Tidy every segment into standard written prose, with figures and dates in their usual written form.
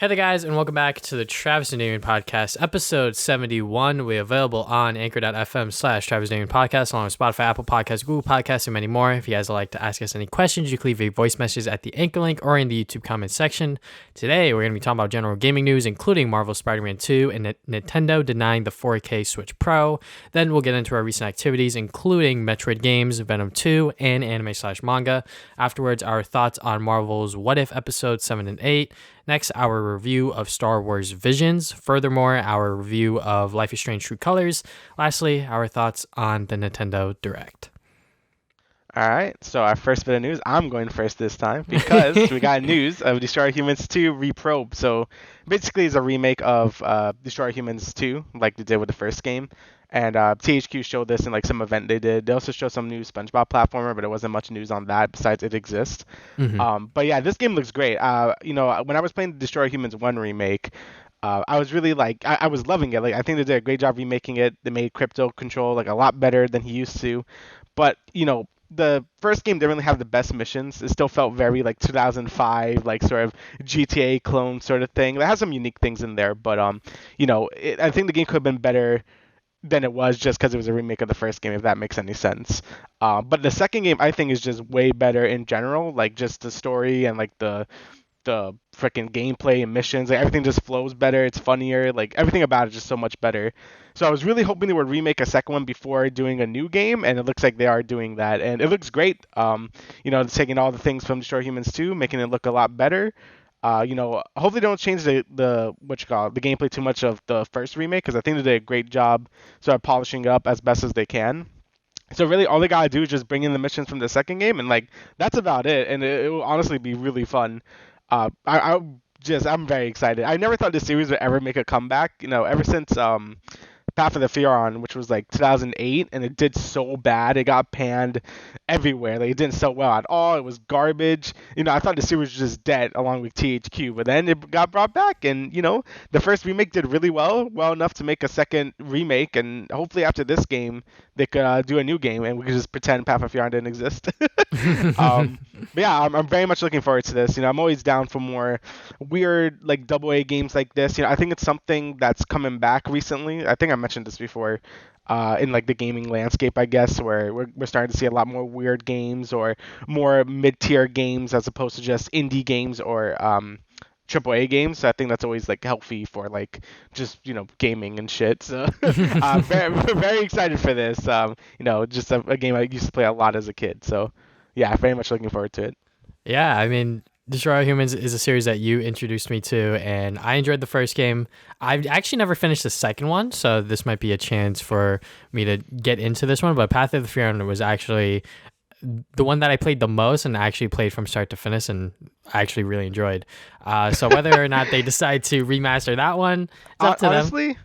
Hey there, guys, and welcome back to the Travis and Damian podcast, episode 71. We're available on anchor.fm/Travis Damian podcast, along with Spotify, Apple Podcasts, Google Podcasts, and many more. If you guys would like to ask us any questions, you can leave a voice message at the anchor link or in the YouTube comment section. Today, we're going to be talking about general gaming news, including Marvel Spider-Man 2 and Nintendo denying the 4K Switch Pro. Then we'll get into our recent activities, including Metroid games, Venom 2, and anime/manga. Afterwards, our thoughts on Marvel's What If episodes 7 and 8. Next, our review of Star Wars Visions. Furthermore, our review of Life is Strange True Colors. Lastly, our thoughts on the Nintendo Direct. All right, so our first bit of news, I'm going first this time because we got news of Destroy Humans 2 Reprobed. So basically it's a remake of Destroy Humans 2, like they did with the first game. And THQ showed this in like some event they did. They also showed some new SpongeBob platformer, but it wasn't much news on that besides it exists. But yeah, this game looks great. When I was playing Destroy Humans 1 remake, I was really like, I was loving it. Like I think they did a great job remaking it. They made Crypto control like a lot better than he used to. But the first game didn't really have the best missions. It still felt very like 2005, like sort of GTA clone sort of thing. It has some unique things in there, but I think the game could have been better than it was just because it was a remake of the first game, if that makes any sense. But the second game I think is just way better in general, like just the story and like the freaking gameplay and missions, like everything just flows better. It's funnier, like everything about it is just so much better. So I was really hoping they would remake a second one before doing a new game, and it looks like they are doing that, and it looks great. Taking all the things from Destroy Humans 2, making it look a lot better. Hopefully they don't change the the gameplay too much of the first remake, because I think they did a great job sort of polishing up as best as they can. So really, all they gotta do is just bring in the missions from the second game, and like that's about it. And it will honestly be really fun. I'm very excited. I never thought this series would ever make a comeback. Ever since Path of the Furon, which was like 2008, and it did so bad. It got panned everywhere. Like it didn't sell well at all. It was garbage. I thought the series was just dead along with THQ, but then it got brought back, and the first remake did really well enough to make a second remake, and hopefully after this game they could do a new game, and we could just pretend Path of Furon didn't exist. But yeah, I'm very much looking forward to this. I'm always down for more weird like AA games like this. I think it's something that's coming back recently. I think I mentioned this before, in like the gaming landscape, I guess, where we're starting to see a lot more weird games or more mid-tier games as opposed to just indie games or AAA games. So I think that's always like healthy for like just gaming and shit. So I'm very very excited for this. Just a game I used to play a lot as a kid. So yeah, very much looking forward to it. Yeah, I mean, Destroy Humans is a series that you introduced me to, and I enjoyed the first game. I've actually never finished the second one, so this might be a chance for me to get into this one. But Path of the Furon was actually the one that I played the most, and I actually played from start to finish, and I actually really enjoyed. So whether or not they decide to remaster that one, it's up to them. Honestly,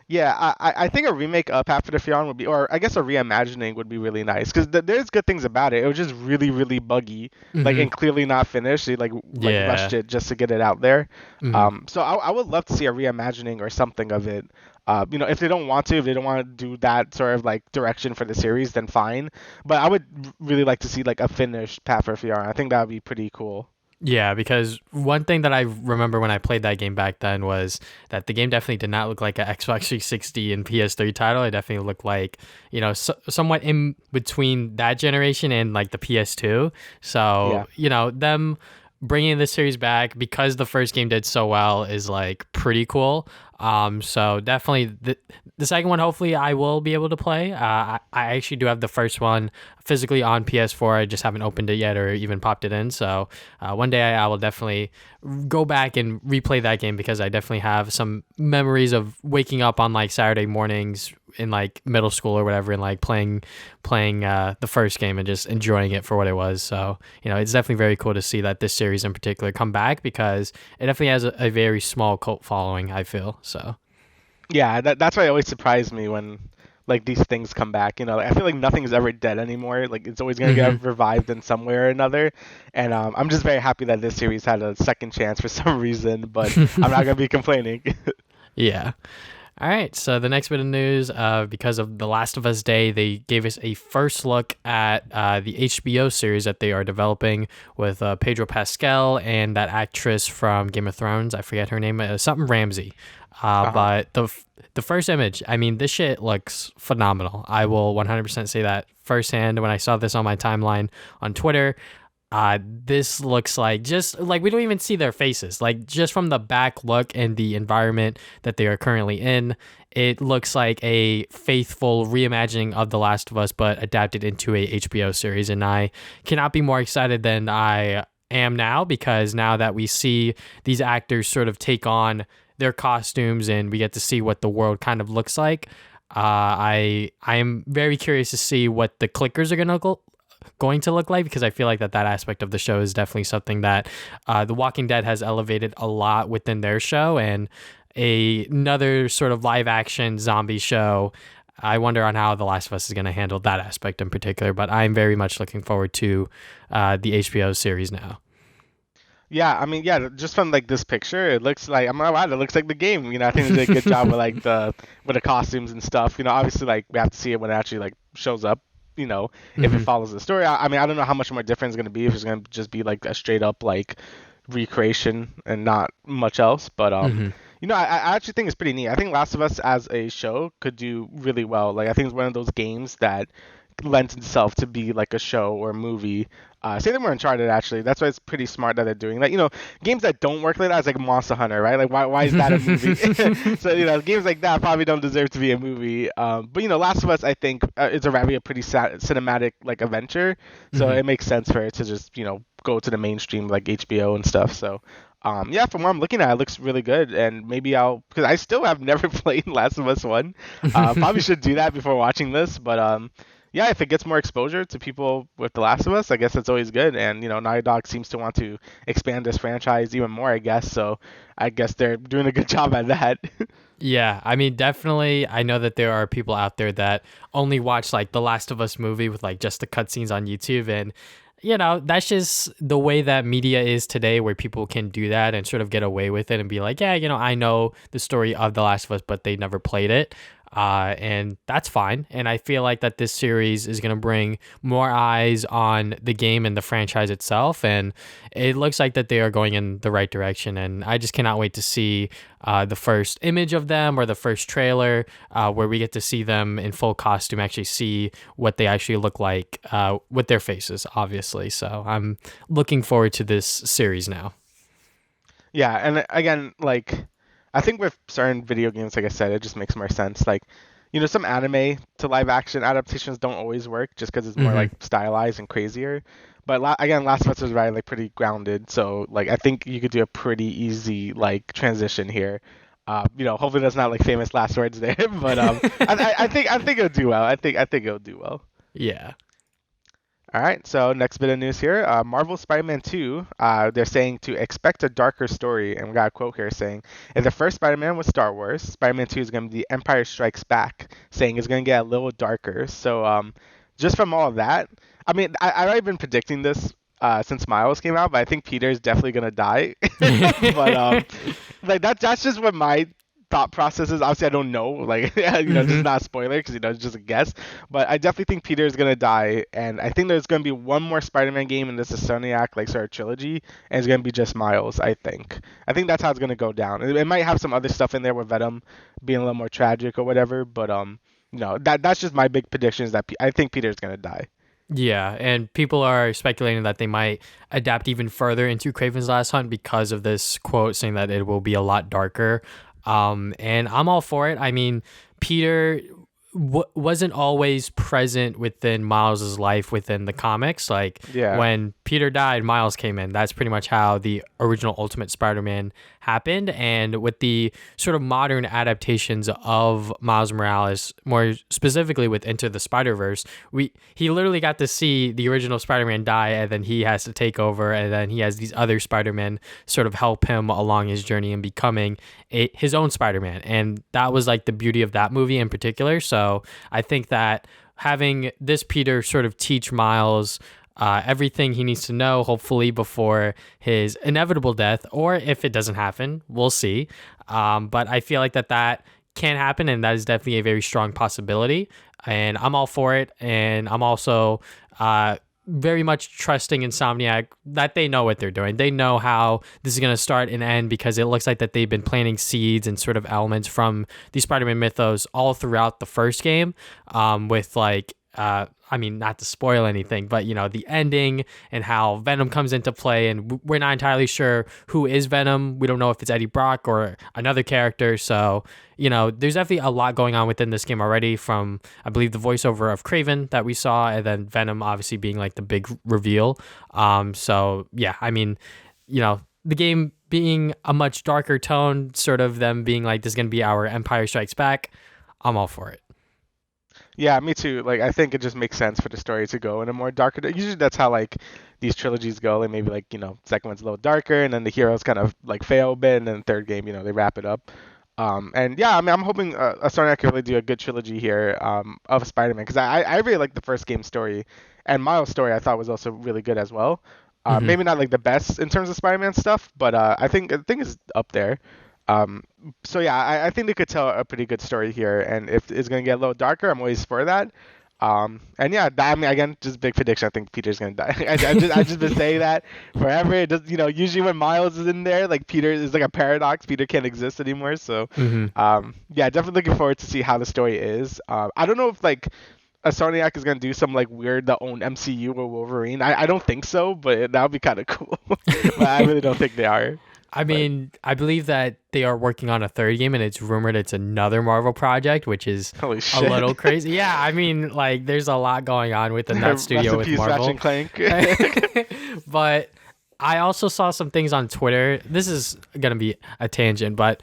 yeah, I think a remake of Path of the Furon would be, or I guess a reimagining would be really nice, because there's good things about it. It was just really, really buggy, like, and clearly not finished. They Yeah. rushed it just to get it out there. Mhm. So I would love to see a reimagining or something of it. If they don't want to do that sort of like direction for the series, then fine. But I would really like to see like a finished Path of the Furon. I think that would be pretty cool. Yeah, because one thing that I remember when I played that game back then was that the game definitely did not look like an Xbox 360 and PS3 title. It definitely looked like, somewhat in between that generation and like the PS2. So, them bringing this series back because the first game did so well is like pretty cool. So definitely the second one, hopefully I will be able to play. I actually do have the first one physically on PS4. I just haven't opened it yet or even popped it in. So one day I will definitely go back and replay that game, because I definitely have some memories of waking up on like Saturday mornings in like middle school or whatever, and like playing the first game and just enjoying it for what it was. So it's definitely very cool to see that this series in particular come back, because it definitely has a very small cult following, I feel. So Yeah, that's why it always surprised me when like these things come back. I feel like nothing's ever dead anymore. Like it's always gonna get revived in some way or another. And I'm just very happy that this series had a second chance for some reason. But I'm not gonna be complaining. yeah. All right, so the next bit of news, because of The Last of Us Day, they gave us a first look at the HBO series that they are developing with Pedro Pascal and that actress from Game of Thrones. I forget her name, something Ramsey. Uh-huh. But the first image, I mean, this shit looks phenomenal. I will 100% say that firsthand when I saw this on my timeline on Twitter. This looks like just like we don't even see their faces. Like just from the back look and the environment that they are currently in, it looks like a faithful reimagining of The Last of Us, but adapted into a HBO series. And I cannot be more excited than I am now because now that we see these actors sort of take on their costumes and we get to see what the world kind of looks like. I am very curious to see what the clickers are going to look like because I feel like that aspect of the show is definitely something that The Walking Dead has elevated a lot within their show, and another sort of live action zombie show. I wonder on how The Last of Us is going to handle that aspect in particular, but I'm very much looking forward to the HBO series now. Yeah, I mean, yeah, just from like this picture, it looks like I'm not lying, it looks like the game. I think they did a good job with like the costumes and stuff. Obviously like we have to see it when it actually like shows up. If it Hmm. follows the story. I mean, I don't know how much more different it's gonna be if it's gonna just be like a straight up like recreation and not much else. But Hmm. I actually think it's pretty neat. I think Last of Us as a show could do really well. Like I think it's one of those games that lends itself to be like a show or a movie. Say them more Uncharted actually. That's why it's pretty smart that they're doing that. Games that don't work like that is like Monster Hunter, right? Like why is that a movie? So games like that probably don't deserve to be a movie. But Last of Us I think is already a pretty cinematic like adventure, so Hmm. it makes sense for it to just go to the mainstream like HBO and stuff. So. Yeah, from what I'm looking at, it looks really good, and maybe because I still have never played Last of Us One. Probably should do that before watching this, but yeah, if it gets more exposure to people with The Last of Us, I guess that's always good. And Naughty Dog seems to want to expand this franchise even more, I guess. So I guess they're doing a good job at that. Yeah, I mean, definitely. I know that there are people out there that only watch like the Last of Us movie with like just the cutscenes on YouTube, and that's just the way that media is today, where people can do that and sort of get away with it and be like, yeah, I know the story of The Last of Us, but they never played it. And that's fine. And I feel like that this series is going to bring more eyes on the game and the franchise itself. And it looks like that they are going in the right direction. And I just cannot wait to see the first image of them or the first trailer where we get to see them in full costume, actually see what they actually look like with their faces, obviously. So I'm looking forward to this series now. Yeah, and again, like I think with certain video games, like I said, it just makes more sense. Like, some anime to live action adaptations don't always work just because it's more Hmm. like stylized and crazier. But again, Last of Us was right, like pretty grounded, so like I think you could do a pretty easy like transition here. Hopefully that's not like famous last words there, but I think it'll do well. I think it'll do well. Yeah. All right, so next bit of news here. Marvel Spider-Man 2, they're saying to expect a darker story. And we got a quote here saying, if the first Spider-Man was Star Wars, Spider-Man 2 is going to be The Empire Strikes Back, saying it's going to get a little darker. So just from all of that, I mean, I've already been predicting this since Miles came out, but I think Peter is definitely going to die. But like that's just what my thought process is. Obviously, I don't know. Like, this is Hmm. not a spoiler because it's just a guess. But I definitely think Peter is gonna die, and I think there's gonna be one more Spider-Man game in this Sonic like sort of trilogy, and it's gonna be just Miles. I think that's how it's gonna go down. It might have some other stuff in there with Venom being a little more tragic or whatever, but that's just my big prediction is that I think Peter's gonna die. Yeah, and people are speculating that they might adapt even further into Craven's Last Hunt because of this quote saying that it will be a lot darker. And I'm all for it. I mean, Peter wasn't always present within Miles's life within the comics. Like Yeah. when Peter died, Miles came in. That's pretty much how the original Ultimate Spider-Man happened. And with the sort of modern adaptations of Miles Morales, more specifically with Into the Spider-Verse, he literally got to see the original Spider-Man die, and then he has to take over, and then he has these other Spider-Men sort of help him along his journey in becoming his own Spider-Man. And that was like the beauty of that movie in particular. So I think that having this Peter sort of teach Miles everything he needs to know, hopefully before his inevitable death, or if it doesn't happen, we'll see. But I feel like that can happen, and that is definitely a very strong possibility. And I'm all for it. And I'm also very much trusting Insomniac that they know what they're doing. They know how this is going to start and end, because it looks like that they've been planting seeds and sort of elements from the Spider-Man mythos all throughout the first game, with like I mean, not to spoil anything, but the ending and how Venom comes into play, and we're not entirely sure who is Venom. We don't know if it's Eddie Brock or another character. So, there's definitely a lot going on within this game already, from, I believe, the voiceover of Craven that we saw, and then Venom obviously being like the big reveal. So yeah, I mean, the game being a much darker tone, sort of them being like, this is going to be our Empire Strikes Back. I'm all for it. Yeah, me too. Like, I think it just makes sense for the story to go in a more darker. Usually, that's how like these trilogies go. Like maybe like second one's a little darker, and then the heroes kind of like fail a bit, and then the third game, they wrap it up. And yeah, I mean, I'm hoping Sony can really do a good trilogy here of Spider-Man, because I really like the first game story, and Miles' story I thought was also really good as well. Hmm. Maybe not like the best in terms of Spider-Man stuff, but I think it's up there. Um, so yeah, I think they could tell a pretty good story here, and if it's gonna get a little darker, I'm always for that. And yeah, I mean, again, just big prediction. I think Peter's gonna die. I just been saying that forever. It does, usually when Miles is in there, like Peter is like a paradox. Peter can't exist anymore. So, Hmm. yeah, definitely looking forward to see how the story is. I don't know if like a Soniac is gonna do some like weird the own MCU or Wolverine. I don't think so, but that would be kind of cool. But I really don't think they are. I But mean, I believe that they are working on a third game, and it's rumored it's another Marvel project, which is holy a shit. little crazy. Yeah, I mean, like, there's a lot going on within that Rest studio in with peace, Ratchet Marvel. and Clank. But I also saw some things on Twitter. This is going to be a tangent, but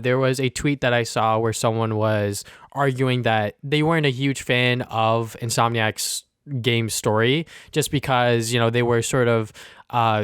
there was a tweet that I saw where someone was arguing that they weren't a huge fan of Insomniac's game story, just because they were sort of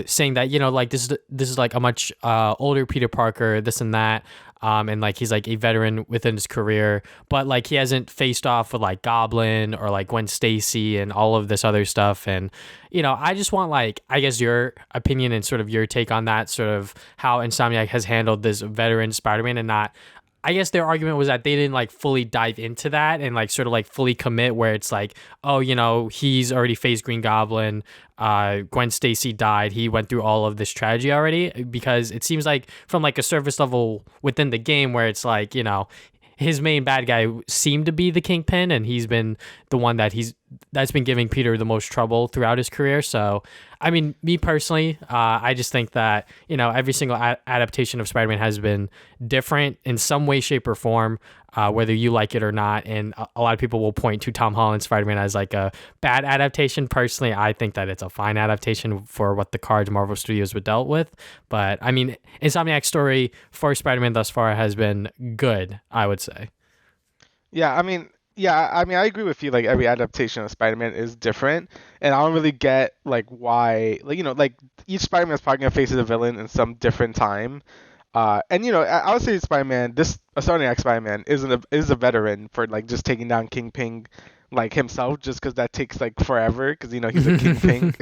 saying that like this is like a much older Peter Parker, this and that, and like he's like a veteran within his career, but like he hasn't faced off with like Goblin or like Gwen Stacy and all of this other stuff. And I just want, like, I guess your opinion and sort of your take on that, sort of how Insomniac has handled this veteran Spider-Man, and not, I guess their argument was that they didn't like fully dive into that and like sort of like fully commit, where it's like, oh, he's already faced Green Goblin. Gwen Stacy died. He went through all of this tragedy already, because it seems like from like a surface level within the game, where it's like, his main bad guy seemed to be the Kingpin, and he's been the one that's been giving Peter the most trouble throughout his career. So, I mean, me personally, I just think that every single adaptation of Spider-Man has been different in some way, shape, or form, whether you like it or not. And a lot of people will point to Tom Holland's Spider-Man as like a bad adaptation. Personally, I think that it's a fine adaptation for what the cards Marvel Studios were dealt with. But I mean, Insomniac's story for Spider-Man thus far has been good, I would say. Yeah, I mean, I agree with you. Like every adaptation of Spider-Man is different, and I don't really get like why, like like each Spider-Man is probably gonna face a villain in some different time. And I would say Spider-Man, this Sonic Spider-Man is a veteran for like just taking down Kingpin like himself, just because that takes like forever, because he's a Kingpin,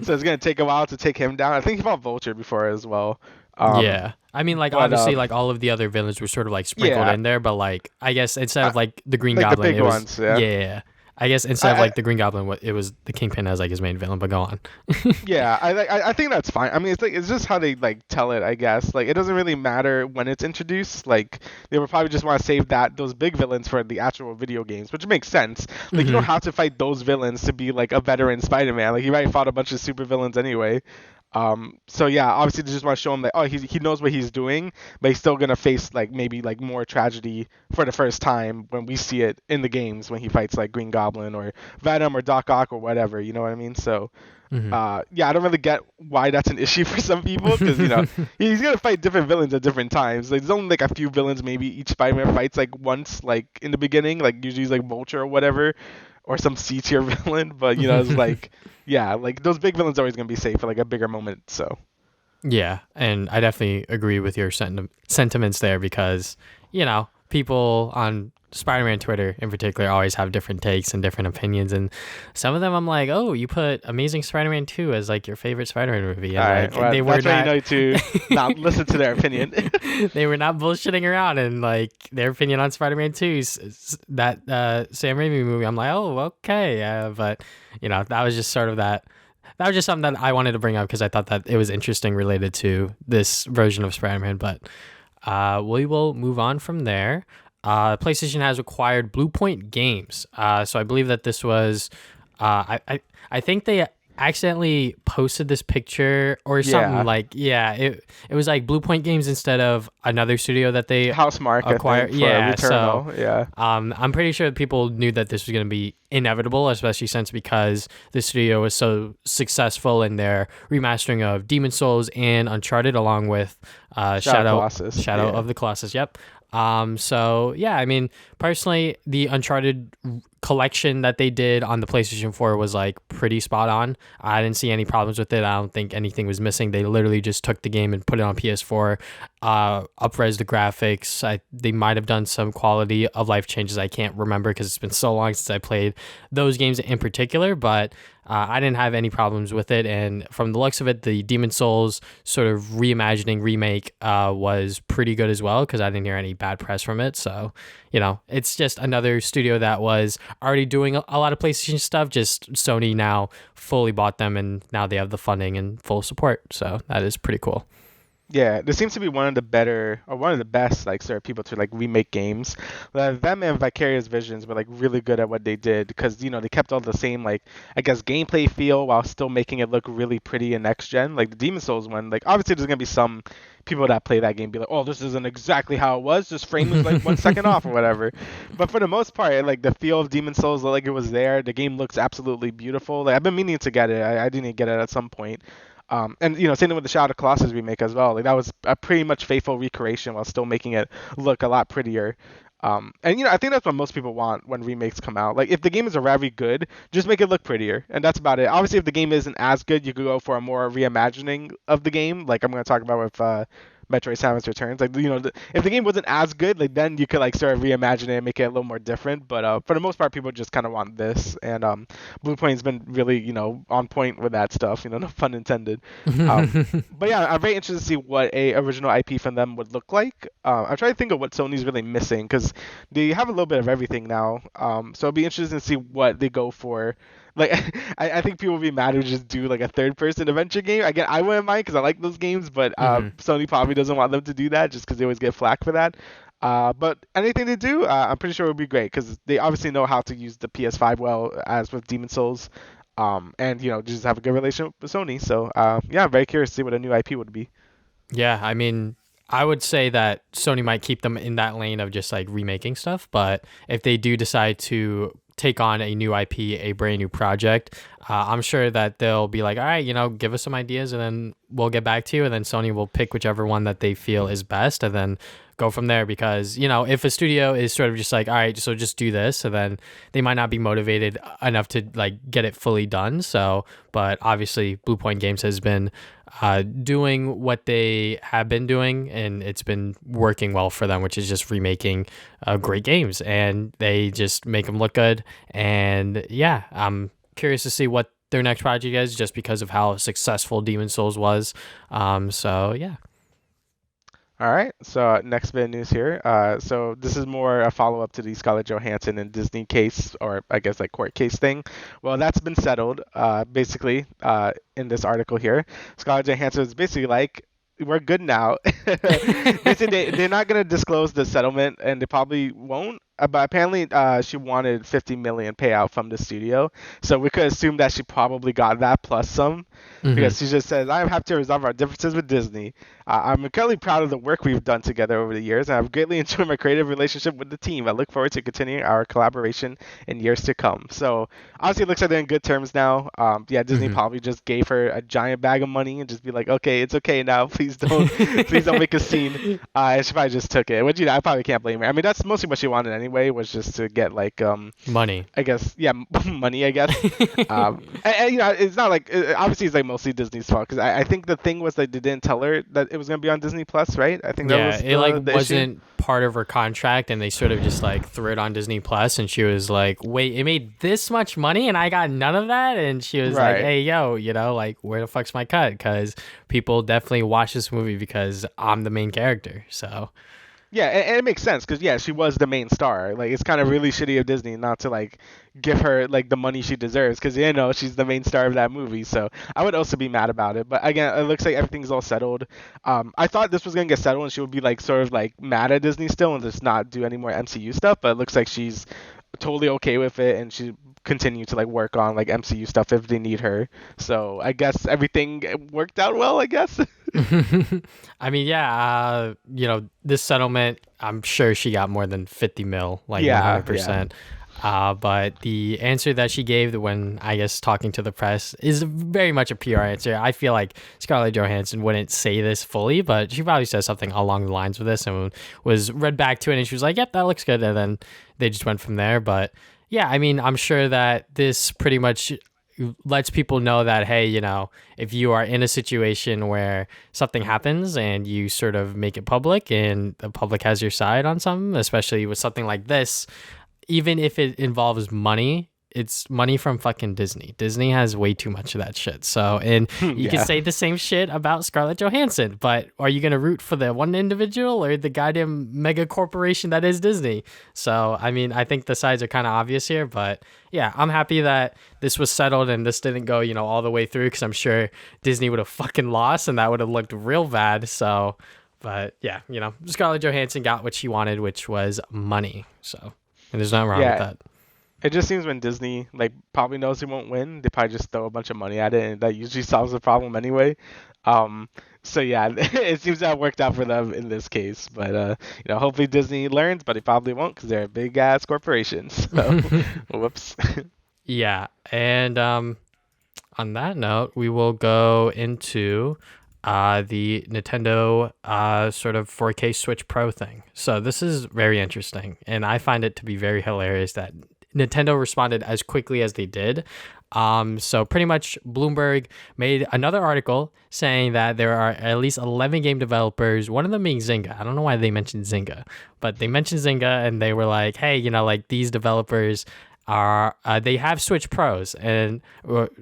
so it's gonna take a while to take him down. I think he fought Vulture before as well. Um, Yeah. I mean, like, but obviously, like, all of the other villains were sort of like sprinkled yeah, in there, but like, I guess instead I, of like the Green like the Goblin, big it was, ones, yeah. yeah. I guess instead of I, like the Green Goblin, it was the Kingpin as like his main villain, but go on. Yeah, I think that's fine. I mean, it's just how they like tell it, I guess. Like it doesn't really matter when it's introduced. Like they would probably just want to save those big villains for the actual video games, which makes sense. Like you don't Hmm. have to fight those villains to be like a veteran Spider-Man. Like he already fought a bunch of super villains anyway. So yeah, obviously they just want to show him that, oh, he knows what he's doing, but he's still gonna face like maybe like more tragedy for the first time when we see it in the games, when he fights like Green Goblin or Venom or Doc Ock or whatever. You know what I mean? So Hmm. yeah, I don't really get why that's an issue for some people, because he's gonna fight different villains at different times. Like, there's only like a few villains maybe each Spider-Man fights like once, like in the beginning, like usually it's like Vulture or whatever, or some C tier villain. But it's like, yeah, like those big villains are always gonna be safe for like a bigger moment. So Yeah, and I definitely agree with your sentiments there, because people on Spider-Man Twitter in particular always have different takes and different opinions, and some of them I'm like, oh, you put Amazing Spider-Man 2 as like your favorite Spider-Man movie, and All right, like well, they were that's why you not know to not listen to their opinion. they were not bullshitting around, and like their opinion on Spider-Man 2 that Sam Raimi movie, I'm like, oh, okay, but that was just sort of that was just something that I wanted to bring up because I thought that it was interesting related to this version of Spider-Man. But we will move on from there. PlayStation has acquired BluePoint Games. So I believe that this was, I think they accidentally posted this picture or something. Yeah. Like, yeah, it was like BluePoint Games instead of another studio that they Housemarque, acquired. I think, for Yeah, Returnal. so Yeah. I'm pretty sure people knew that this was going to be inevitable, especially since because the studio was so successful in their remastering of Demon Souls and Uncharted, along with Shadow of the Colossus. Yep. So yeah, I mean, personally, the Uncharted collection that they did on the PlayStation 4 was like pretty spot on. I didn't see any problems with it. I don't think anything was missing. They literally just took the game and put it on PS4, up-res the graphics. They might have done some quality of life changes. I can't remember because it's been so long since I played those games in particular, but I didn't have any problems with it. And from the looks of it, the Demon Souls sort of reimagining remake was pretty good as well because I didn't hear any bad press from it. So, it's just another studio that was already doing a lot of PlayStation stuff. Just Sony now fully bought them, and now they have the funding and full support. So that is pretty cool. Yeah, there seems to be one of the better or one of the best like sort of people to like remake games. Them and Vicarious Visions were like really good at what they did because they kept all the same like I guess gameplay feel while still making it look really pretty in next gen. Like the Demon Souls one, like obviously there's gonna be some people that play that game be like, oh, this isn't exactly how it was. This frame was like 1 second off or whatever. But for the most part, like the feel of Demon Souls looked like it was there. The game looks absolutely beautiful. Like I've been meaning to get it. I didn't get it at some point. And same thing with the Shadow of the Colossus remake as well. Like that was a pretty much faithful recreation while still making it look a lot prettier. And I think that's what most people want when remakes come out. Like if the game is already good, just make it look prettier, and that's about it. Obviously, if the game isn't as good, you could go for a more reimagining of the game, like I'm going to talk about with Metroid Samus Returns. Like if the game wasn't as good, like then you could like sort of reimagine it and make it a little more different. But for the most part, people just kind of want this, and BluePoint's been really on point with that stuff. No pun intended. But yeah, I'm very interested to see what a original IP from them would look like. I'm trying to think of what Sony's really missing because they have a little bit of everything now. So it'll be interesting to see what they go for. Like, I think people would be mad to just do like a third-person adventure game. Again, I wouldn't mind because I like those games, but Sony probably doesn't want them to do that just because they always get flack for that. But anything they do, I'm pretty sure it would be great because they obviously know how to use the PS5 well, as with Demon Souls, and just have a good relationship with Sony. So yeah, I'm very curious to see what a new IP would be. Yeah, I mean, I would say that Sony might keep them in that lane of just like remaking stuff, but if they do decide to take on a new IP, a brand new project, I'm sure that they'll be like, all right, give us some ideas and then we'll get back to you. And then Sony will pick whichever one that they feel is best and then go from there. Because, if a studio is sort of just like, all right, so just do this, and then they might not be motivated enough to like get it fully done. So, but obviously BluePoint Games has been doing what they have been doing, and it's been working well for them, which is just remaking great games, and they just make them look good. And yeah, I'm curious to see what their next project is, just because of how successful Demon Souls was. So yeah. All right, so next bit of news here. So this is more a follow-up to the Scarlett Johansson and Disney case, or I guess like court case thing. Well, that's been settled, basically, in this article here. Scarlett Johansson is basically like, we're good now. Basically, they're not going to disclose the settlement, and they probably won't. But apparently, she wanted $50 million payout from the studio, so we could assume that she probably got that plus some, because she just says, "I have to resolve our differences with Disney. I'm incredibly proud of the work we've done together over the years, and I've greatly enjoyed my creative relationship with the team. I look forward to continuing our collaboration in years to come." So obviously, it looks like they're in good terms now. Yeah, Disney probably just gave her a giant bag of money and just be like, "Okay, it's okay now. Please don't make a scene." And she probably just took it, which I probably can't blame her. I mean, that's mostly what she wanted anyway was just to get like Money. I guess, yeah, money, I guess. And, you know, it's not like obviously it's like mostly Disney's fault because I think the thing was that they didn't tell her that it was gonna be on Disney Plus, right? I think that Yeah, was it like the issue. wasn't part of her contract, and they sort of just like threw it on Disney Plus, and she was like, "Wait, it made this much money, and I got none of that." And she was like, Right. "Hey, yo, you know, like where the fuck's my cut? Because people definitely watch this movie because I'm the main character." So Yeah, and it makes sense because yeah, she was the main star. Like it's kind of really shitty of Disney not to like give her like the money she deserves because you know she's the main star of that movie. So I would also be mad about it. But again, it looks like everything's all settled. I thought this was gonna get settled and she would be like sort of like mad at Disney still and just not do any more MCU stuff. But it looks like she's totally okay with it and she continue to like work on like MCU stuff if they need her. So I guess everything worked out well. I guess. I mean, yeah, you know, this settlement, I'm sure she got more than 50 mil, like Yeah, 100%. But the answer that she gave when, I guess, talking to the press is very much a PR answer. I feel like Scarlett Johansson wouldn't say this fully, but she probably says something along the lines of this and was read back to it, and she was like, yep, that looks good. And then they just went from there. But yeah, I mean, I'm sure that this pretty much lets people know that, hey, you know, if you are in a situation where something happens and you sort of make it public and the public has your side on something, especially with something like this, even if it involves money, it's money from fucking Disney. Disney has way too much of that shit. So, and you can Yeah. say the same shit about Scarlett Johansson, but are you going to root for the one individual or the goddamn mega corporation that is Disney? So, I mean, I think the sides are kind of obvious here, but yeah, I'm happy that this was settled and this didn't go, you know, all the way through because I'm sure Disney would have fucking lost and that would have looked real bad. So, but yeah, you know, Scarlett Johansson got what she wanted, which was money. So, and there's nothing wrong with Yeah. that. It just seems when Disney like probably knows he won't win, they probably just throw a bunch of money at it, and that usually solves the problem anyway. So yeah, it seems to have worked out for them in this case. But you know, hopefully Disney learns, but they probably won't because they're a big ass corporation. So, whoops. Yeah, and on that note, we will go into the Nintendo sort of 4K Switch Pro thing. So this is very interesting, and I find it to be very hilarious that Nintendo responded as quickly as they did. So pretty much Bloomberg made another article saying that there are at least 11 game developers, one of them being Zynga. I don't know why they mentioned Zynga, but they mentioned Zynga and they were like, hey, you know, like these developers are, they have Switch Pros and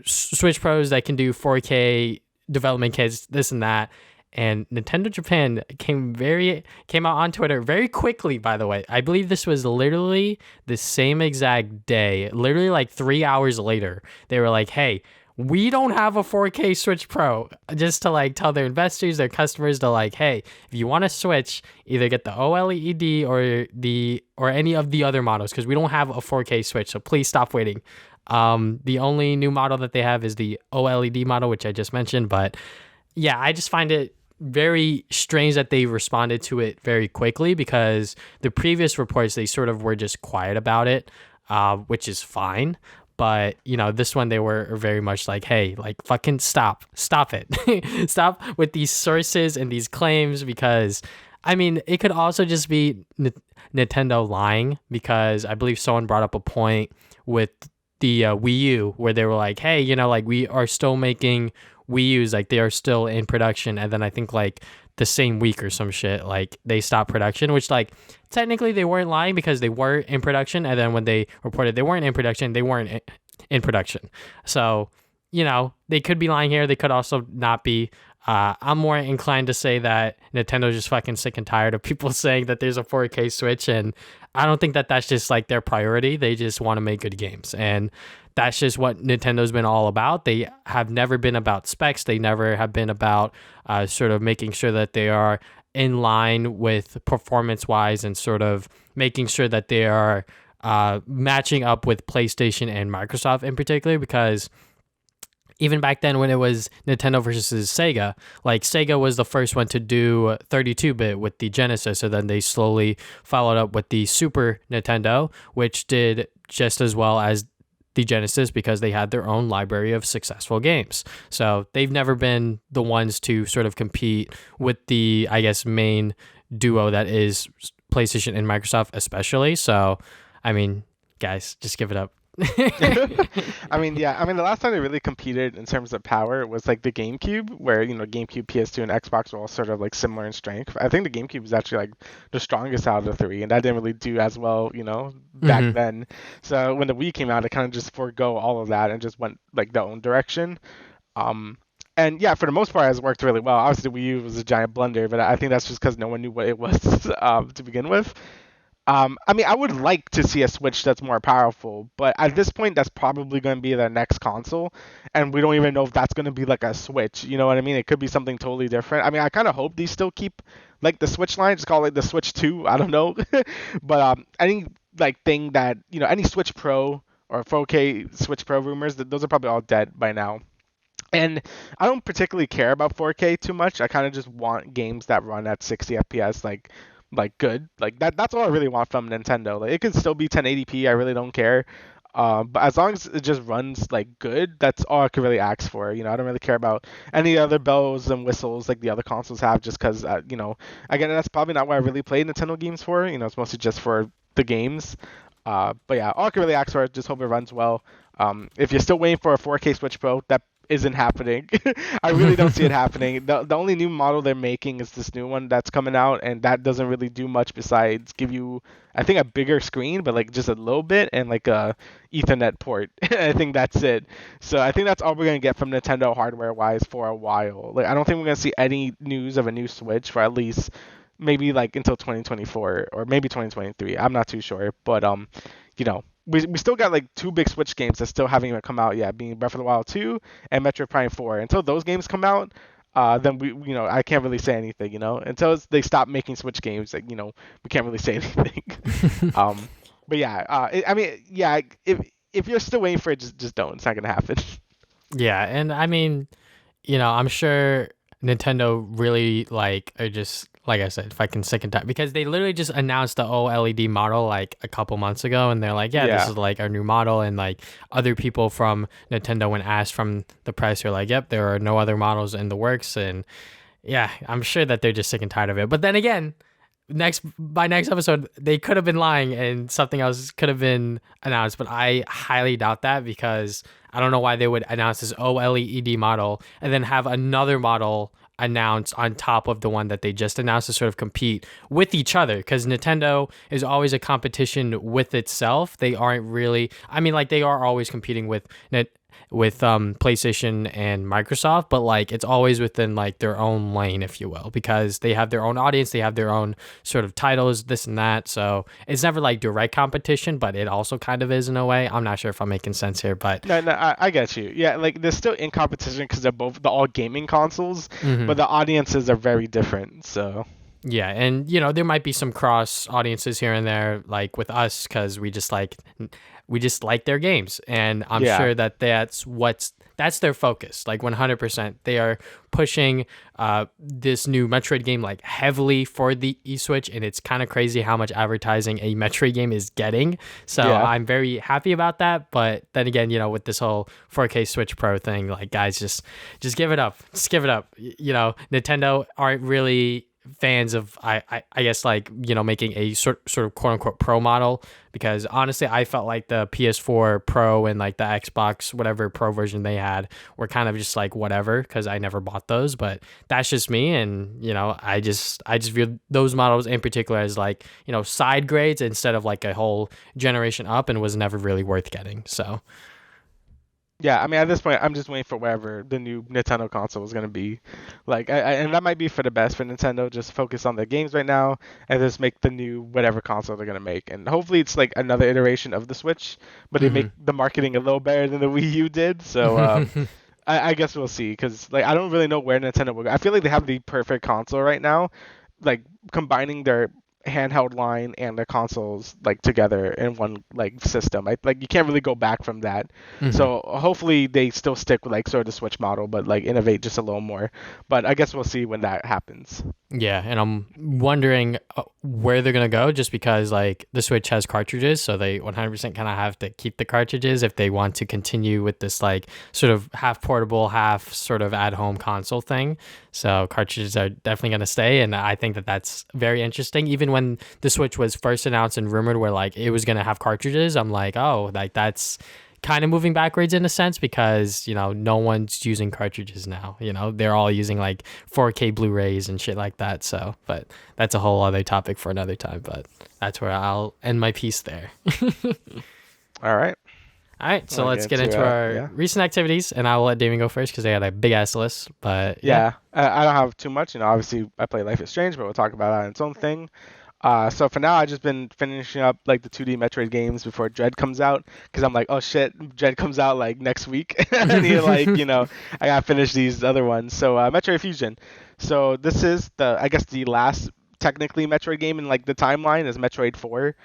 Switch Pros that can do 4K development kits, this and that. And Nintendo Japan came out on Twitter very quickly, by the way. I believe this was literally the same exact day, literally like 3 hours later. They were like, hey, we don't have a 4K Switch Pro, just to like tell their investors, their customers to like, hey, if you want to switch, either get the OLED or any of the other models because we don't have a 4K Switch, so please stop waiting. The only new model that they have is the OLED model, which I just mentioned, but yeah, I just find it very strange that they responded to it very quickly because the previous reports, they sort of were just quiet about it, which is fine. But, you know, this one, they were very much like, hey, like, fucking stop it. Stop with these sources and these claims because, I mean, it could also just be Nintendo lying because I believe someone brought up a point with the Wii U where they were like, hey, you know, like, we are still making Wii U's, like they are still in production, and then I think like the same week or some shit, like they stopped production, which like technically they weren't lying because they were in production, and then when they reported they weren't in production, they weren't in production. So, you know, they could be lying here, they could also not be. I'm more inclined to say that Nintendo's just fucking sick and tired of people saying that there's a 4K Switch, and I don't think that that's just like their priority. They just want to make good games, and that's just what Nintendo's been all about. They have never been about specs. They never have been about sort of making sure that they are in line with performance-wise and sort of making sure that they are matching up with PlayStation and Microsoft in particular, because even back then when it was Nintendo versus Sega, like Sega was the first one to do 32-bit with the Genesis, and then they slowly followed up with the Super Nintendo, which did just as well as the Genesis because they had their own library of successful games. So they've never been the ones to sort of compete with the, I guess, main duo that is PlayStation and Microsoft, especially. So, I mean, guys, just give it up. I mean, yeah. I mean, the last time they really competed in terms of power was like the GameCube, where GameCube, PS2, and Xbox were all sort of like similar in strength. I think the GameCube was actually like the strongest out of the three, and that didn't really do as well, back Hmm. then. So when the Wii came out, it kind of just forego all of that and just went like their own direction. Um, and yeah, for the most part, it's worked really well. Obviously, the Wii U was a giant blunder, but I think that's just because no one knew what it was to begin with. I mean, I would like to see a Switch that's more powerful, but at this point, that's probably going to be the next console, and we don't even know if that's going to be like a Switch. You know what I mean? It could be something totally different. I mean, I kind of hope these still keep like the Switch line, just call it like the Switch 2. I don't know, but any like thing that any Switch Pro or 4K Switch Pro rumors, those are probably all dead by now. And I don't particularly care about 4K too much. I kind of just want games that run at 60 FPS, like good. Like that's all I really want from Nintendo. Like it could still be 1080p. I really don't care. But as long as it just runs like good, that's all I could really ask for. I don't really care about any other bells and whistles like the other consoles have, just because again, that's probably not what I really play Nintendo games for. It's mostly just for the games. But yeah, all I can really ask for is just hope it runs well. If you're still waiting for a 4K Switch Pro, that isn't happening. I really don't see it happening. The only new model they're making is this new one that's coming out, and that doesn't really do much besides give you, I think, a bigger screen, but like just a little bit, and like a Ethernet port. I think that's it. So I think that's all we're gonna get from Nintendo hardware wise for a while. Like I don't think we're gonna see any news of a new Switch for at least maybe like until 2024 or maybe 2023. I'm not too sure, but we still got like two big Switch games that still haven't even come out yet, being Breath of the Wild 2 and Metroid Prime 4. Until those games come out, then I can't really say anything. Until they stop making Switch games, like we can't really say anything. um, but yeah, I mean, yeah, if you're still waiting for it, just don't. It's not gonna happen. Yeah, and I mean, I'm sure Nintendo really like are just like I said, fucking sick and tired because they literally just announced the OLED model like a couple months ago, and they're like, yeah, this Yeah. is like our new model, and like other people from Nintendo, when asked from the press, are like, yep, there are no other models in the works, and yeah, I'm sure that they're just sick and tired of it. But then again, next episode they could have been lying and something else could have been announced, but I highly doubt that because I don't know why they would announce this OLED model and then have another model announced on top of the one that they just announced to sort of compete with each other, because Nintendo is always a competition with itself. They aren't really, I mean, like they are always competing with PlayStation and Microsoft, but like it's always within like their own lane, if you will, because they have their own audience, they have their own sort of titles, this and that. So it's never like direct competition, but it also kind of is in a way. I'm not sure if I'm making sense here, but No, I get you. Yeah, like they're still in competition because they're all gaming consoles, but mhm. the audiences are very different. So Yeah, and there might be some cross audiences here and there, like with us, because we just like their games, and I'm yeah. sure that that's their focus, like 100%. They are pushing this new Metroid game like heavily for the eSwitch, and it's kind of crazy how much advertising a Metroid game is getting. So Yeah. I'm very happy about that. But then again, with this whole 4K Switch Pro thing, like guys, just give it up, just give it up. Nintendo aren't really fans of I guess like making a sort of quote unquote pro model, because honestly I felt like the PS4 Pro and like the Xbox whatever Pro version they had were kind of just like whatever, because I never bought those, but that's just me. And I just view those models in particular as like side grades instead of like a whole generation up, and was never really worth getting. So Yeah, I mean, at this point, I'm just waiting for whatever the new Nintendo console is going to be. Like, and that might be for the best for Nintendo. Just focus on the games right now and just make the new whatever console they're going to make. And hopefully it's like another iteration of the Switch, but they make the marketing a little better than the Wii U did. So I guess we'll see. Because, like, I don't really know where Nintendo will go. I feel like they have the perfect console right now. Like, combining their handheld line and the consoles like together in one like system. Like you can't really go back from that. Hmm. So hopefully they still stick with like sort of the Switch model, but like innovate just a little more. But I guess we'll see when that happens. Yeah, and I'm wondering where they're gonna go, just because like the Switch has cartridges, so they 100% kind of have to keep the cartridges if they want to continue with this like sort of half portable, half sort of at home console thing. So cartridges are definitely gonna stay, and I think that that's very interesting. Even when the Switch was first announced and rumored where like it was gonna have cartridges, I'm like, oh, like that's kind of moving backwards in a sense, because no one's using cartridges now. They're all using like 4K Blu-rays and shit like that. So, but that's a whole other topic for another time. But that's where I'll end my piece there. All right. All right, so Wanna let's get get into into our yeah. recent activities, and I'll let Damian go first because they had a big ass list. But yeah. Yeah, I don't have too much. Obviously I play Life is Strange, but we'll talk about that on its own thing. So for now, I've just been finishing up like the 2D Metroid games before Dread comes out, because I'm like, oh shit, Dread comes out like next week. I need like, I gotta finish these other ones. So Metroid Fusion. So this is I guess the last technically Metroid game in like the timeline is Metroid 4.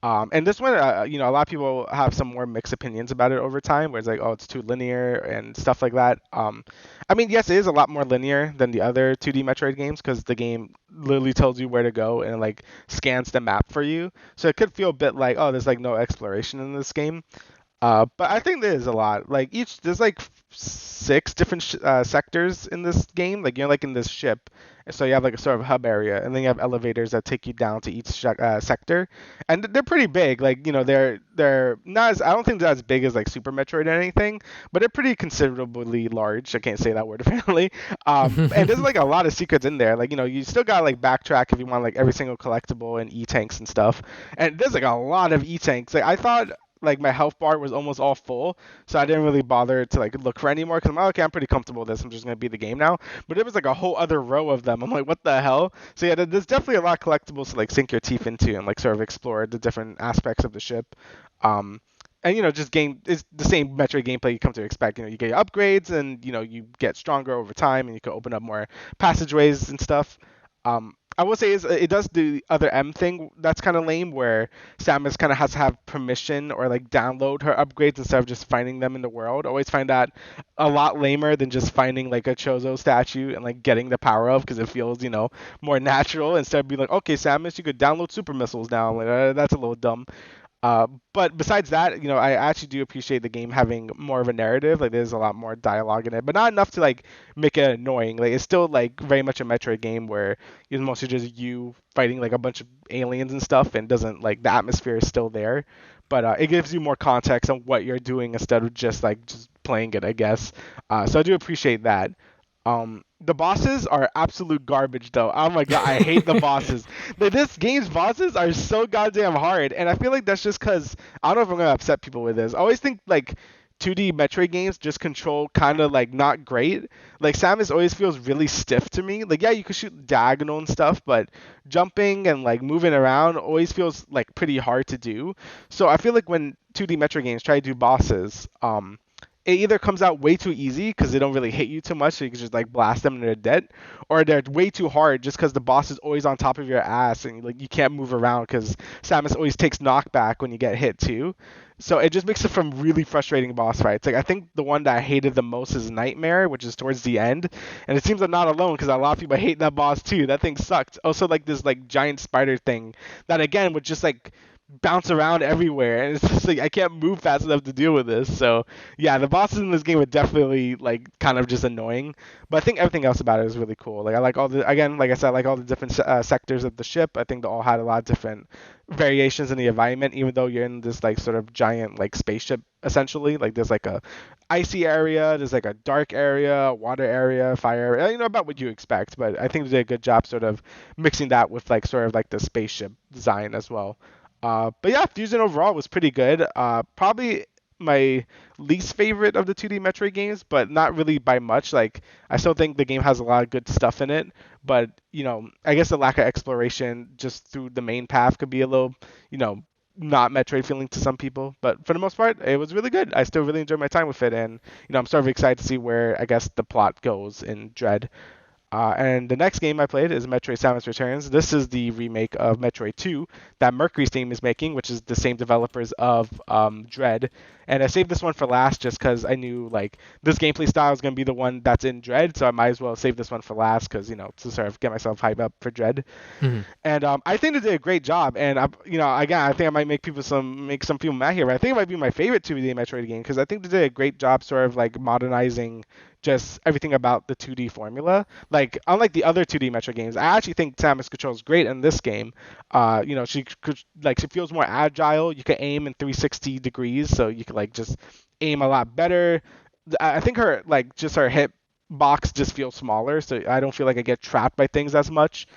And this one, a lot of people have some more mixed opinions about it over time, where it's like, oh, it's too linear and stuff like that. I mean, yes, it is a lot more linear than the other 2D Metroid games, because the game literally tells you where to go and like scans the map for you. So it could feel a bit like, oh, there's like no exploration in this game. But I think there is a lot. Like there's like six different sectors in this game. Like you're like in this ship, so you have like a sort of hub area, and then you have elevators that take you down to each sector, and they're pretty big. Like they're not as, I don't think they're as big as like Super Metroid or anything, but they're pretty considerably large. I can't say that word apparently. And there's like a lot of secrets in there. Like you still gotta like backtrack if you want like every single collectible and E tanks and stuff. And there's like a lot of E tanks. Like I thought like my health bar was almost all full, so I didn't really bother to like look for any more, because I'm like, okay, I'm pretty comfortable with this. I'm just gonna beat the game now. But there was like a whole other row of them. I'm like, what the hell? So yeah, there's definitely a lot of collectibles to like sink your teeth into and like sort of explore the different aspects of the ship. And just game is the same Metroid gameplay you come to expect. You get your upgrades, and you get stronger over time, and you can open up more passageways and stuff. I will say it does do the other M thing that's kind of lame, where Samus kind of has to have permission or like download her upgrades instead of just finding them in the world. I always find that a lot lamer than just finding like a Chozo statue and like getting the power of, because it feels more natural, instead of being like, okay, Samus, you could download super missiles now. I'm like, that's a little dumb. But besides that, I actually do appreciate the game having more of a narrative. Like there's a lot more dialogue in it, but not enough to like make it annoying. Like it's still like very much a Metroid game where it's mostly just you fighting like a bunch of aliens and stuff, and doesn't like the atmosphere is still there, but it gives you more context on what you're doing instead of just playing it, I guess. So I do appreciate that. The bosses are absolute garbage, though. Oh my god, I hate the bosses. This game's bosses are so goddamn hard, and I feel like that's just because I don't know if I'm gonna upset people with this. I always think like 2D Metroid games just control kind of like not great. Like Samus always feels really stiff to me. Like yeah, you can shoot diagonal and stuff, but jumping and like moving around always feels like pretty hard to do. So I feel like when 2D Metroid games try to do bosses, it either comes out way too easy because they don't really hit you too much, so you can just like blast them and they're dead, or they're way too hard just because the boss is always on top of your ass and like you can't move around because Samus always takes knockback when you get hit too. So it just makes it from really frustrating boss fights. Like I think the one that I hated the most is Nightmare, which is towards the end, and it seems I'm not alone because a lot of people hate that boss too. That thing sucked. Also like this like giant spider thing that again would just like bounce around everywhere, and it's just like I can't move fast enough to deal with this. So yeah, the bosses in this game are definitely like kind of just annoying, but I think everything else about it is really cool. Like I like all the, again, like I said, I like all the different sectors of the ship. I think they all had a lot of different variations in the environment, even though you're in this like sort of giant like spaceship essentially. Like there's like a icy area, there's like a dark area, a water area, fire area, about what you expect. But I think they did a good job sort of mixing that with like sort of like the spaceship design as well. But yeah, Fusion overall was pretty good. Probably my least favorite of the 2D Metroid games, but not really by much. Like I still think the game has a lot of good stuff in it, but I guess the lack of exploration just through the main path could be a little, not Metroid feeling to some people. But for the most part, it was really good. I still really enjoyed my time with it, and I'm sort of excited to see where I guess the plot goes in Dread. And the next game I played is Metroid Samus Returns. This is the remake of Metroid 2 that Mercury's team is making, which is the same developers of Dread. And I saved this one for last just because I knew like this gameplay style is going to be the one that's in Dread, so I might as well save this one for last because to sort of get myself hyped up for Dread. Mhm. And I think they did a great job. And again, I think I might make some people mad here, but I think it might be my favorite 2D Metroid game because I think they did a great job, sort of like modernizing just everything about the 2D formula. Like unlike the other 2D Metroid games, I actually think Samus controls great in this game. She feels more agile. You can aim in 360 degrees, so you can like just aim a lot better. I think her hit box just feels smaller, so I don't feel like I get trapped by things as much.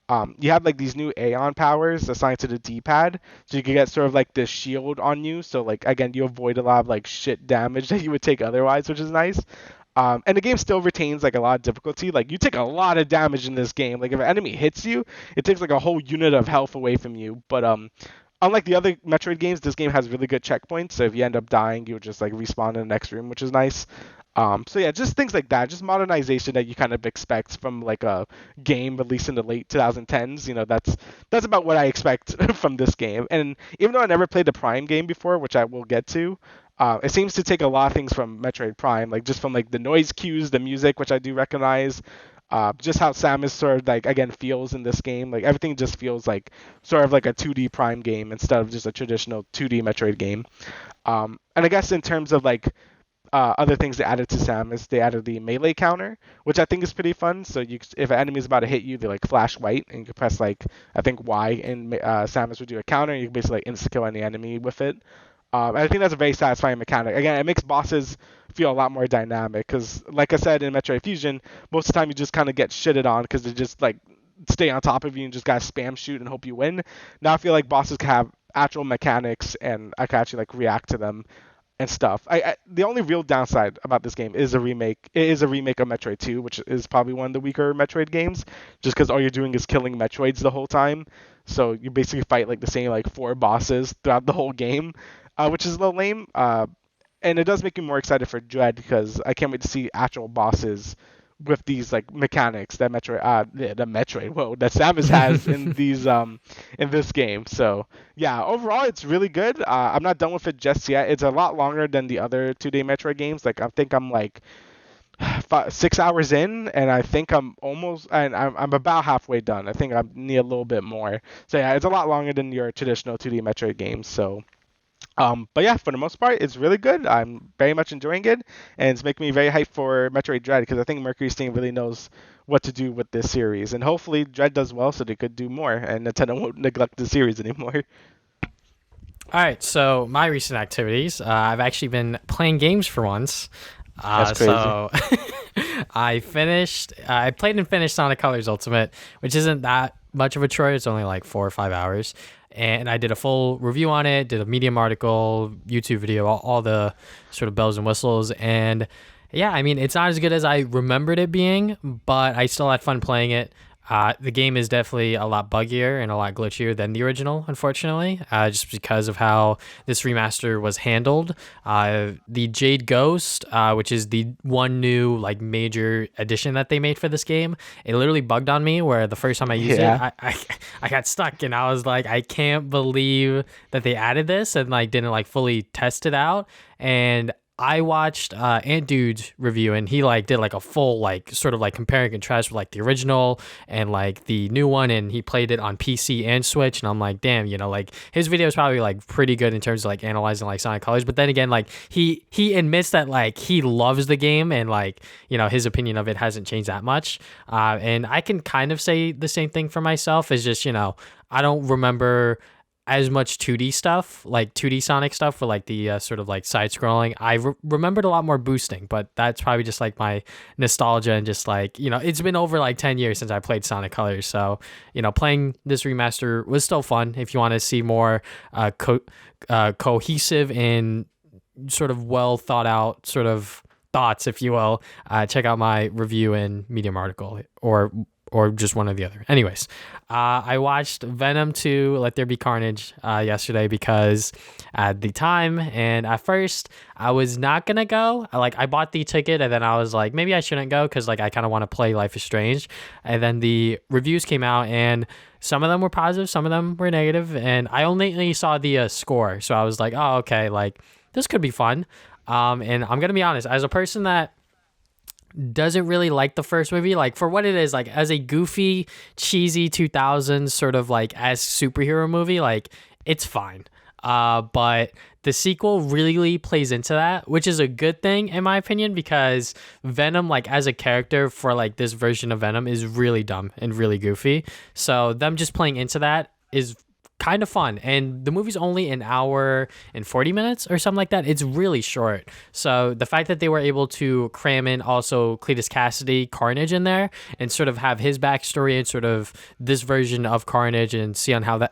You have like these new Aeon powers assigned to the D-pad, so you can get sort of like this shield on you. So like again, you avoid a lot of like shit damage that you would take otherwise, which is nice. And the game still retains like a lot of difficulty. Like you take a lot of damage in this game. Like if an enemy hits you, it takes like a whole unit of health away from you. But unlike the other Metroid games, this game has really good checkpoints. So if you end up dying, you'll just like respawn in the next room, which is nice. So yeah, just things like that, just modernization that you kind of expect from like a game released in the late 2010s. That's about what I expect from this game. And even though I never played the Prime game before, which I will get to, it seems to take a lot of things from Metroid Prime, like just from like the noise cues, the music, which I do recognize, just how Samus sort of like again feels in this game. Like everything just feels like sort of like a 2D Prime game instead of just a traditional 2D Metroid game. And I guess in terms of like other things they added to Samus, they added the melee counter, which I think is pretty fun. So if an enemy is about to hit you, they like flash white, and you can press like I think Y, and Samus would do a counter, and you can basically like insta kill any enemy with it. And I think that's a very satisfying mechanic. Again, it makes bosses feel a lot more dynamic because, like I said in Metroid Fusion, most of the time you just kind of get shitted on because they just like stay on top of you and just gotta spam shoot and hope you win. Now I feel like bosses can have actual mechanics and I can actually like react to them and stuff. The only real downside about this game is a remake. It is a remake of Metroid 2, which is probably one of the weaker Metroid games, just because all you're doing is killing Metroids the whole time. So you basically fight like the same like four bosses throughout the whole game, which is a little lame. And it does make me more excited for Dread because I can't wait to see actual bosses with these like mechanics that that Samus has in these in this game. So yeah, overall it's really good. I'm not done with it just yet. It's a lot longer than the other 2D Metroid games. Like I think I'm like 6 hours in, and I think I'm about halfway done. I think I need a little bit more. So yeah, it's a lot longer than your traditional 2D Metroid games. So but yeah, for the most part, it's really good. I'm very much enjoying it, and it's making me very hyped for Metroid Dread because I think Mercury's team really knows what to do with this series, and hopefully Dread does well so they could do more, and Nintendo won't neglect the series anymore. All right, so my recent activities, I've actually been playing games for once. That's crazy. So I played and finished Sonic Colors Ultimate, which isn't that much of a chore. It's only like 4 or 5 hours. And I did a full review on it, did a Medium article, YouTube video, all the sort of bells and whistles. And yeah, I mean, it's not as good as I remembered it being, but I still had fun playing it. The game is definitely a lot buggier and a lot glitchier than the original, unfortunately, just because of how this remaster was handled. The Jade Ghost, which is the one new like major addition that they made for this game, it literally bugged on me where the first time I used it, I got stuck and I was like, I can't believe that they added this and like didn't like fully test it out. And I watched Ant Dude's review and he like did like a full like sort of like compare and contrast with like the original and like the new one, and he played it on PC and Switch, and I'm like, damn, like his video is probably like pretty good in terms of like analyzing like Sonic Colors, but then again, like he admits that like he loves the game and like his opinion of it hasn't changed that much, and I can kind of say the same thing for myself. Is just I don't remember as much 2D stuff, like 2D Sonic stuff for like the sort of like side scrolling. I remembered a lot more boosting, but that's probably just like my nostalgia and just like, it's been over like 10 years since I played Sonic Colors. So, playing this remaster was still fun. If you want to see more cohesive and sort of well thought out sort of thoughts, if you will, check out my review and Medium article, or or just one or the other. Anyways, I watched Venom 2 Let There Be Carnage yesterday because at the time, and at first I was not gonna go. I bought the ticket and then I was like, maybe I shouldn't go because like I kind of want to play Life is Strange. And then the reviews came out and some of them were positive, some of them were negative, and I only saw the score, so I was like, oh okay, like this could be fun. And I'm gonna be honest, as a person that doesn't really like the first movie, like for what it is, like as a goofy, cheesy 2000s sort of like as superhero movie, like it's fine. But the sequel really plays into that, which is a good thing in my opinion, because Venom, like as a character for like this version of Venom, is really dumb and really goofy. So them just playing into that is kind of fun, and the movie's only an hour and 40 minutes or something like that. It's really short, so the fact that they were able to cram in also Cletus Cassidy Carnage in there and sort of have his backstory and sort of this version of Carnage and see on how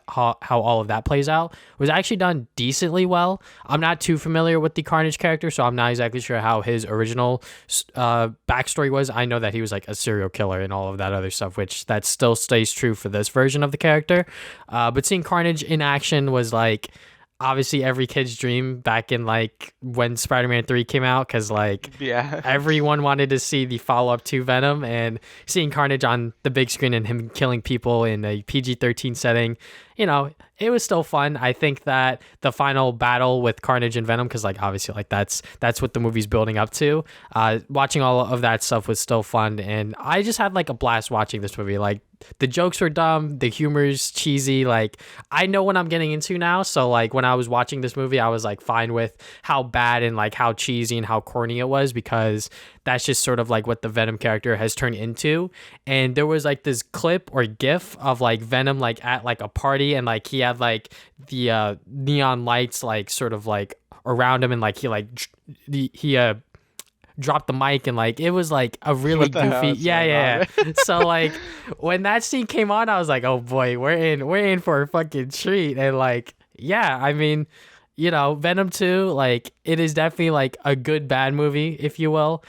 all of that plays out was actually done decently well. I'm not too familiar with the Carnage character, so I'm not exactly sure how his original backstory was. I know that he was like a serial killer and all of that other stuff, which that still stays true for this version of the character. But seeing Carnage in action was like obviously every kid's dream back in like when Spider-Man 3 came out, because like everyone wanted to see the follow-up to Venom, and seeing Carnage on the big screen and him killing people in a PG-13 setting, you know, it was still fun. I think that the final battle with Carnage and Venom, because like obviously like that's what the movie's building up to, watching all of that stuff was still fun, and I just had like a blast watching this movie. Like the jokes were dumb, the humor's cheesy, like I know what I'm getting into now, so like when I was watching this movie I was like fine with how bad and like how cheesy and how corny it was, because that's just sort of like what the Venom character has turned into. And there was like this clip or gif of like Venom like at like a party, and like he had like the neon lights like sort of like around him, and like he dropped the mic, and like it was like a really goofy yeah. So like when that scene came on I was like, oh boy, we're in for a fucking treat. And like yeah, I mean, you know, Venom 2, like it is definitely like a good bad movie, if you will,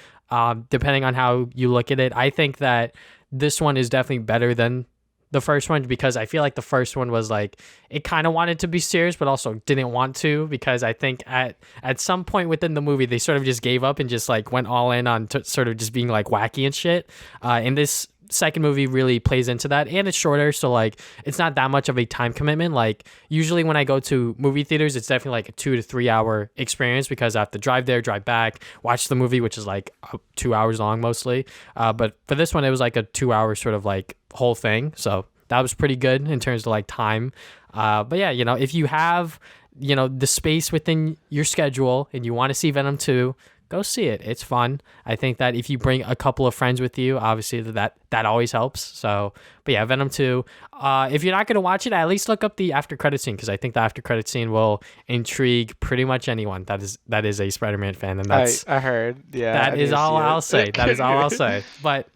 depending on how you look at it. I think that this one is definitely better than the first one, because I feel like the first one was like it kind of wanted to be serious but also didn't want to, because I think at some point within the movie they sort of just gave up and just like went all in on sort of just being like wacky and shit. And this second movie really plays into that, and it's shorter, so like it's not that much of a time commitment. Like usually when I go to movie theaters it's definitely like a 2 to 3 hour experience, because I have to drive there, drive back, watch the movie, which is like 2 hours long mostly. But for this one it was like a 2 hour sort of like whole thing, so that was pretty good in terms of like time. But yeah, you know, if you have, you know, the space within your schedule and you want to see Venom 2, go see it. It's fun. I think that if you bring a couple of friends with you, obviously that always helps. So, but yeah, Venom 2. If you're not going to watch it, at least look up the after credit scene, because I think the after credit scene will intrigue pretty much anyone that is a Spider-Man fan, and that's I heard. Yeah. That is all I'll say. That is all I'll say. But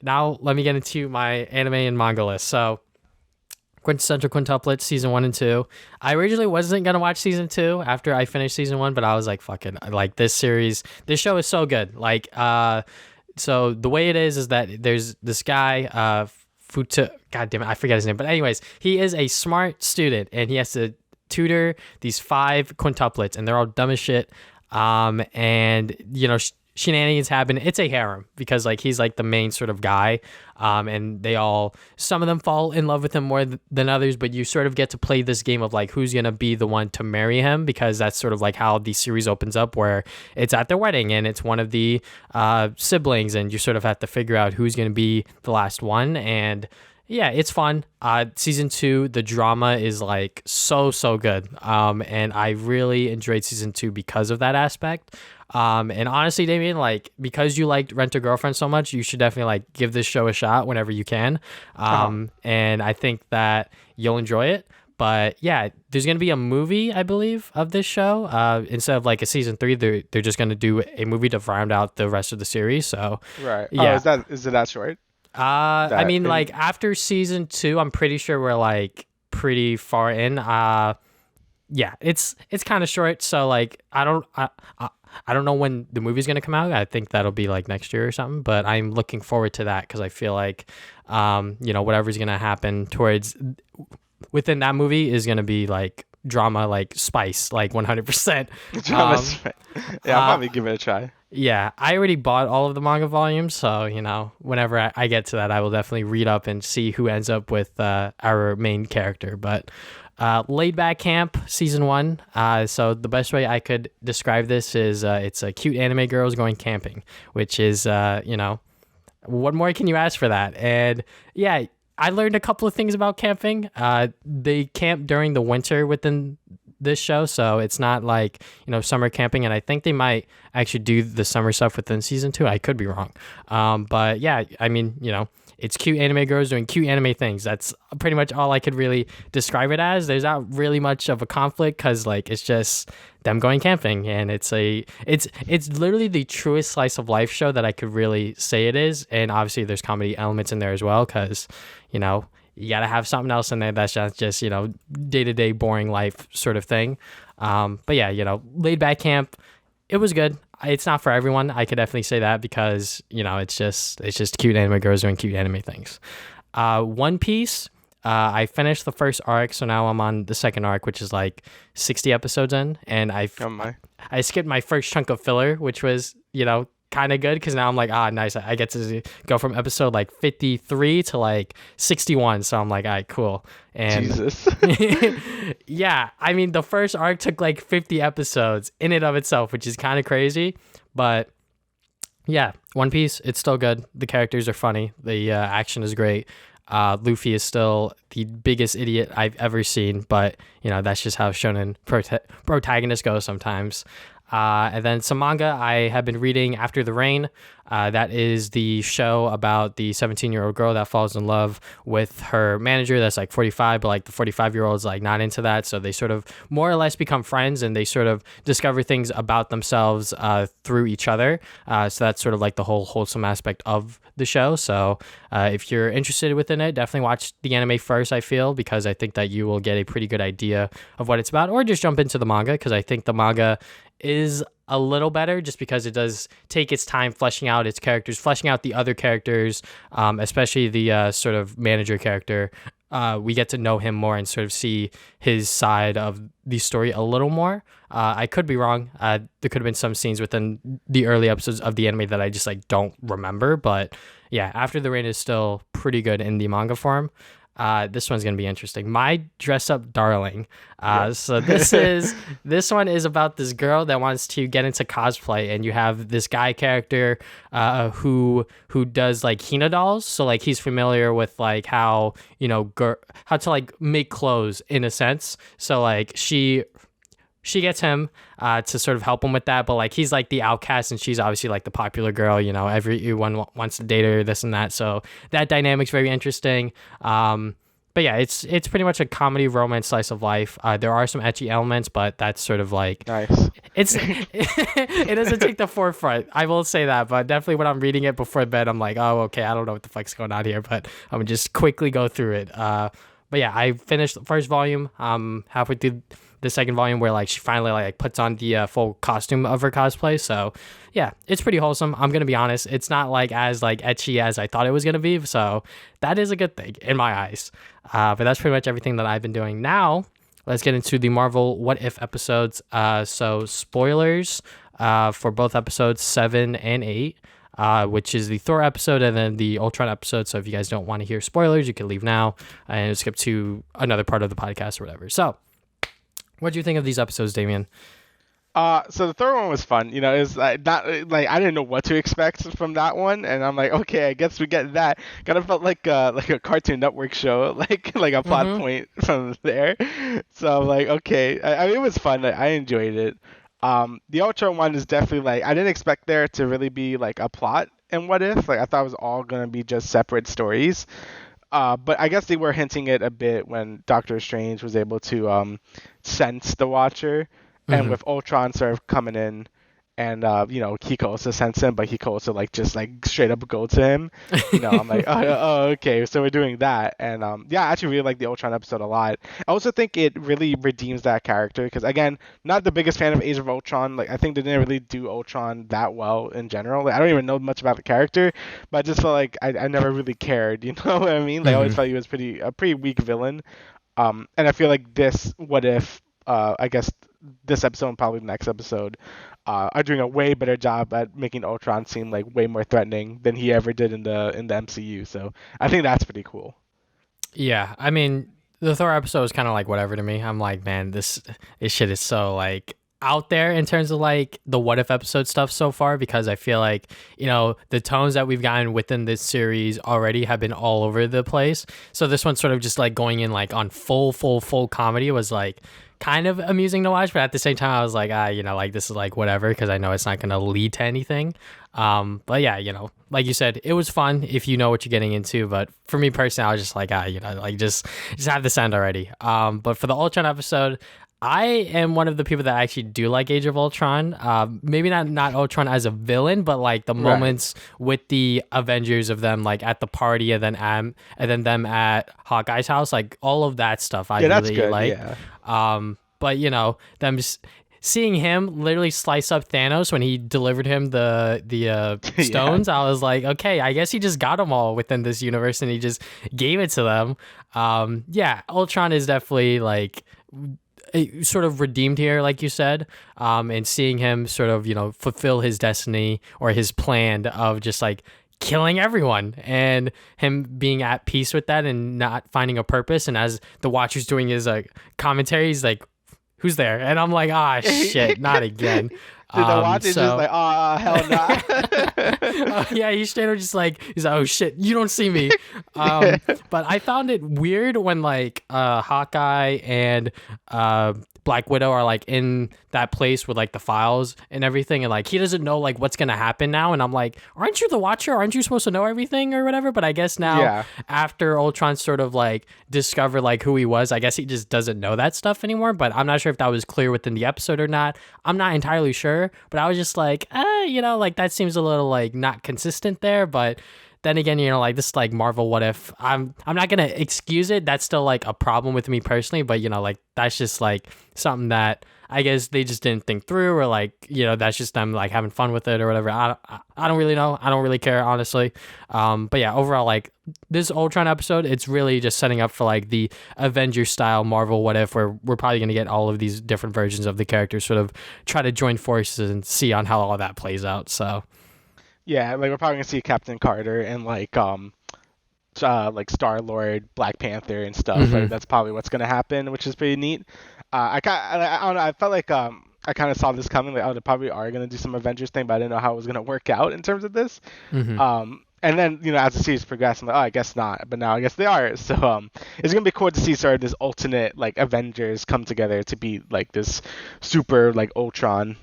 now let me get into my anime and manga list. So Quintessential Quintuplets season 1 and 2. I originally wasn't gonna watch season 2 after I finished season 1, but I was like, fuck it. Like this show is so good. Like so the way it is that there's this guy, God damn it, I forget his name. But anyways, he is a smart student and he has to tutor these 5 quintuplets, and they're all dumb as shit. And you know, shenanigans happen. It's a harem, because like he's like the main sort of guy, and some of them fall in love with him more than others, but you sort of get to play this game of like who's gonna be the one to marry him, because that's sort of like how the series opens up, where it's at their wedding and it's one of the siblings, and you sort of have to figure out who's gonna be the last one. And yeah, it's fun. Season 2, the drama is like so good, and I really enjoyed season 2 because of that aspect. And honestly, Damian, like because you liked Rent a Girlfriend so much, you should definitely like give this show a shot whenever you can. And I think that you'll enjoy it. But yeah, there's gonna be a movie, I believe, of this show. Instead of like a season 3, they're just gonna do a movie to round out the rest of the series. So right. Yeah. Oh, is it that short? I mean, like after season 2, I'm pretty sure we're like pretty far in. yeah, it's kind of short. So like I don't know when the movie's gonna come out. I think that'll be like next year or something. But I'm looking forward to that because I feel like whatever's gonna happen towards within that movie is gonna be like drama, like spice, like 100%. Drama. Yeah, I'll Uh, probably give it a try. yeah, I already bought all of the manga volumes, so whenever I get to that, I will definitely read up and see who ends up with our main character. But Laid Back Camp season 1. So the best way I could describe this is it's a cute anime girls going camping, which is what more can you ask for that? And yeah, I learned a couple of things about camping. They camp during the winter within this show, so it's not like summer camping, and I think they might actually do the summer stuff within season 2. I could be wrong, but yeah, I mean, it's cute anime girls doing cute anime things. That's pretty much all I could really describe it as. There's not really much of a conflict because like it's just them going camping, and it's literally the truest slice of life show that I could really say it is. And obviously there's comedy elements in there as well because you gotta have something else in there that's just day-to-day boring life sort of thing. But yeah, Laid Back Camp, it was good. It's not for everyone. I could definitely say that because it's just cute anime girls doing cute anime things. One Piece, I finished the first arc, so now I'm on the second arc, which is like 60 episodes in, and Oh my. I skipped my first chunk of filler, which was kind of good because now I'm like, nice. I get to go from episode like 53 to like 61. So I'm like, all right, cool. And Jesus. yeah, I mean, the first arc took like 50 episodes in and of itself, which is kind of crazy. But yeah, One Piece, it's still good. The characters are funny. The action is great. Luffy is still the biggest idiot I've ever seen, but that's just how shonen protagonists go sometimes. And then some manga I have been reading, After the Rain. That is the show about the 17-year-old girl that falls in love with her manager that's like 45, but like the 45-year-old's like not into that. So they sort of more or less become friends, and they sort of discover things about themselves through each other. So that's sort of like the whole wholesome aspect of the show. So if you're interested within it, definitely watch the anime first, I feel, because I think that you will get a pretty good idea of what it's about, or just jump into the manga because I think the manga is a little better just because it does take its time fleshing out its characters, fleshing out the other characters, especially the sort of manager character. We get to know him more and sort of see his side of the story a little more. I could be wrong. There could have been some scenes within the early episodes of the anime that I just like don't remember. But yeah, After the Rain is still pretty good in the manga form. This one's gonna be interesting. My Dress Up Darling. So this one is about this girl that wants to get into cosplay, and you have this guy character who does like Hina dolls. So like he's familiar with like how how to like make clothes in a sense. So like she gets him to sort of help him with that, but like he's like the outcast and she's obviously like the popular girl, everyone wants to date her, this and that, so that dynamic's very interesting. But yeah, it's pretty much a comedy romance slice of life. There are some ecchi elements, but that's sort of like Nice. it doesn't take the forefront, I will say that, but definitely when I'm reading it before bed, I'm like, oh, okay, I don't know what the fuck's going on here, but I'm gonna just quickly go through it. But yeah, I finished the first volume. Halfway through the second volume where like she finally like puts on the full costume of her cosplay. So yeah, it's pretty wholesome. I'm gonna be honest, it's not like as like ecchi as I thought it was gonna be. So that is a good thing in my eyes. But that's pretty much everything that I've been doing. Now let's get into the Marvel What If episodes. So spoilers for both episodes 7 and 8. Which is the Thor episode and then the Ultron episode. So if you guys don't want to hear spoilers, you can leave now and skip to another part of the podcast or whatever. So what do you think of these episodes, Damian? So the third one was fun. It was like not like I didn't know what to expect from that one, and I'm like, okay, I guess we get that. Kind of felt like a Cartoon Network show, like a plot point from there. So I'm like, okay, I mean, it was fun. I enjoyed it. The Ultron one is definitely like I didn't expect there to really be like a plot in What If. Like I thought it was all gonna be just separate stories. But I guess they were hinting it a bit when Doctor Strange was able to sense the Watcher, and with Ultron sort of coming in and he could also sense him, but he could also like just like straight up go to him. I'm like, oh, okay, so we're doing that, and yeah, I actually really like the Ultron episode a lot. I also think it really redeems that character because again, not the biggest fan of Age of Ultron. Like I think they didn't really do Ultron that well in general. Like I don't even know much about the character, but I just felt like I never really cared. You know what I mean? Like I always Hmm. felt he was a pretty weak villain. And I feel like this what if I guess this episode and probably the next episode are doing a way better job at making Ultron seem like way more threatening than he ever did in the MCU. So I think that's pretty cool. Yeah, I mean, the Thor episode was kind of like whatever to me. I'm like, man, this shit is so like out there in terms of like the what if episode stuff so far because I feel like, the tones that we've gotten within this series already have been all over the place. So this one's sort of just like going in like on full comedy was like kind of amusing to watch, but at the same time I was like, like this is like whatever because I know it's not going to lead to anything. But yeah, like you said, it was fun if you know what you're getting into. But for me personally, I was just like, like just have this end already. But for the Ultron episode, I am one of the people that actually do like Age of Ultron. Maybe not Ultron as a villain, but like the Right. moments with the Avengers of them like at the party and then them at Hawkeye's house, like all of that stuff I Yeah, that's really good. like. Yeah. But them just seeing him literally slice up Thanos when he delivered him the Yeah. stones, I was like, okay, I guess he just got them all within this universe and he just gave it to them. Yeah, Ultron is definitely like sort of redeemed here, like you said, and seeing him sort of fulfill his destiny or his plan of just like killing everyone and him being at peace with that and not finding a purpose. And as the watcher's doing his commentary, he's like, who's there? And I'm like, ah, shit, not again. Did the watch is just So like, oh, hell nah. yeah, he's straight up just like he's like, oh shit, you don't see me. But I found it weird when like Hawkeye and Black Widow are like in that place with like the files and everything, and like he doesn't know like what's gonna happen now. And I'm like, aren't you the Watcher? Aren't you supposed to know everything or whatever? But I guess now Yeah. after Ultron sort of like discovered like who he was, I guess he just doesn't know that stuff anymore. But I'm not sure if that was clear within the episode or not. I'm not entirely sure, but I was just like, like that seems a little like not consistent there. But then again, like this is like Marvel what if. I'm not gonna excuse it. That's still like a problem with me personally, but like that's just like something that I guess they just didn't think through, or like that's just them like having fun with it or whatever. I don't really know. I don't really care honestly. But yeah, overall like this Ultron episode, it's really just setting up for like the Avengers style Marvel what if, where we're probably gonna get all of these different versions of the characters sort of try to join forces and see on how all that plays out. So. Yeah, like we're probably gonna see Captain Carter and like Star Lord, Black Panther, and stuff. Right, Hmm. that's probably what's gonna happen, which is pretty neat. I don't know. I felt like I kind of saw this coming. Like, oh, they probably are gonna do some Avengers thing, but I didn't know how it was gonna work out in terms of this. Hmm. And then as the series progressed, I'm like, oh, I guess not. But now I guess they are. So it's gonna be cool to see sort of this alternate like Avengers come together to be like this super like Ultron.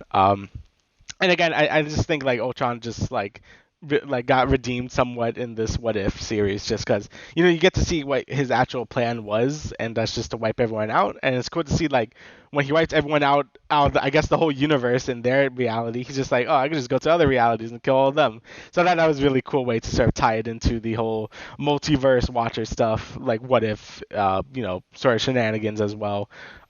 And again, I just think like Ultron just like got redeemed somewhat in this what if series just because you get to see what his actual plan was, and that's just to wipe everyone out. And it's cool to see like when he wipes everyone out of I guess the whole universe in their reality, he's just like, oh, I can just go to other realities and kill all of them. So that was a really cool way to sort of tie it into the whole multiverse Watcher stuff, like what if sort of shenanigans as well.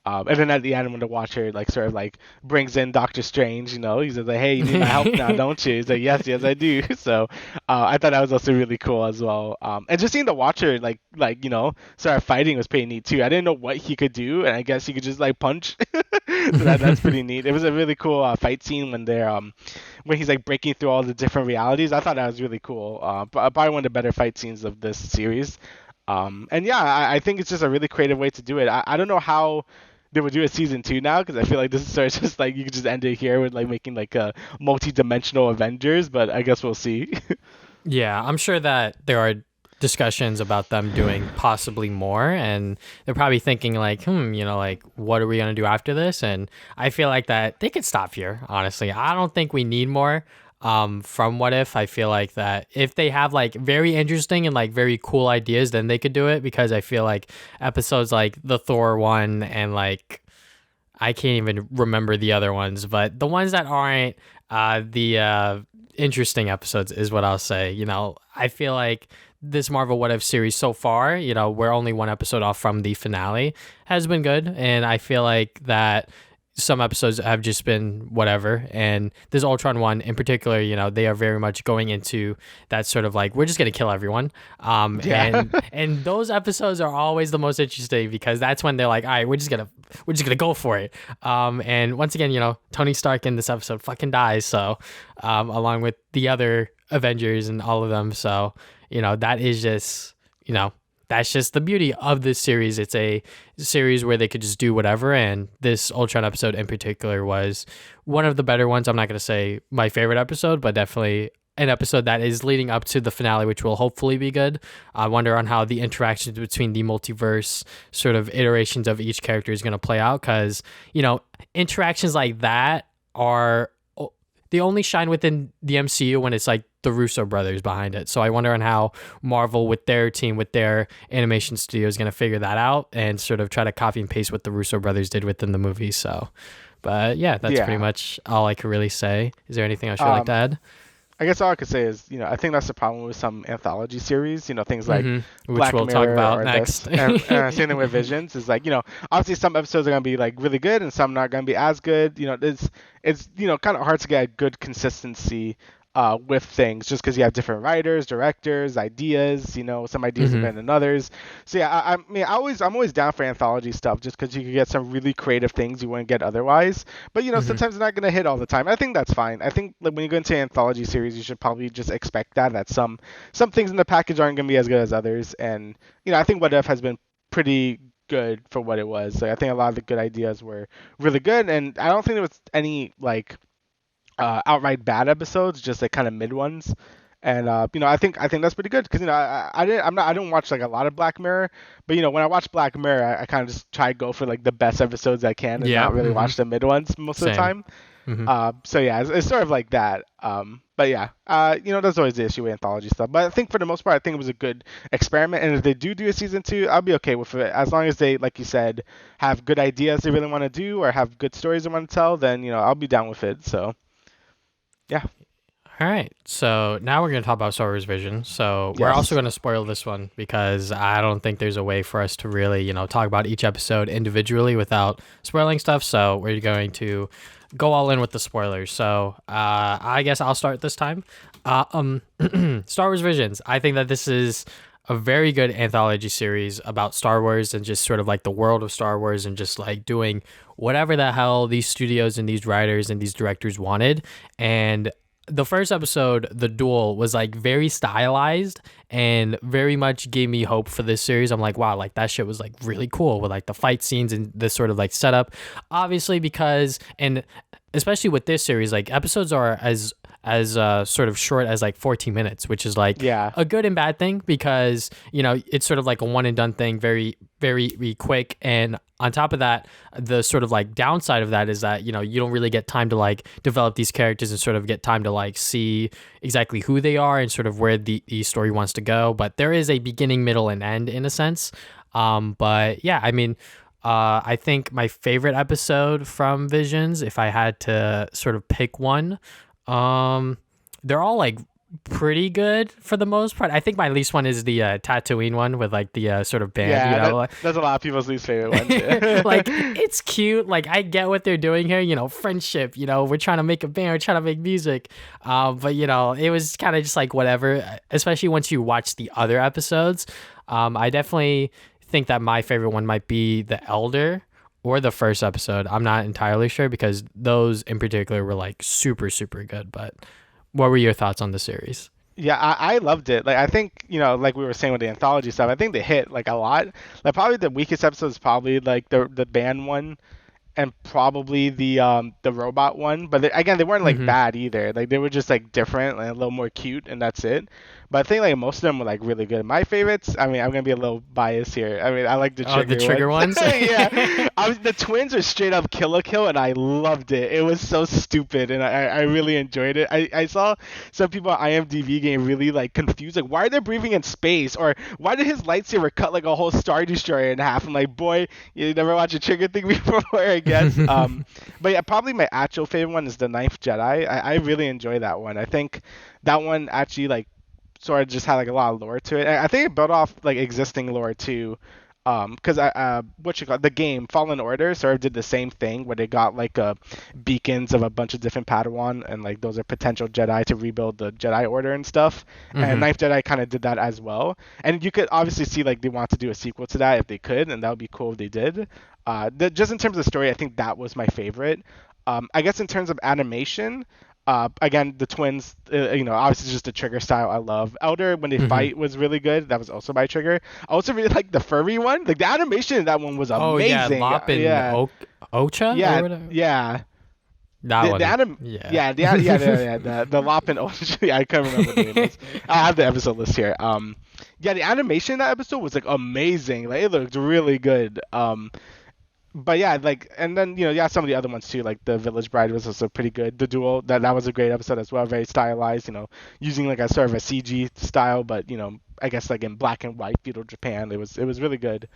And then at the end, when the Watcher like sort of like brings in Doctor Strange, he's just like, "Hey, you need my help now, don't you?" He's like, "Yes, yes, I do." So I thought that was also really cool as well. And just seeing the Watcher sort of fighting was pretty neat too. I didn't know what he could do, and I guess he could just like punch. So that's pretty neat. It was a really cool fight scene when he's like breaking through all the different realities. I thought that was really cool. Probably one of the better fight scenes of this series. And yeah, I think it's just a really creative way to do it. I don't know how they would do a season 2 now because I feel like this is sort of just like you could just end it here with like making like a multi-dimensional Avengers, but I guess we'll see. Yeah, I'm sure that there are discussions about them doing possibly more, and they're probably thinking like, like what are we gonna do after this? And I feel like that they could stop here. Honestly, I don't think we need more. From what if I feel like that if they have like very interesting and like very cool ideas, then they could do it because I feel like episodes like the Thor one and like I can't even remember the other ones, but the ones that aren't the interesting episodes is what I'll say. I feel like this Marvel What If series so far, we're only one episode off from the finale, has been good. And I feel like that some episodes have just been whatever. And this Ultron one in particular, they are very much going into that sort of like, we're just going to kill everyone. Yeah. And those episodes are always the most interesting because that's when they're like, all right, we're just gonna go for it. And once again, Tony Stark in this episode fucking dies. So, along with the other Avengers and all of them. So, that is just, that's just the beauty of this series. It's a series where they could just do whatever. And this Ultron episode in particular was one of the better ones. I'm not going to say my favorite episode, but definitely an episode that is leading up to the finale, which will hopefully be good. I wonder on how the interactions between the multiverse sort of iterations of each character is going to play out. Because, interactions like that are, they only shine within the MCU when it's like the Russo brothers behind it. So I wonder on how Marvel with their team, with their animation studio is going to figure that out and sort of try to copy and paste what the Russo brothers did within the movie. So, but yeah, that's pretty much all I could really say. Is there anything else you'd like to add? I guess all I could say is, I think that's the problem with some anthology series, things like Which Black we'll Mirror talk about or next. this. And same thing with Visions is like, obviously some episodes are going to be like really good and some not going to be as good. It's kind of hard to get a good consistency with things just because you have different writers, directors, ideas. Some ideas are better than others. So yeah, I mean, I'm always down for anthology stuff just because you can get some really creative things you wouldn't get otherwise. But sometimes it's not gonna hit all the time. I think that's fine. I think like, when you go into an anthology series, you should probably just expect that some things in the package aren't gonna be as good as others. And I think What If has been pretty good for what it was. So I think a lot of the good ideas were really good, and I don't think there was any like outright bad episodes, just like kind of mid ones. And I think that's pretty good because I don't watch like a lot of Black Mirror, but when I watch Black Mirror, I kind of just try to go for like the best episodes I can and not really watch the mid ones most of the time. So yeah, it's sort of like that. But yeah, that's always the issue with anthology stuff. But I think for the most part, I think it was a good experiment. And if they do a season 2, I'll be okay with it as long as they, like you said, have good ideas they really want to do or have good stories they want to tell. Then I'll be down with it. So. Yeah. All right. So now we're going to talk about Star Wars Vision. So we're also going to spoil this one because I don't think there's a way for us to really, talk about each episode individually without spoiling stuff. So we're going to go all in with the spoilers. So I guess I'll start this time. Star Wars Visions. I think that this is a very good anthology series about Star Wars and just sort of like the world of Star Wars and just like doing whatever the hell these studios and these writers and these directors wanted. And the first episode, The Duel, was like very stylized and very much gave me hope for this series. I'm like, wow, like that shit was like really cool with like the fight scenes and this sort of like setup. Obviously because, and especially with this series, like episodes are as sort of short as like 14 minutes, which is like a good and bad thing because, it's sort of like a one and done thing, very, very quick. And on top of that, the sort of like downside of that is that, you don't really get time to like develop these characters and sort of get time to like see exactly who they are and sort of where the story wants to go. But there is a beginning, middle, and end in a sense. But yeah, I mean, I think my favorite episode from Visions, if I had to sort of pick one, they're all like pretty good for the most part. I think my least one is the Tatooine one with like the sort of band. Yeah, that's a lot of people's least favorite one. Too. Like it's cute. Like I get what they're doing here. Friendship. We're trying to make a band. We're trying to make music. But it was kind of just like whatever. Especially once you watch the other episodes. I definitely think that my favorite one might be The Elder. Or the first episode. I'm not entirely sure because those in particular were like super, super good. But what were your thoughts on the series? Yeah, I loved it. Like I think, like we were saying with the anthology stuff, I think they hit like a lot. Like probably the weakest episode is probably like the band one and probably the robot one. But again, they weren't like bad either. Like they were just like different and a little more cute and that's it. But I think like most of them were like really good. My favorites, I mean, I'm gonna be a little biased here. I mean, I like the trigger ones. Yeah, the twins are straight up kill a kill, and I loved it. It was so stupid, and I really enjoyed it. I saw some people on IMDb getting really like confused, like why are they breathing in space, or why did his lightsaber cut like a whole Star Destroyer in half? I'm like, boy, you never watched a trigger thing before, I guess. But yeah, probably my actual favorite one is the Ninth Jedi. I really enjoy that one. I think that one actually like sort of just had like a lot of lore to it. I think it built off like existing lore too. Because what you call the game Fallen Order sort of did the same thing where they got like beacons of a bunch of different Padawan, and like those are potential Jedi to rebuild the Jedi Order and stuff. And Ninth Jedi kind of did that as well. And you could obviously see like they want to do a sequel to that if they could, and that would be cool if they did. Just in terms of story, I think that was my favorite. I guess in terms of animation, again, the twins, obviously just the Trigger style I love. Elder, when they fight, was really good. That was also by Trigger. I also really like the furry one. Like, the animation in that one was Oh yeah, amazing. Lop and Yeah. Ocha or Yeah, whatever. yeah. That The, one. the anim- Yeah. yeah, the Lop and Ocean. Yeah, I can't remember the name. I have the episode list here. Yeah, the animation in that episode was like amazing. Like, it looked really good. But yeah, like, and then some of the other ones too, like the Village Bride was also pretty good. The Duel, that was a great episode as well, very stylized, using like a sort of a CG style, but I guess like in black and white feudal Japan, it was really good.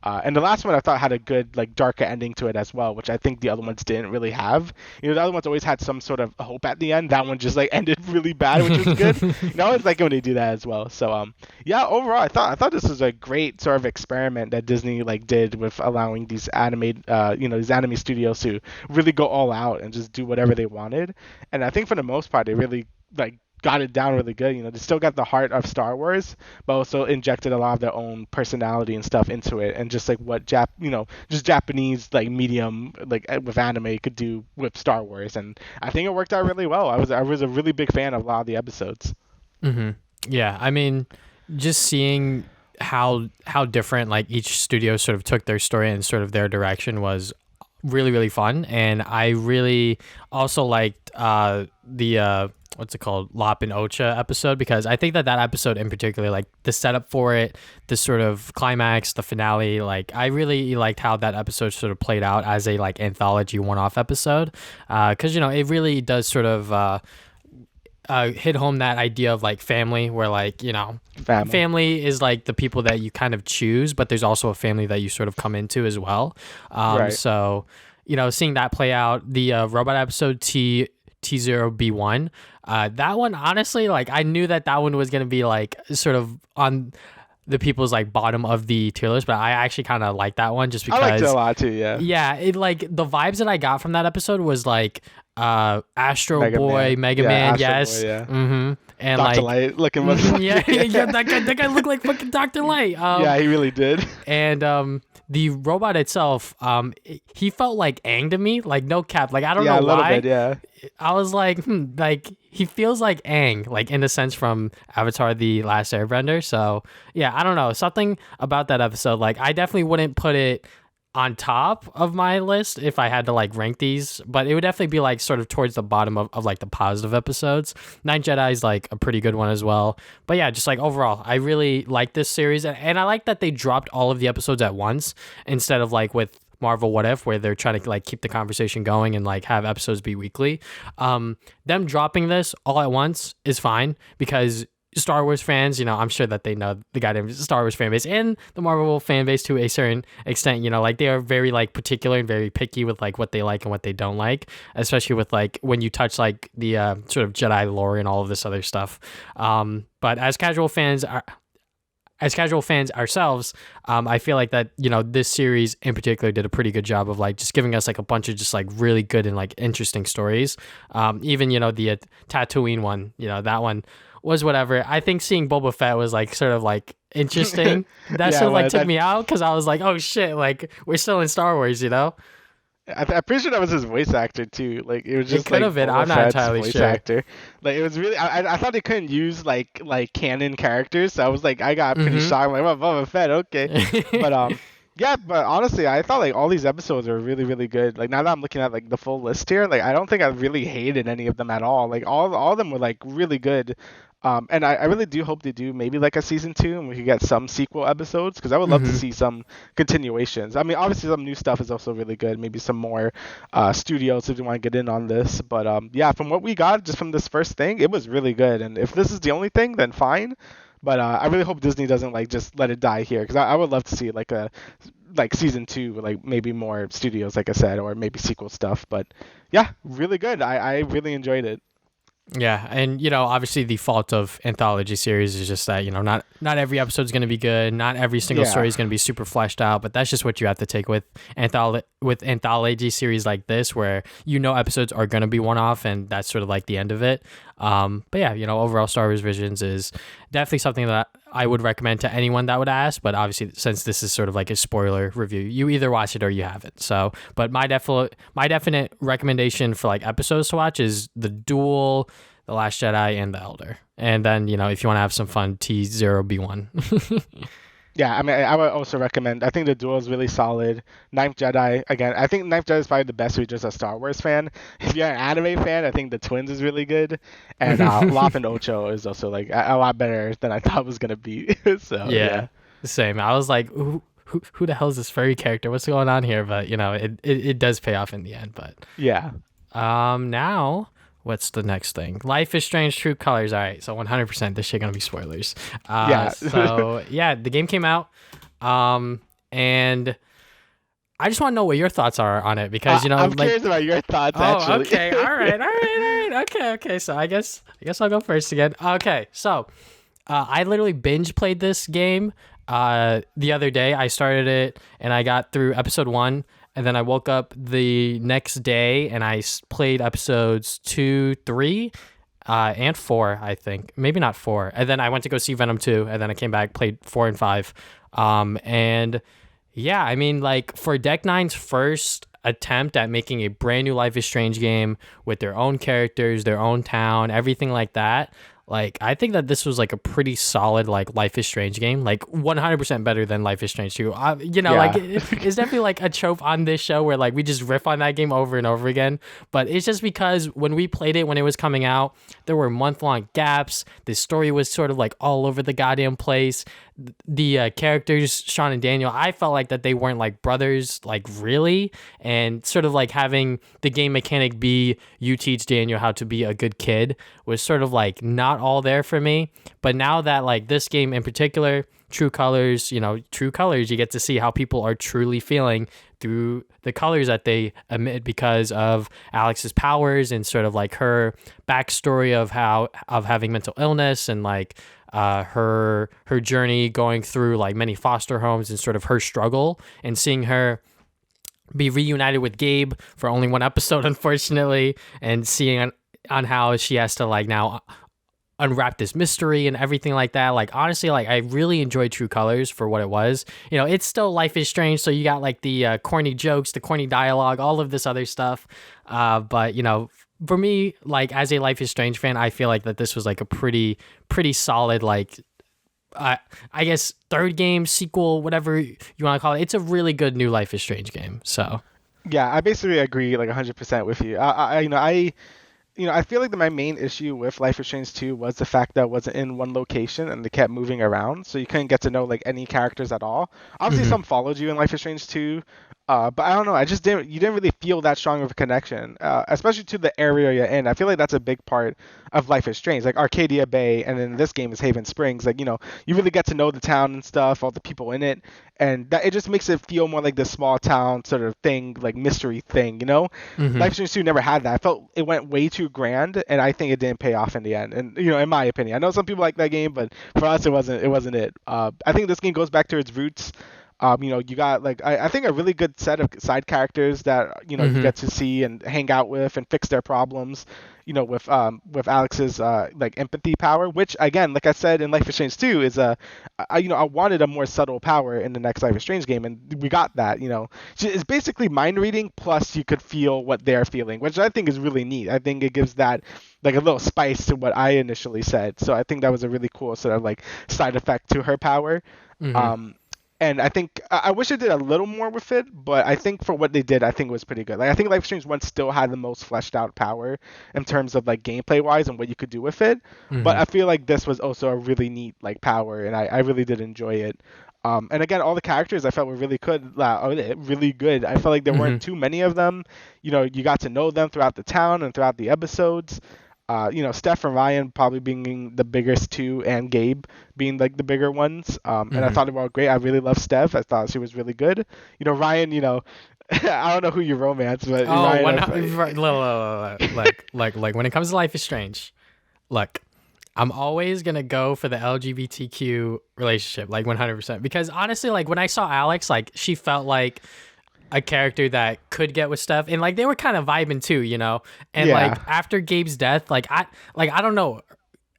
And the last one I thought had a good like darker ending to it as well, which I think the other ones didn't really have. The other ones always had some sort of hope at the end. That one just like ended really bad, which was good. I always like it when they do that as well. So yeah, overall I thought this was a great sort of experiment that Disney like did with allowing these these anime studios to really go all out and just do whatever they wanted. And I think for the most part they really like got it down really good. They still got the heart of Star Wars, but also injected a lot of their own personality and stuff into it, and just like what just Japanese like medium like with anime could do with Star Wars, and I think it worked out really well. I was a really big fan of a lot of the episodes. Yeah, I mean, just seeing how different like each studio sort of took their story and sort of their direction was really really fun, and I really also liked the what's it called, Lop and Ocha episode, because I think that episode in particular, like the setup for it, the sort of climax, the finale, like I really liked how that episode sort of played out as a like anthology one-off episode, because it really does sort of hit home that idea of like family, where like family is like the people that you kind of choose, but there's also a family that you sort of come into as well. Right. So seeing that play out, the robot episode T0B1, that one honestly, like I knew that one was gonna be like sort of on the people's like bottom of the tier list, but I actually kind of like that one just because I liked it a lot too. yeah, it like the vibes that I got from that episode was like Astro Boy, Mega Man, yes. Boy, yeah. And Dr. like Light looking yeah, that guy looked like fucking Dr. Light. Yeah, he really did. And the robot itself, he felt like Aang to me, like no cap. Like I don't know a little why. bit, yeah. I was like, like he feels like Aang, like in a sense from Avatar: The Last Airbender. So yeah, I don't know, something about that episode. Like I definitely wouldn't put it on top of my list if I had to like rank these, but it would definitely be like sort of towards the bottom of like the positive episodes. Ninth Jedi is like a pretty good one as well. But yeah, just like overall, I really like this series, and I like that they dropped all of the episodes at once instead of like with Marvel What If, where they're trying to like keep the conversation going and like have episodes be weekly. Them dropping this all at once is fine, because Star Wars fans, I'm sure that they know the goddamn Star Wars fan base and the Marvel fan base to a certain extent. Like they are very like particular and very picky with like what they like and what they don't like, especially with like when you touch like the sort of Jedi lore and all of this other stuff. But as casual fans ourselves, I feel like that this series in particular did a pretty good job of like just giving us like a bunch of just like really good and like interesting stories. Even the Tatooine one, that one was whatever. I think seeing Boba Fett was like sort of like interesting. That Yeah, sort of like well, took that- me out, because I was like, oh shit, like we're still in Star Wars. I'm pretty sure that was his voice actor too. Like it was just could like have been. Boba I'm not Fett's entirely voice sure. actor. Like it was really. I thought they couldn't use like canon characters, so I was like, I got pretty shocked. I'm like, well, Boba Fett, okay. But yeah. But honestly, I thought like all these episodes are really really good. Like now that I'm looking at like the full list here, like I don't think I really hated any of them at all. Like all of them were like really good. And I really do hope they do maybe like a season 2 and we could get some sequel episodes, because I would love to see some continuations. I mean, obviously some new stuff is also really good. Maybe some more studios if you want to get in on this. But yeah, from what we got just from this first thing, it was really good. And if this is the only thing, then fine. But I really hope Disney doesn't like just let it die here, because I would love to see like a like season two, like maybe more studios, like I said, or maybe sequel stuff. But yeah, really good. I really enjoyed it. Yeah, and obviously the fault of anthology series is just that not every episode is going to be good, not every single Yeah. story is going to be super fleshed out, but that's just what you have to take with anthology series like this, where episodes are going to be one off, and that's sort of like the end of it. But yeah, overall Star Wars Visions is definitely something that I would recommend to anyone that would ask. But obviously, since this is sort of like a spoiler review, you either watch it or you haven't. So, but my definite recommendation for like episodes to watch is The Duel, The Last Jedi, and The Elder. And then if you want to have some fun, T0B1. Yeah, I mean, I would also recommend. I think the duel is really solid. Ninth Jedi, again, I think Ninth Jedi is probably the best if you're just a Star Wars fan. If you're an anime fan, I think the Twins is really good, and Lop and Ocho is also like a lot better than I thought it was gonna be. So Yeah, same. I was like, who the hell is this furry character? What's going on here? But it does pay off in the end. But yeah. now what's the next thing? Life is Strange: True Colors. All right, so 100% this shit gonna be spoilers. Yeah. So yeah, the game came out, and I just want to know what your thoughts are on it, because I'm like, curious about your thoughts, oh, actually. okay, all right, okay. So I guess I'll go first again. Okay, so I literally binge played this game the other day. I started it and I got through episode 1, and then I woke up the next day and I played episodes 2, 3, and 4, I think. Maybe not 4. And then I went to go see Venom 2, and then I came back, played 4 and 5. And yeah, I mean, like, for Deck Nine's first attempt at making a brand new Life is Strange game with their own characters, their own town, everything like that, like, I think that this was like a pretty solid like Life is Strange game, like 100% better than Life is Strange 2. Like it's definitely like a trope on this show where like we just riff on that game over and over again. But it's just because when we played it when it was coming out, there were month-long gaps. The story was sort of like all over the goddamn place. The characters, Sean and Daniel, I felt like that they weren't like brothers, like really, and sort of like having the game mechanic be you teach Daniel how to be a good kid was sort of like not all there for me. But now that like this game in particular, True Colors, you get to see how people are truly feeling through the colors that they emit because of Alex's powers and sort of like her backstory of having mental illness and like her journey going through like many foster homes and sort of her struggle, and seeing her be reunited with Gabe for only one episode, unfortunately, and seeing on how she has to like now unwrap this mystery and everything like that. Like, honestly, like I really enjoyed True Colors for what it was. It's still Life is Strange, so you got like the corny jokes, the corny dialogue, all of this other stuff. But for me, like as a Life is Strange fan, I feel like that this was like a pretty solid like I guess third game, sequel, whatever you want to call it. It's a really good new Life is Strange game. So Yeah, I basically agree like 100% with you. I feel like my main issue with Life is Strange 2 was the fact that it wasn't in one location and they kept moving around, so you couldn't get to know like any characters at all. Obviously, some followed you in Life is Strange 2, but I don't know. You didn't really feel that strong of a connection, especially to the area you're in. I feel like that's a big part of Life is Strange, like Arcadia Bay, and then this game is Haven Springs. Like you really get to know the town and stuff, all the people in it, and that it just makes it feel more like this small town sort of thing, like mystery thing. Life is Strange 2 never had that. I felt it went way too grand, and I think it didn't pay off in the end. And in my opinion, I know some people like that game, but for us, it wasn't. It wasn't it. I think this game goes back to its roots. You got like I think a really good set of side characters that you get to see and hang out with and fix their problems. With Alex's like empathy power, which again, like I said in Life is Strange 2, is I wanted a more subtle power in the next Life is Strange game, and we got that. It's basically mind reading plus you could feel what they're feeling, which I think is really neat. I think it gives that like a little spice to what I initially said. So I think that was a really cool sort of like side effect to her power. And I think I wish it did a little more with it, but I think for what they did, I think it was pretty good. Like I think Life is Strange 1 still had the most fleshed out power in terms of like gameplay wise and what you could do with it. But I feel like this was also a really neat like power, and I really did enjoy it. And again, all the characters I felt were really good. Really good. I felt like there weren't too many of them. You got to know them throughout the town and throughout the episodes. Steph and Ryan probably being the biggest two, and Gabe being like the bigger ones. And I Hmm. thought they were all great. I really love Steph. I thought she was really good. Ryan, I don't know who you romance, but Oh, Ryan, one right, like when it comes to Life is Strange, look, I'm always gonna go for the LGBTQ relationship, like 100%. Because honestly, like when I saw Alex, like she felt like a character that could get with Steph, and like they were kind of vibing too, you know. And like yeah, after Gabe's death, I don't know,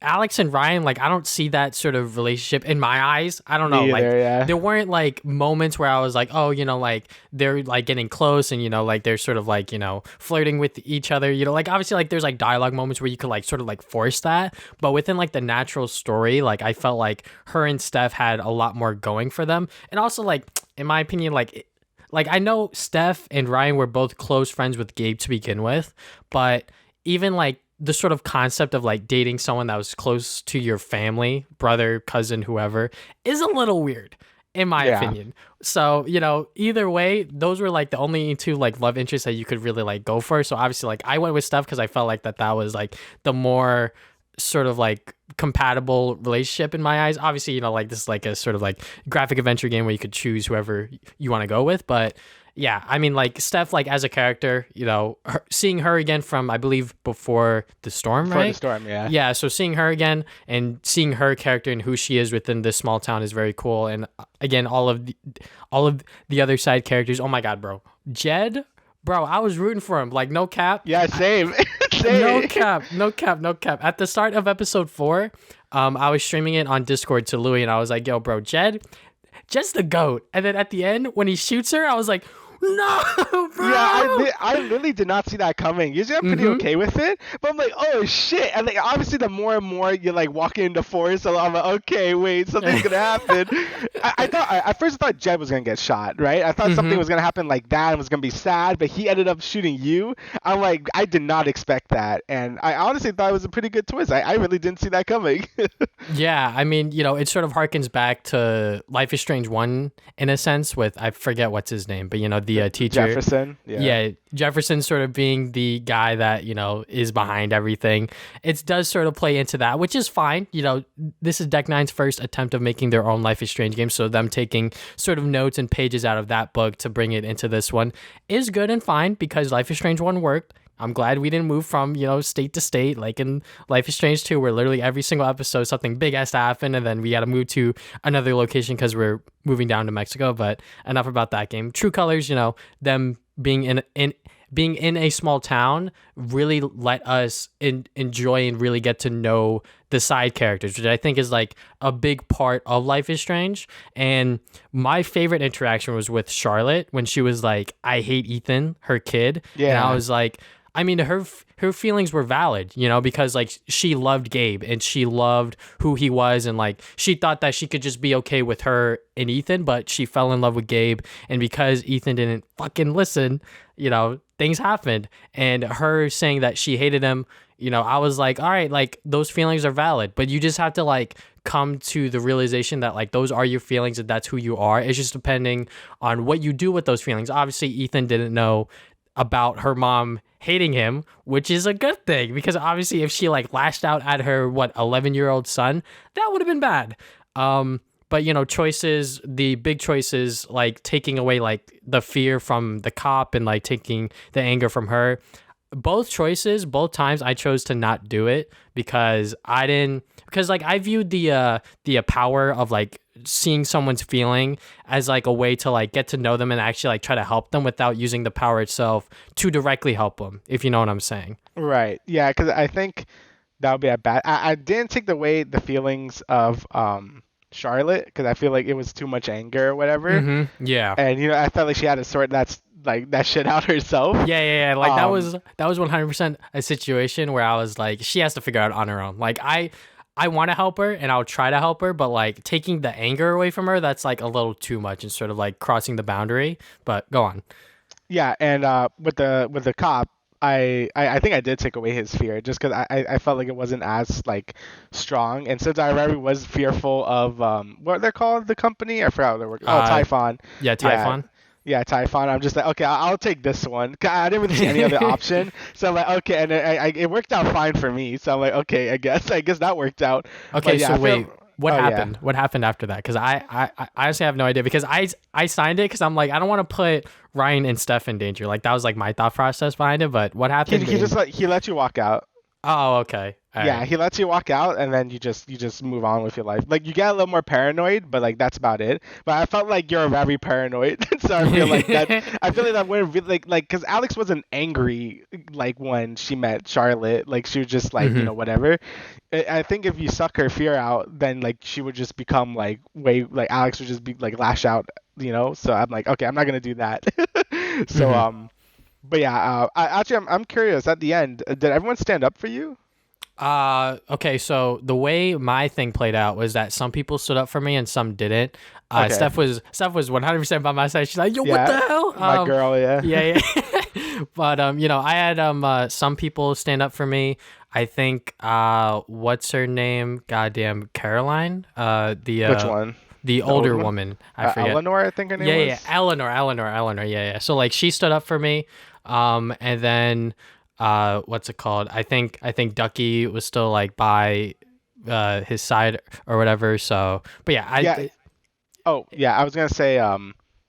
Alex and Ryan, like I don't see that sort of relationship in my eyes. I don't know, me like either. Yeah, there weren't like moments where I was like, oh, like they're like getting close, and like they're sort of like flirting with each other. Like obviously like there's like dialogue moments where you could like sort of like force that, but within like the natural story, like I felt like her and Steph had a lot more going for them, and also like in my opinion, like I know Steph and Ryan were both close friends with Gabe to begin with, but even like the sort of concept of like dating someone that was close to your family, brother, cousin, whoever, is a little weird in my yeah. opinion. So, either way, those were like the only two like love interests that you could really like go for. So obviously like I went with Steph because I felt like that was like the more sort of like compatible relationship in my eyes. Obviously, like this is like a sort of like graphic adventure game where you could choose whoever you want to go with, but yeah, I mean like Steph like as a character, seeing her again from I believe before the storm, Before the right? storm, yeah. Yeah, so seeing her again and seeing her character and who she is within this small town is very cool. And again, all of the other side characters. Oh my god, bro, Jed, bro, I was rooting for him. Like no cap, Yeah, same. no Same. cap, no cap, no cap. At the start of episode 4, I was streaming it on Discord to Louis, and I was like, "Yo, bro, Jed's the goat." And then at the end, when he shoots her, I was like, "No, Yeah, bro." I really did not see that coming. Usually I'm pretty Mm-hmm. okay with it, but I'm like, oh shit! And like obviously the more and more you're like walking into forest, so I'm like, okay, wait, something's gonna happen. At first I thought Jed was gonna get shot, right? I thought something Mm-hmm. was gonna happen like that and was gonna be sad, but he ended up shooting you. I'm like, I did not expect that, and I honestly thought it was a pretty good twist. I really didn't see that coming. Yeah, I mean, it sort of harkens back to Life is Strange 1 in a sense with I forget what's his name, but the teacher. Jefferson, yeah. Yeah, Jefferson sort of being the guy that, is behind everything. It does sort of play into that, which is fine. This is Deck Nine's first attempt of making their own Life is Strange game, so them taking sort of notes and pages out of that book to bring it into this one is good and fine because Life is Strange 1 worked. I'm glad we didn't move from, state to state, like in Life is Strange 2, where literally every single episode something big has to happen, and then we got to move to another location because we're moving down to Mexico. But enough about that game. True Colors, them being in a small town really let us enjoy and really get to know the side characters, which I think is like a big part of Life is Strange. And my favorite interaction was with Charlotte when she was like, "I hate Ethan," her kid, and I Yeah. was like, I mean, her feelings were valid, because like she loved Gabe and she loved who he was, and like she thought that she could just be okay with her and Ethan, but she fell in love with Gabe, and because Ethan didn't fucking listen, things happened, and her saying that she hated him, I was like, all right, like those feelings are valid, but you just have to like come to the realization that like those are your feelings and that's who you are. It's just depending on what you do with those feelings. Obviously, Ethan didn't know about her mom hating him, which is a good thing because obviously if she like lashed out at her 11-year-old son, that would have been bad. But choices, the big choices like taking away like the fear from the cop and like taking the anger from her, both choices, both times I chose to not do it because like I viewed the power of like seeing someone's feeling as like a way to like get to know them and actually like try to help them without using the power itself to directly help them, if you know what I'm saying. Right. Yeah, because I think that would be a bad. I didn't take away the feelings of Charlotte because I feel like it was too much anger or whatever, Yeah. and I felt like she had to sort that shit out herself. Yeah. Like Um, that was 100% a situation where I was like, she has to figure out on her own. Like I want to help her and I'll try to help her, but like taking the anger away from her, that's like a little too much and sort of like crossing the boundary. But go on. yeah, and with the cop. I think I did take away his fear just because I felt like it wasn't as like strong, and since I already was fearful of what they're called, the company, I forgot what they were. Oh, Uh, Typhon. yeah, Yeah, Typhon. Yeah, Typhon. I'm just like, okay, I'll take this one. 'Cause I didn't really see any other option, so I'm like, okay, and it worked out fine for me. So I'm like, okay, I guess that worked out. But Okay, yeah, so I feel. wait, what Oh yeah. happened? What happened after that? Because I honestly have no idea. Because I signed it because I'm like I don't want to put Ryan and Steph in danger. Like that was like my thought process behind it. But what He happened he just in? like he lets you walk out. Oh, okay, all Yeah, right. he lets you walk out, and then you just move on with your life. Like you get a little more paranoid, but like that's about it. But I felt like you're very paranoid, so I feel like that. I feel like that would really like because Alex wasn't angry like when she met Charlotte. Like she was just like hmm whatever. I think if you suck her fear out, then like she would just become like way like Alex would just be like lash out. So I'm like, okay, I'm not gonna do that. So hmm but yeah, I'm curious. At the end, did everyone stand up for you? Okay, so the way my thing played out was that some people stood up for me and some didn't. Okay. Steph was 100% by my side. She's like, "Yo, what the Yeah, hell?" my girl. Yeah. Yeah, yeah. But I had some people stand up for me. I think what's her name? Goddamn Caroline. Which one? The The old older one? woman. I forget. Eleanor, I think her name Yeah, yeah, was. Eleanor. Yeah, yeah. So like she stood up for me. And then what's it called? I think Ducky was still like by his side or whatever. So, but yeah, Yeah. Oh, yeah. I was gonna say.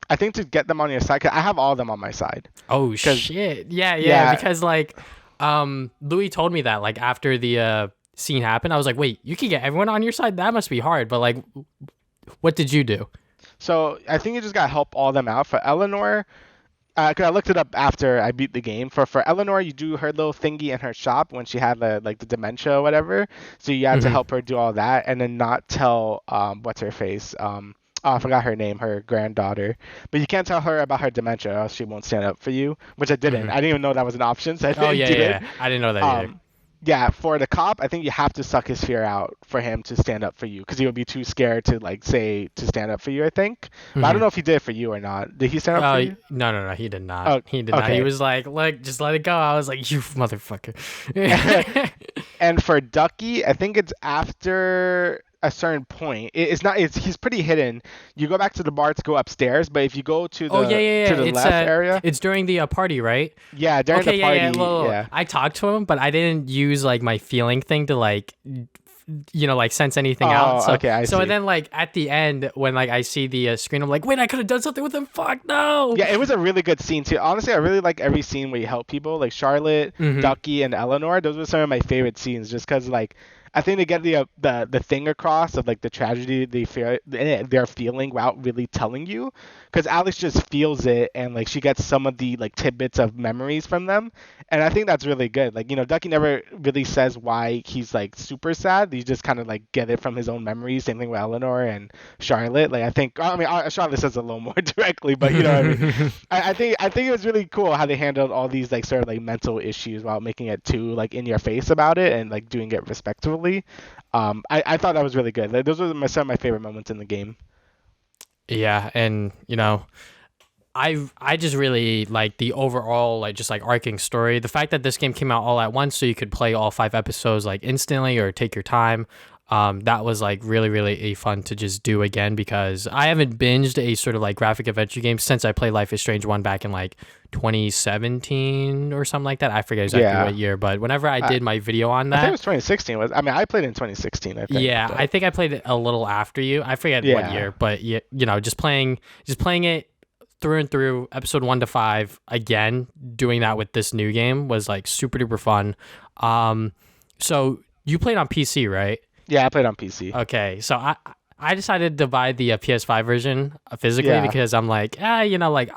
I think to get them on your side, 'cause I have all of them on my side. oh Cause shit. Yeah, yeah, yeah. because like Louis told me that like after the scene happened, I was like, "Wait, you can get everyone on your side? That must be hard." But like what did you do? So I think you just gotta help all them out. For Eleanor, cause I looked it up after I beat the game. For Eleanor, you do her little thingy in her shop when she had the dementia or whatever. So you have to Mhm. help her do all that, and then not tell what's her face oh, I forgot her name, her granddaughter. But you can't tell her about her dementia, or else she won't stand up for you. Which I didn't. Mhm. I didn't even know that was an option, so I Oh didn't yeah, do yeah, it. yeah. I didn't know that either. Um, yeah, for the cop, I think you have to suck his fear out for him to stand up for you, because he would be too scared to like say to stand up for you, I think. But I don't Mhm. know if he did it for you or not. Did he stand up for you? No, no, no, he did not. Oh, He did not. He okay. was like, "Look, just let it go." I was like, "You motherfucker." And for Ducky, I think it's after a certain point. It's not. He's pretty hidden. You go back to the bar to go upstairs, but if you go to Oh yeah, the yeah, to yeah. the It's left area, it's during the party, right? yeah, during the Okay, yeah, yeah. party, Look, yeah. I talked to him, but I didn't use like my feeling thing to like like sense anything out. Oh, So okay, I so see. then like at the end when like I see the screen, I'm like, wait, I could have done something with him. Fuck no. Yeah, it was a really good scene too. Honestly, I really like every scene where you help people, like Charlotte, Mm-hmm. Ducky, and Eleanor. Those were some of my favorite scenes, just because like I think they get the thing across of like the tragedy they're feeling without really telling you, because Alex just feels it, and like she gets some of the like tidbits of memories from them, and I think that's really good. Like Ducky never really says why he's like super sad. You just kind of like get it from his own memories. Same thing with Eleanor and Charlotte. Like Charlotte says it a little more directly, but you know what I mean. I think it was really cool how they handled all these like sort of like mental issues while making it too like in your face about it and like doing it respectfully. I thought that was really good. Like, those were some of my favorite moments in the game. Yeah, and I just really like the overall like just like arcing story. The fact that this game came out all at once, so you could play all 5 episodes like instantly or take your time. That was like really really a fun to just do again because I haven't binged a sort of like graphic adventure game since I played Life is Strange 1 back in like 2017 or something like that. I forget exactly Yeah, what year, but whenever I I, did my video on I think it that, was 2016. I played in 2016, I think. yeah, I But think I played it a little after you. I forget what yeah, year, but just playing it through and through, episode 1 to 5 again, doing that with this new game was like super duper fun. So you played on PC, right? yeah, I played on PC. Okay, so I decided to buy the PS5 version physically Yeah. because I'm like, like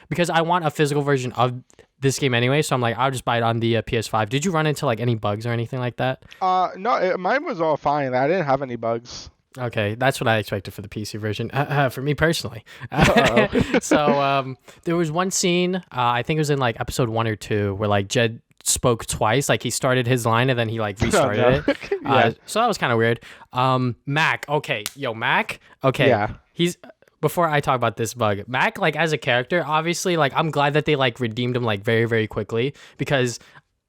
because I want a physical version of this game anyway. So I'm like, I'll just buy it on the PS5. Did you run into like any bugs or anything like that? No, mine was all fine. I didn't have any bugs. Okay, that's what I expected for the PC version. For me personally, Uh-oh. so there was one scene. I think it was in like episode 1 or 2 where like Jed spoke twice. Like he started his line and then he like Oh, restarted no. it. Yeah. So that was kind of weird. Mac. Okay, yo, Mac. Okay, Yeah. he's. Before I talk about this bug, Mac, like as a character, obviously, like I'm glad that they like redeemed him like very, very quickly because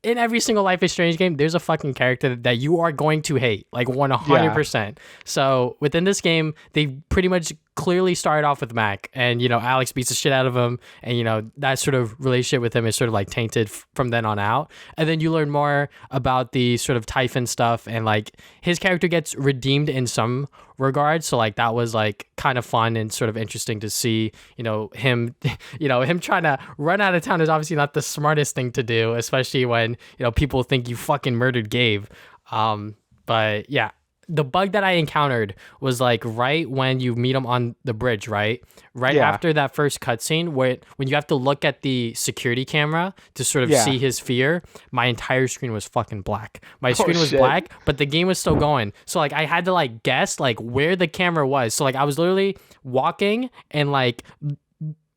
in every single Life is Strange game, there's a fucking character that you are going to hate, like Yeah. 100%. So within this game, they pretty much clearly started off with Mac, and Alex beats the shit out of him, and that sort of relationship with him is sort of like tainted from then on out. And then you learn more about the sort of Typhon stuff, and like his character gets redeemed in some regards. So like that was like kind of fun and sort of interesting to see. Him, him trying to run out of town is obviously not the smartest thing to do, especially when people think you fucking murdered Gabe. But yeah, the bug that I encountered was like right when you meet him on the bridge, right Yeah. after that first cutscene, when you have to look at the security camera to sort of Yeah. see his fear. My entire screen was fucking black. My Oh, screen was shit. black, but the game was still going. So like I had to like guess like where the camera was. So like I was literally walking and like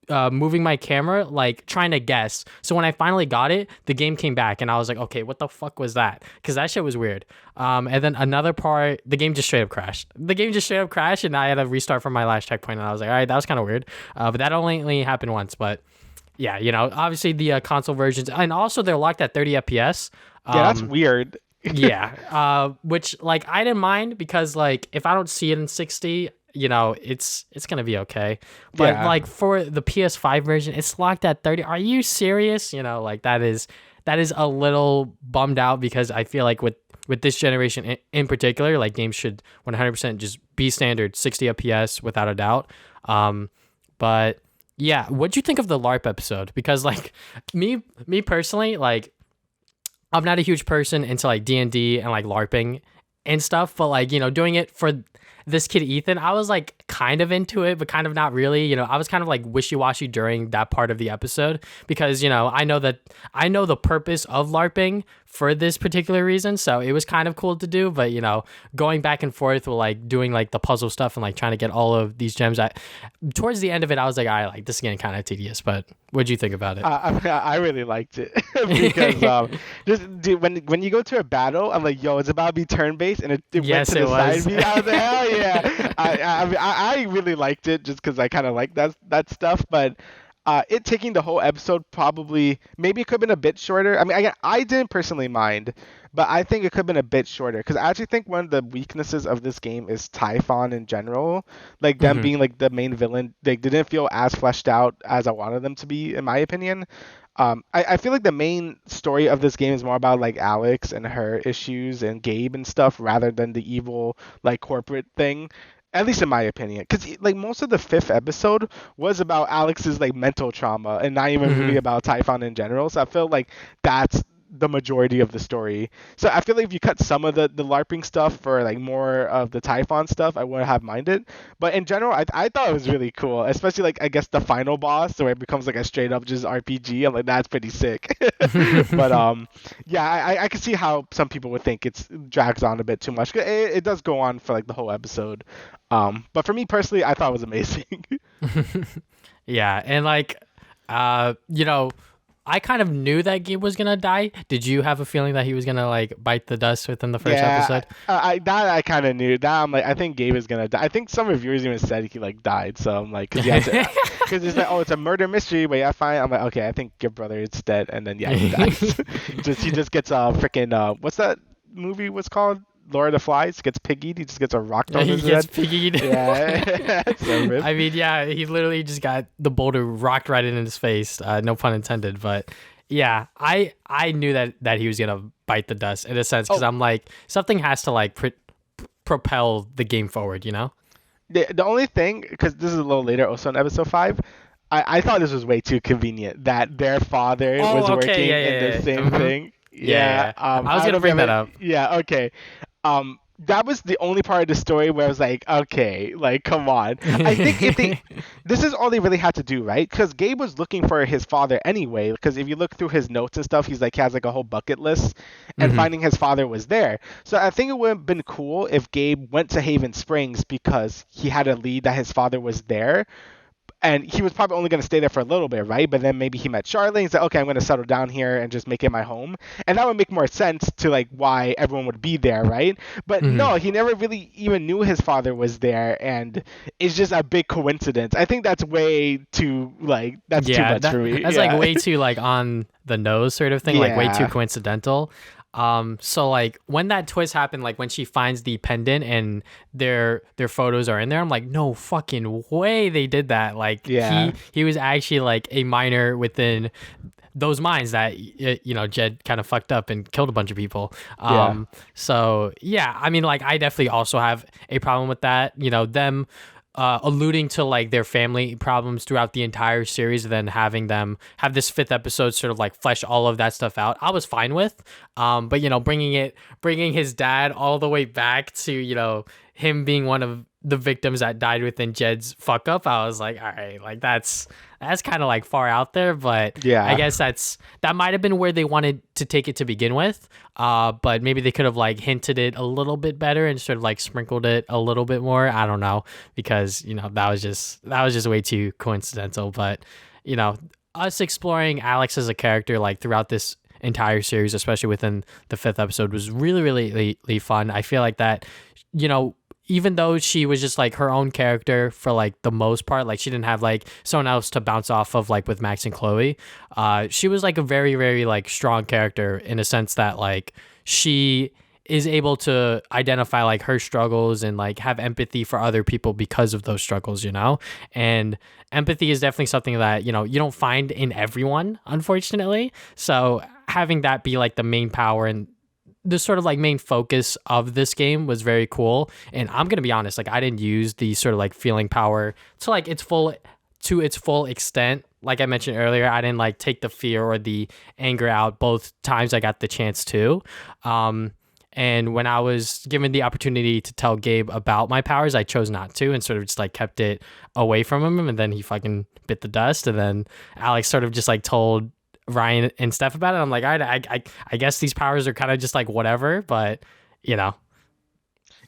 moving my camera, like trying to guess. So when I finally got it, the game came back, and I was like, okay, what the fuck was that? Because that shit was weird. And then another part, the game just straight up crashed. And I had to restart from my last checkpoint, and I was like, all right, that was kind of weird. But that only happened once. But yeah, obviously the console versions, and also they're locked at 30 FPS. Yeah, that's weird. Yeah, which like I didn't mind, because like if I don't see it in 60, it's gonna be okay. But Yeah. like for the PS5 version, it's locked at 30. Are you serious? Like that is a little bummed out, because I feel like with this generation in particular, like games should 100% just be standard 60 FPS without a doubt. But yeah, what'd you think of the LARP episode? Because like me personally, like I'm not a huge person into like D&D and like LARPing and stuff, but like, doing it for this kid Ethan, I was like kind of into it, but kind of not really. I was kind of like wishy-washy during that part of the episode, because I know the purpose of LARPing for this particular reason, so it was kind of cool to do. But going back and forth with like doing like the puzzle stuff and like trying to get all of these gems, towards the end of it, I was like, I like this is getting kind of tedious. But what'd you think about it? I really liked it because just dude, when you go to a battle, I'm like, yo, it's about to be turn based, and it Yes, went to it the was. side view. I was like, hell yeah! I really liked it just because I kind of like that stuff, but. It taking the whole episode, probably maybe it could have been a bit shorter. I mean, I didn't personally mind, but I think it could have been a bit shorter, because I actually think one of the weaknesses of this game is Typhon in general, like them being like the main villain. They didn't feel as fleshed out as I wanted them to be, in my opinion. I feel like the main story of this game is more about like Alex and her issues and Gabe and stuff, rather than the evil like corporate thing. At least in my opinion, because like most of the fifth episode was about Alex's like mental trauma, and not even really about Typhon in general. So I feel like that's the majority of the story. So I feel like if you cut some of the LARPing stuff for like more of the Typhon stuff, I wouldn't have minded. But in general, I thought it was really cool, especially like I guess the final boss, where it becomes like a straight up just RPG. I'm like, that's pretty sick. But yeah, I can see how some people would think it's drags on a bit too much. It does go on for like the whole episode. But for me personally, I thought it was amazing. Yeah, and like, I kind of knew that Gabe was gonna die. Did you have a feeling that he was gonna like bite the dust within the first episode? I kind of knew that. I'm like, I think Gabe is gonna die. I think some reviewers even said he like died. So I'm like, because it's like, oh, it's a murder mystery. But yeah, fine. I'm like, okay, I think your brother is dead, and then yeah, he dies. He just gets a freaking what's that movie? What's called? Lord of the Flies gets piggied. He just gets a rock thrown in his head. He gets piggied. Yeah. So I mean, yeah, he literally just got the boulder rocked right in his face. No pun intended. But yeah, I knew that he was gonna bite the dust in a sense, because I'm like, something has to like propel the game forward, The only thing, because this is a little later, also in episode 5, I thought this was way too convenient that their father was working in the same thing. Yeah. I was gonna bring that up. Yeah. Okay. That was the only part of the story where I was like, okay, like, come on. I think this is all they really had to do, right? Because Gabe was looking for his father anyway. Because if you look through his notes and stuff, he has like a whole bucket list, and finding his father was there. So I think it would have been cool if Gabe went to Haven Springs because he had a lead that his father was there. And he was probably only going to stay there for a little bit, right? But then maybe he met Charlie and said, okay, I'm going to settle down here and just make it my home. And that would make more sense to like why everyone would be there, right? But no, he never really even knew his father was there. And it's just a big coincidence. I think that's way too, like, that's too much for me. That's like way too like on the nose sort of thing, like way too coincidental. So like when that twist happened, like when she finds the pendant and their photos are in there, I'm like, no fucking way they did that. Like Yeah. he was actually like a minor within those mines that Jed kind of fucked up and killed a bunch of people. Yeah. So yeah, I mean, like I definitely also have a problem with that. Them alluding to like their family problems throughout the entire series, and then having them have this fifth episode sort of like flesh all of that stuff out. I was fine with, but bringing his dad all the way back to him being one of the victims that died within Jed's fuck up. I was like, all right, like that's kind of like far out there, but I Yeah. guess that might have been where they wanted to take it to begin with. But maybe they could have like hinted it a little bit better and sort of like sprinkled it a little bit more. I don't know, because that was just way too coincidental. But us exploring Alex as a character like throughout this entire series, especially within the fifth episode, was really really fun. I feel like that, you know even though she was just like her own character for like the most part, like she didn't have like someone else to bounce off of like with Max and Chloe, she was like a very very like strong character in a sense that like she is able to identify like her struggles and like have empathy for other people because of those struggles. And empathy is definitely something that you don't find in everyone, unfortunately. So having that be like the main power and the sort of like main focus of this game was very cool. And I'm gonna be honest, like I didn't use the sort of like feeling power to like its full extent. Like I mentioned earlier, I didn't like take the fear or the anger out both times I got the chance to. And when I was given the opportunity to tell Gabe about my powers, I chose not to and sort of just like kept it away from him. And then he fucking bit the dust. And then Alex sort of just like told Ryan and Steph about it. I'm like, I guess these powers are kind of just like whatever, but you know,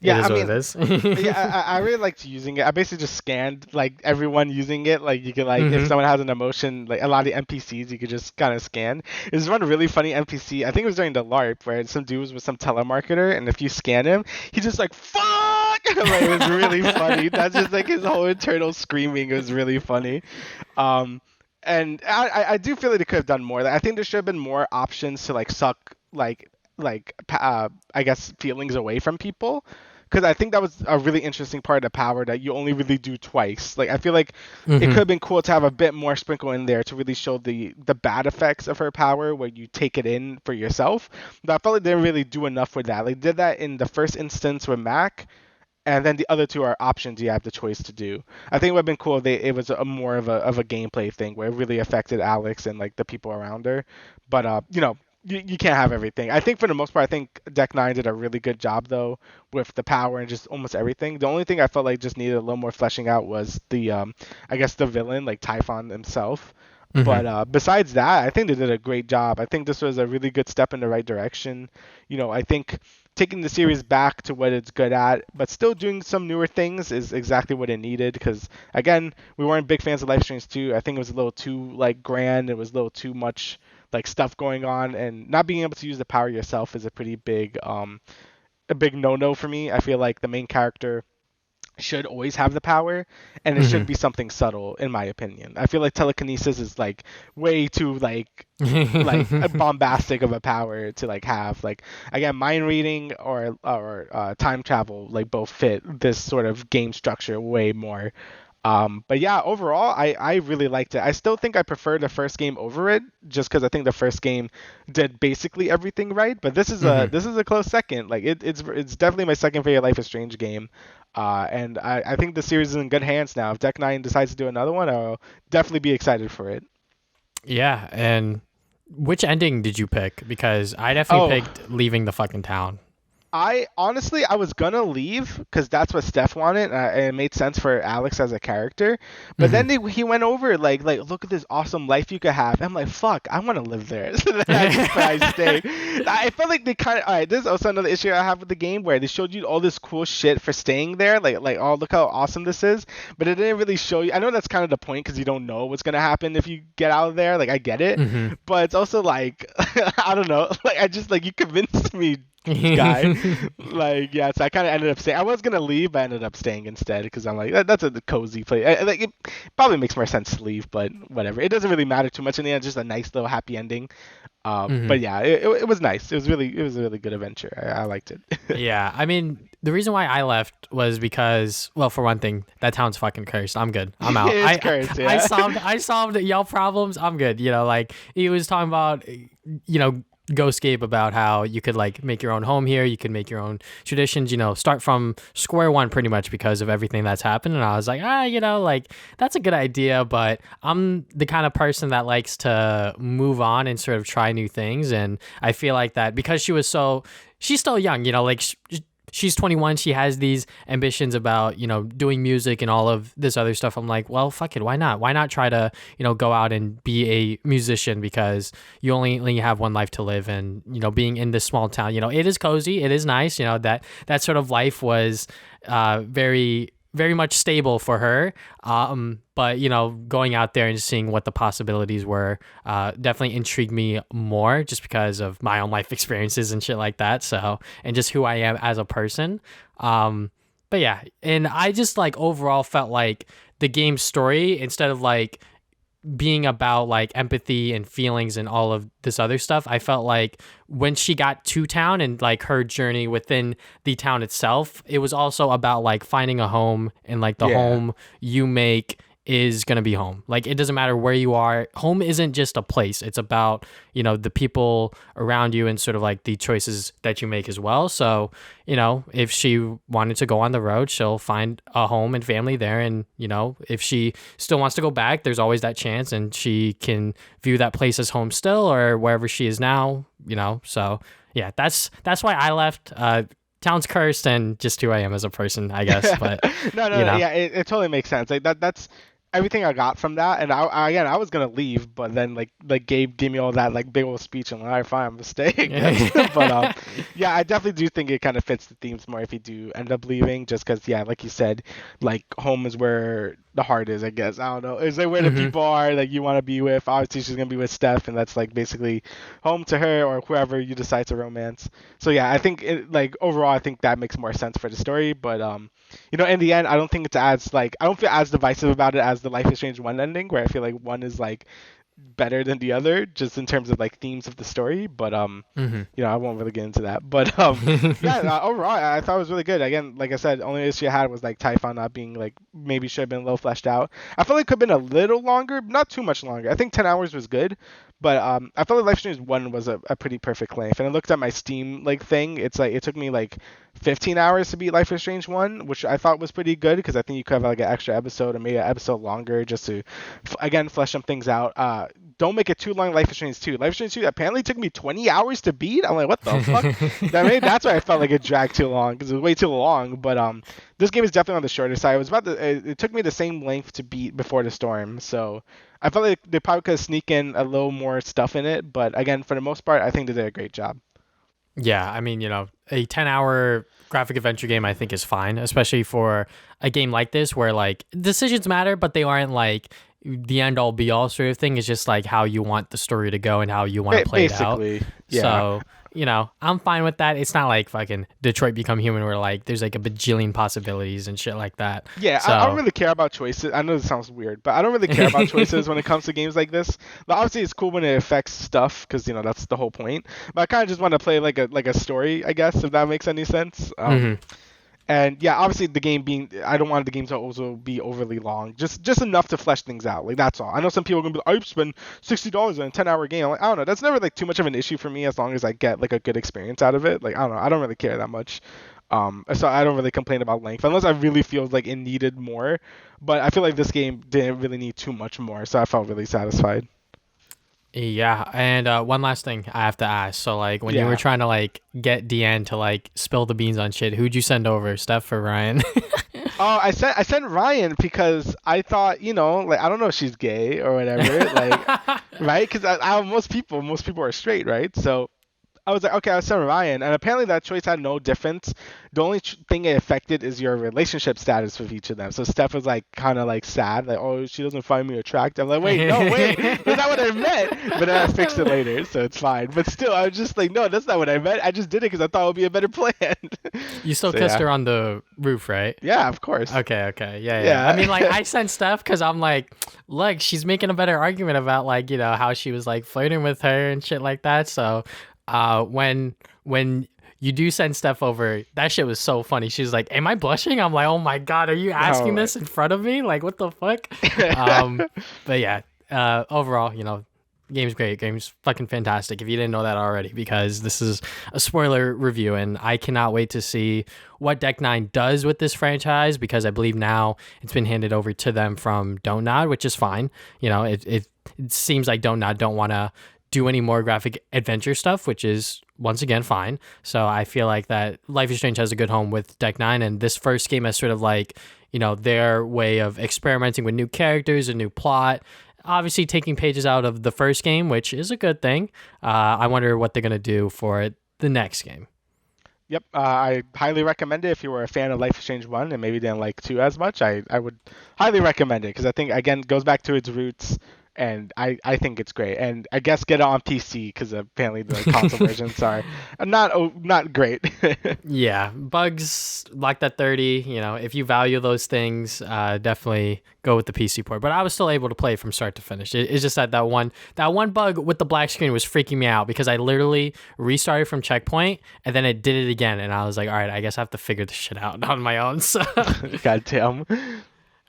it Yeah, I is what it mean, is. yeah, I really liked using it. I basically just scanned like everyone using it. Like you could like if hmm someone has an emotion, like a lot of the NPCs, you could just kind of scan. There's one really funny NPC. I think it was during the LARP where some dude was with some telemarketer, and if you scan him, he just like fuck. Like, it was really funny. That's just like his whole internal screaming. It was really funny. Um, and I do feel like they could have done more. Like, I think there should have been more options to like suck I guess feelings away from people, because I think that was a really interesting part of the power that you only really do twice. Like I feel like it could hmm have been cool to have a bit more sprinkle in there to really show the bad effects of her power where you take it in for yourself. But I felt like they didn't really do enough with that. Like they did that in the first instance with Mac, and then the other two are options you have the choice to do. I think it would have been cool if it was a more of a gameplay thing where it really affected Alex and like the people around her. But you can't have everything. I think for the most part, I think Deck Nine did a really good job though with the power and just almost everything. The only thing I felt like just needed a little more fleshing out was the I guess the villain, like Typhon himself. hmm But besides that, I think they did a great job. I think this was a really good step in the right direction. I think taking the series back to what it's good at, but still doing some newer things is exactly what it needed. Because again, we weren't big fans of Life Strange 2. I think it was a little too like grand. It was a little too much like stuff going on, and not being able to use the power yourself is a pretty big a big no-no for me. I feel like the main character should always have the power, and it should hmm be something subtle in my opinion. I feel like telekinesis is like way too like a bombastic of a power to like have. Like again, mind reading or time travel like both fit this sort of game structure way more. But yeah, overall, I really liked it. I still think I prefer the first game over it, just because I think the first game did basically everything right. But this is a hmm this is a close second. Like it's definitely my second favorite Life is Strange game. And I think the series is in good hands now. If Deck Nine decides to do another one, I'll definitely be excited for it. Yeah, and which ending did you pick? Because I definitely Oh, picked leaving the fucking town. I honestly I was gonna leave because that's what Steph wanted, and it made sense for Alex as a character. But then hmm he went over like look at this awesome life you could have. I'm like fuck, I want to live there. So then I stayed. I felt like they kind of alright. This is also another issue I have with the game where they showed you all this cool shit for staying there. Like oh look how awesome this is, but it didn't really show you. I know that's kind of the point because you don't know what's gonna happen if you get out of there. Like I get it, hmm but it's also like I don't know. Like I just like you convinced me guy. Like, yeah, so I kind of ended up staying. I was gonna leave, but I ended up staying instead because I'm like, that's a cozy place. Like, it probably makes more sense to leave, but whatever. It doesn't really matter too much in the end. It's just a nice little happy ending. But Mhm. yeah, it was nice. It was a really good adventure. I liked it. Yeah, I mean, the reason why I left was because, well, for one thing, that town's fucking cursed. I'm good. I'm out. It's cursed, I yeah. solved y'all problems. I'm good. You know, like he was talking about, Ghostgape about how you could like make your own home here. You could make your own traditions. Start from square one pretty much because of everything that's happened. And I was like, like that's a good idea, but I'm the kind of person that likes to move on and sort of try new things. And I feel like that because she's still young, like she's 21. She has these ambitions about, doing music and all of this other stuff. I'm like, well, fuck it. Why not? Why not try to, go out and be a musician because you only have one life to live. And, being in this small town, it is cozy. It is nice. That sort of life was very, very much stable for her. But going out there and seeing what the possibilities were definitely intrigued me more just because of my own life experiences and shit like that. So, and just who I am as a person. But yeah, and I just like overall felt like the game's story, instead of like being about like empathy and feelings and all of this other stuff, I felt like when she got to town and like her journey within the town itself, it was also about like finding a home, and like the Yeah. home you make is going to be home. Like it doesn't matter where you are. Home isn't just a place. It's about, the people around you and sort of like the choices that you make as well. So, if she wanted to go on the road, she'll find a home and family there. And, if she still wants to go back, there's always that chance, and she can view that place as home still, or wherever she is now, So yeah, that's why I left. Town's cursed and just who I am as a person, I guess. But, No, yeah, it totally makes sense. Like that's everything I got from that. And again, I was gonna leave, but then like Gabe gave me all that like big old speech, and like, all right, fine, I'm gonna stay, I guess. But yeah, I definitely do think it kind of fits the themes more if you do end up leaving, just because yeah, like you said, like home is where the heart is, I guess. I don't know. It's like where the Mhm. people are that you want to be with. Obviously, she's gonna be with Steph, and that's like basically home to her or whoever you decide to romance. So yeah, I think like overall, I think that makes more sense for the story. But in the end, I don't think it's as like I don't feel as divisive about it as the Life is Strange one ending, where I feel like one is like better than the other, just in terms of like themes of the story. But Mhm. I won't really get into that. But yeah, overall, I thought it was really good. Again, like I said, only issue I had was like Typhon not being like maybe should have been a little fleshed out. I felt like it could have been a little longer, not too much longer. I think 10 hours was good. But I felt like Life is Strange 1 was a pretty perfect length. And I looked at my Steam like thing. It's like it took me like 15 hours to beat Life is Strange 1, which I thought was pretty good because I think you could have like an extra episode or maybe an episode longer just to again flesh some things out. Don't make it too long. Life is Strange 2. Life is Strange 2 apparently took me 20 hours to beat. I'm like, what the fuck? That's why I felt like it dragged too long because it was way too long. But this game is definitely on the shorter side. It took me the same length to beat Before the Storm. So I felt like they probably could sneak in a little more stuff in it. But again, for the most part, I think they did a great job. Yeah, I mean, a 10-hour graphic adventure game I think is fine, especially for a game like this where like decisions matter, but they aren't like the end all be all sort of thing. It's just like how you want the story to go and how you want to play it out. Basically, yeah. So, I'm fine with that. It's not like fucking Detroit Become Human where like there's like a bajillion possibilities and shit like that. Yeah, I don't So, really care about choices. I know this sounds weird, but I don't really care about choices when it comes to games like this. But obviously, it's cool when it affects stuff because that's the whole point. But I kind of just want to play like a story, I guess, if that makes any sense. mhm. And yeah, obviously the game being, I don't want the game to also be overly long. Just enough to flesh things out. Like that's all. I know some people are gonna be like, I've spent $60 on a 10-hour game. I'm like, I don't know. That's never like too much of an issue for me as long as I get like a good experience out of it. Like I don't know. I don't really care that much. So I don't really complain about length unless I really feel like it needed more. But I feel like this game didn't really need too much more, so I felt really satisfied. Yeah, and one last thing I have to ask. So, like, when you were Yeah. trying to like get Deanne to like spill the beans on shit, who'd you send over, Steph or Ryan? Oh, I sent Ryan because I thought, like I don't know if she's gay or whatever, like right? Because most people are straight, right? So I was like, okay, I'll send Ryan, and apparently that choice had no difference. The only thing it affected is your relationship status with each of them. So Steph was like kind of like sad, like, oh, she doesn't find me attractive. I'm like, wait, no, wait, that's not what I meant. But then I fixed it later, so it's fine. But still, I was just like, no, that's not what I meant. I just did it because I thought it would be a better plan. You still So, kissed yeah. her on the roof, right? Yeah, of course. Okay. Yeah. Yeah. I mean, like, I sent stuff because I'm like, look, she's making a better argument about, like, how she was, like, flirting with her and shit like that. So, when you do send stuff over, that shit was so funny. She's like, am I blushing? I'm like, oh my God, are you asking Oh. this in front of me? Like, what the fuck? But yeah, overall, game's great. Game's fucking fantastic. If you didn't know that already, because this is a spoiler review, and I cannot wait to see what Deck Nine does with this franchise, because I believe now it's been handed over to them from Don't Nod, which is fine. It seems like Don't Nod don't want to do any more graphic adventure stuff, which is once again fine. So I feel like that Life is Strange has a good home with Deck Nine, and this first game is sort of like their way of experimenting with new characters, a new plot. Obviously, taking pages out of the first game, which is a good thing. I wonder what they're gonna do for the next game. Yep, I highly recommend it if you were a fan of Life is Strange 1 and maybe didn't like 2 as much. I would highly recommend it because I think, again, it goes back to its roots, and I think it's great. And I guess get it on PC because apparently the console versions are not great. Yeah, bugs like that 30. If you value those things, definitely go with the PC port. But I was still able to play from start to finish. It's just that one bug with the black screen was freaking me out because I literally restarted from checkpoint and then it did it again, and I was like, all right, I guess I have to figure this shit out on my own. So God damn.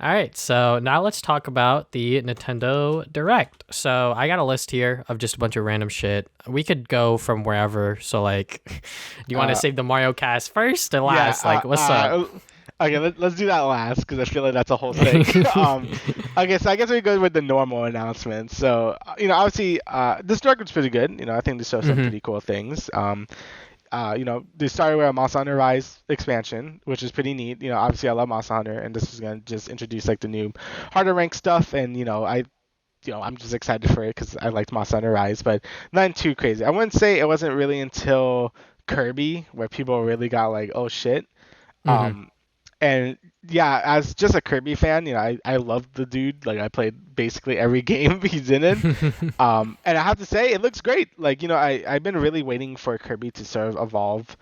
all right, so now let's talk about the Nintendo Direct. So I got a list here of just a bunch of random shit. We could go from wherever. So, like, do you want to save the Mario cast first or last? Yeah, What's up? Okay, let's do that last because I feel like that's a whole thing. Okay, so I guess we go with the normal announcements. So, obviously, this Direct was pretty good. I think they showed some pretty cool things. They started with a Monster Hunter Rise expansion, which is pretty neat. Obviously I love Monster Hunter, and this is gonna just introduce like the new harder rank stuff, and I'm just excited for it because I liked Monster Hunter Rise, but nothing too crazy. I wouldn't say it wasn't really until Kirby where people really got like, oh shit. And yeah, as just a Kirby fan, I love the dude. Like I played basically every game he's in it. And I have to say, it looks great. Like, I've been really waiting for Kirby to sort of evolve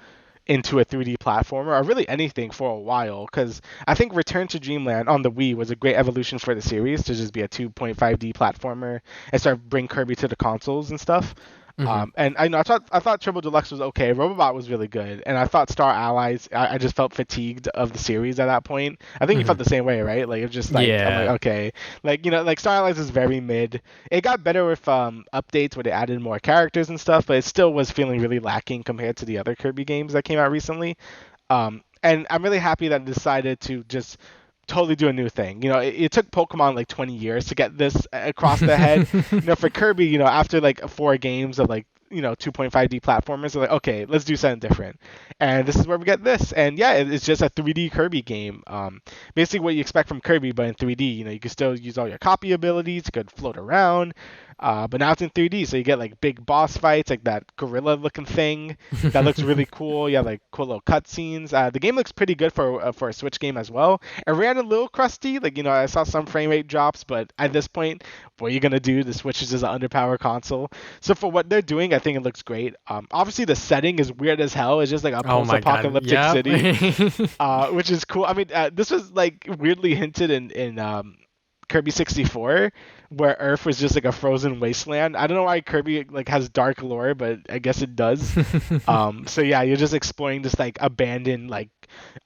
into a 3D platformer or really anything for a while, because I think Return to Dreamland on the Wii was a great evolution for the series to just be a 2.5D platformer and start bring Kirby to the consoles and stuff. And I thought Triple Deluxe was okay. Robobot was really good, and I thought Star Allies. I just felt fatigued of the series at that point. I think you felt the same way, right? Like it's just like Yeah. I'm like okay, like Star Allies is very mid. It got better with updates where they added more characters and stuff, but it still was feeling really lacking compared to the other Kirby games that came out recently. And I'm really happy that they decided to just totally do a new thing. It took Pokemon like 20 years to get this across the head. For Kirby, after like 4 games of like 2.5D platformers, they're like, okay, let's do something different. And this is where we get this. And yeah, it's just a 3D Kirby game. Basically what you expect from Kirby, but in 3D. You can still use all your copy abilities. You could float around. But now it's in 3D, so you get like big boss fights, like that gorilla looking thing that looks really cool. You have like cool little cutscenes. The game looks pretty good for a Switch game as well. It ran a little crusty, like I saw some frame rate drops, but at this point, what are you gonna do? The Switch is just an underpowered console. So for what they're doing, I think it looks great. Obviously the setting is weird as hell. It's just like a post-apocalyptic city, which is cool. I mean, this was like weirdly hinted in Kirby 64, where Earth was just like a frozen wasteland. I don't know why Kirby like has dark lore, but I guess it does. So yeah, you're just exploring this like abandoned like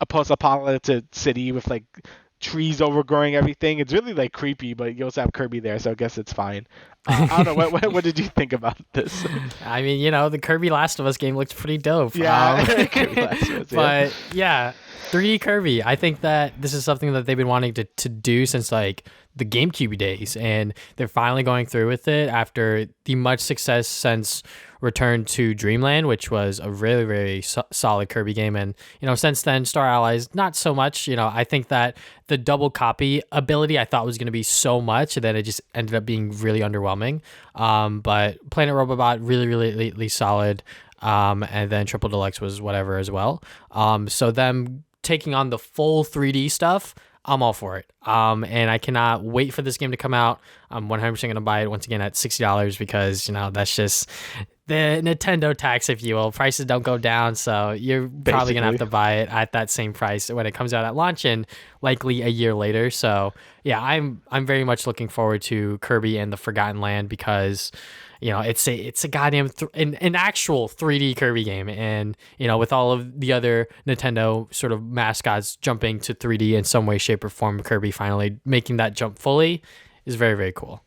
a post-apocalyptic city with like trees overgrowing everything. It's really like creepy, but you also have Kirby there, so I guess it's fine. I don't know. What did you think about this? I mean, the Kirby Last of Us game looks pretty dope. Yeah, Kirby Last of Us, but yeah, 3D Kirby. I think that this is something that they've been wanting to do since like the GameCube days, and they're finally going through with it after the much success since Return to Dreamland, which was a really, very solid Kirby game. And, since then, Star Allies, not so much. I think that the double copy ability I thought was going to be so much that it just ended up being really underwhelming. But Planet Robobot, really, really, really solid. and then Triple Deluxe was whatever as well. So them taking on the full 3D stuff, I'm all for it. And I cannot wait for this game to come out. I'm 100% going to buy it once again at $60 because, that's just the Nintendo tax, if you will. Prices don't go down, so you're probably going to have to buy it at that same price when it comes out at launch and likely a year later. So, yeah, I'm very much looking forward to Kirby and the Forgotten Land because it's a goddamn an actual 3D Kirby game, and with all of the other Nintendo sort of mascots jumping to 3D in some way, shape, or form, Kirby finally making that jump fully is very, very cool.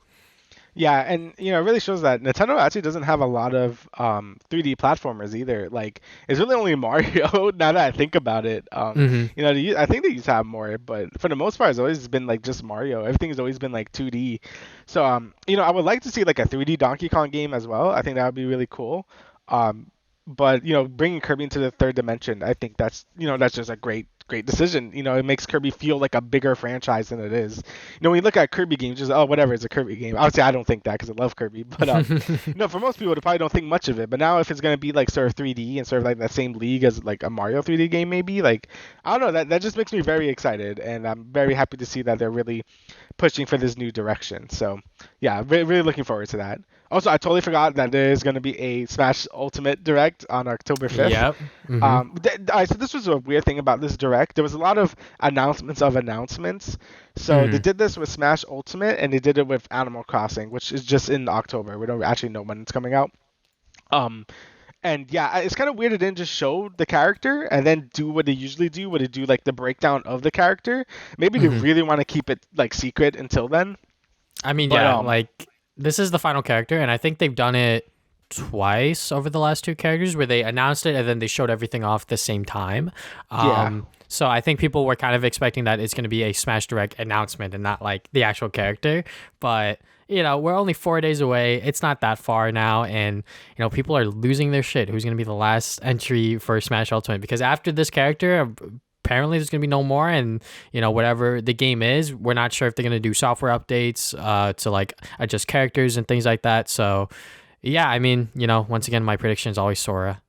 Yeah, and it really shows that Nintendo actually doesn't have a lot of 3D platformers either. Like, it's really only Mario. Now that I think about it, I think they used to have more, but for the most part, it's always been like just Mario. Everything's always been like 2D. So, I would like to see like a 3D Donkey Kong game as well. I think that would be really cool. But bringing Kirby into the third dimension, I think that's just a great decision. It makes Kirby feel like a bigger franchise than it is. When you look at Kirby games, just whatever, it's a Kirby game. Obviously, I don't think that because I love Kirby, but for most people, they probably don't think much of it. But now, if it's gonna be like sort of 3D and sort of like that same league as like a Mario 3D game, maybe like I don't know, that just makes me very excited, and I'm very happy to see that they're really pushing for this new direction. So yeah, really looking forward to that. Also, I totally forgot that there's going to be a Smash Ultimate Direct on October 5th. Yep. Mm-hmm. So this was a weird thing about this Direct. There was a lot of announcements of announcements. So they did this with Smash Ultimate, and they did it with Animal Crossing, which is just in October. We don't actually know when it's coming out. And yeah, it's kind of weird it didn't just show the character and then do what they usually do, where they do like the breakdown of the character. Maybe they really want to keep it like secret until then. I mean, but, this is the final character, and I think they've done it twice over the last two characters where they announced it and then they showed everything off at the same time. So I think people were kind of expecting that it's going to be a Smash Direct announcement and not like the actual character. But, we're only 4 days away. It's not that far now. And, people are losing their shit. Who's going to be the last entry for Smash Ultimate? Because after this character, apparently there's going to be no more, and whatever the game is, we're not sure if they're going to do software updates to like adjust characters and things like that. So yeah, I mean, once again, my prediction is always Sora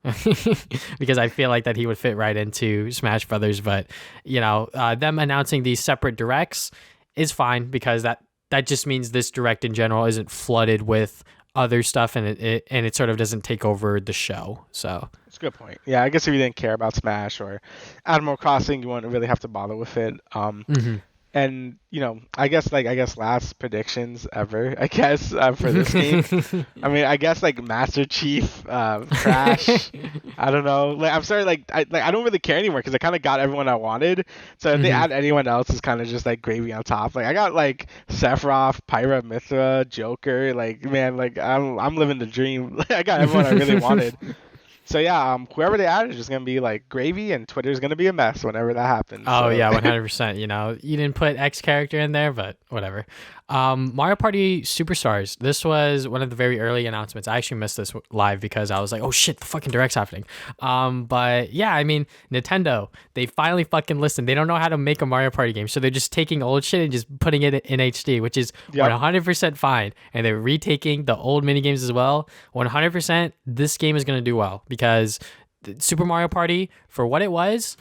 because I feel like that he would fit right into Smash Brothers. But them announcing these separate directs is fine because that just means this direct in general isn't flooded with other stuff, and it sort of doesn't take over the show. So that's a good point. Yeah, I guess if you didn't care about Smash or Animal Crossing, you wouldn't really have to bother with it. And I guess last predictions ever, I guess, for this game. I mean, I guess like Master Chief, Crash. I don't know. Like, I'm sorry, I don't really care anymore because I kind of got everyone I wanted. So if they add anyone else, it's kind of just like gravy on top. Like I got like Sephiroth, Pyra Mithra, Joker. Like man, like I'm living the dream. I got everyone I really wanted. So yeah, whoever they add is just gonna be like gravy, and Twitter's gonna be a mess whenever that happens. Oh so. Yeah, 100%. You didn't put X character in there, but whatever. Mario Party Superstars. This was one of the very early announcements. I actually missed this live because I was like, oh shit, the fucking Direct's happening. But yeah, I mean, Nintendo, they finally fucking listened. They don't know how to make a Mario Party game, so they're just taking old shit and just putting it in HD, which is 100% fine. And they're retaking the old mini games as well. 100%, this game is gonna do well because Super Mario Party, for what it was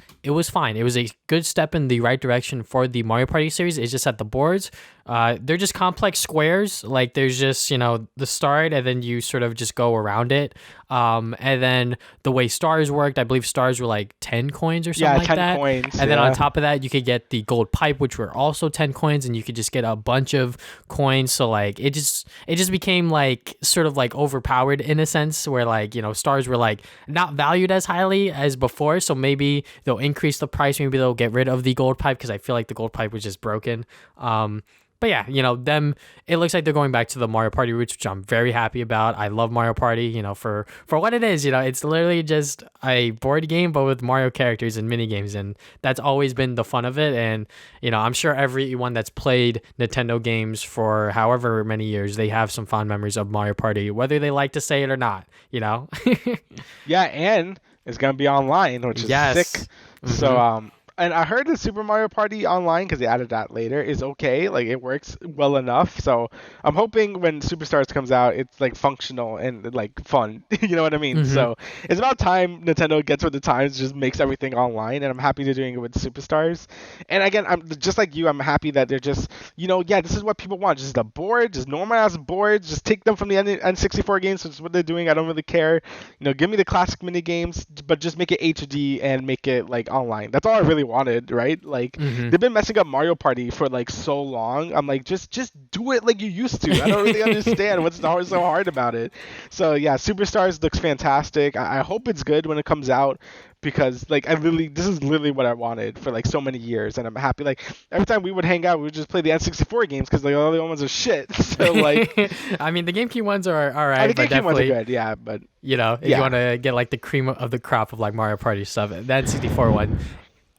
fine. It was a good step in the right direction for the Mario Party series. It's just that the boards, they're just complex squares. Like there's just, the start and then you sort of just go around it. And then the way stars worked, I believe stars were like 10 coins or something like 10 that. Coins, and then on top of that, you could get the gold pipe, which were also 10 coins, and you could just get a bunch of coins. So like it just became like sort of like overpowered in a sense where like, stars were like not valued as highly as before. So maybe they'll increase the price. Maybe they'll get rid of the gold pipe because I feel like the gold pipe was just broken. But yeah, it looks like they're going back to the Mario Party roots, which I'm very happy about. I love Mario Party, for what it is. It's literally just a board game, but with Mario characters and mini games, and that's always been the fun of it. And I'm sure everyone that's played Nintendo games for however many years, they have some fond memories of Mario Party, whether they like to say it or not. Yeah, and it's gonna be online, which is sick. So And I heard the Super Mario Party online, because they added that later, is okay. Like it works well enough. So I'm hoping when Superstars comes out, it's like functional and like fun. You know what I mean? Hmm. So it's about time Nintendo gets with the times, just makes everything online, and I'm happy they're doing it with Superstars. And again, I'm just like you. I'm happy that they're just, yeah, this is what people want. Just a board, just normal ass boards. Just take them from the N64 games, which is what they're doing. I don't really care. Give me the classic mini games, but just make it HD and make it like online. That's all I really wanted, right? Like Hmm. they've been messing up Mario Party for like so long. I'm like, just do it like you used to. I don't really understand what's so hard about it. So yeah, Superstars looks fantastic. I hope it's good when it comes out, because like this is literally what I wanted for like so many years, and I'm happy. Like every time we would hang out, we would just play the N64 games, because like all the other ones are shit. So like, I mean, the GameCube ones are all I right, think but GameCube ones are definitely, good, yeah, but if you yeah. want to get like the cream of the crop of like Mario Party stuff, that 64 one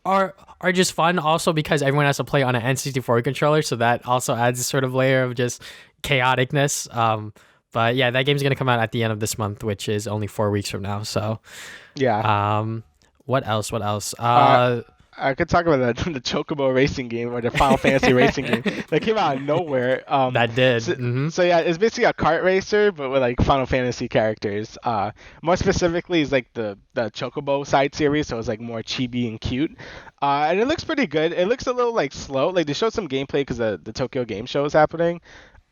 are just fun. Also because everyone has to play on an N64 controller, so that also adds a sort of layer of just chaoticness. But yeah, that game's gonna come out at the end of this month, which is only 4 weeks from now. So, Yeah. um, what else? What else? Uh, I could talk about the Chocobo racing game, or the Final Fantasy racing game that came out of nowhere. That did. So, Hmm. so yeah, it's basically a kart racer, but with like Final Fantasy characters. More specifically, is like the Chocobo side series, so it's like more chibi and cute. And it looks pretty good. It looks a little like slow. Like they showed some gameplay because the Tokyo Game Show is happening.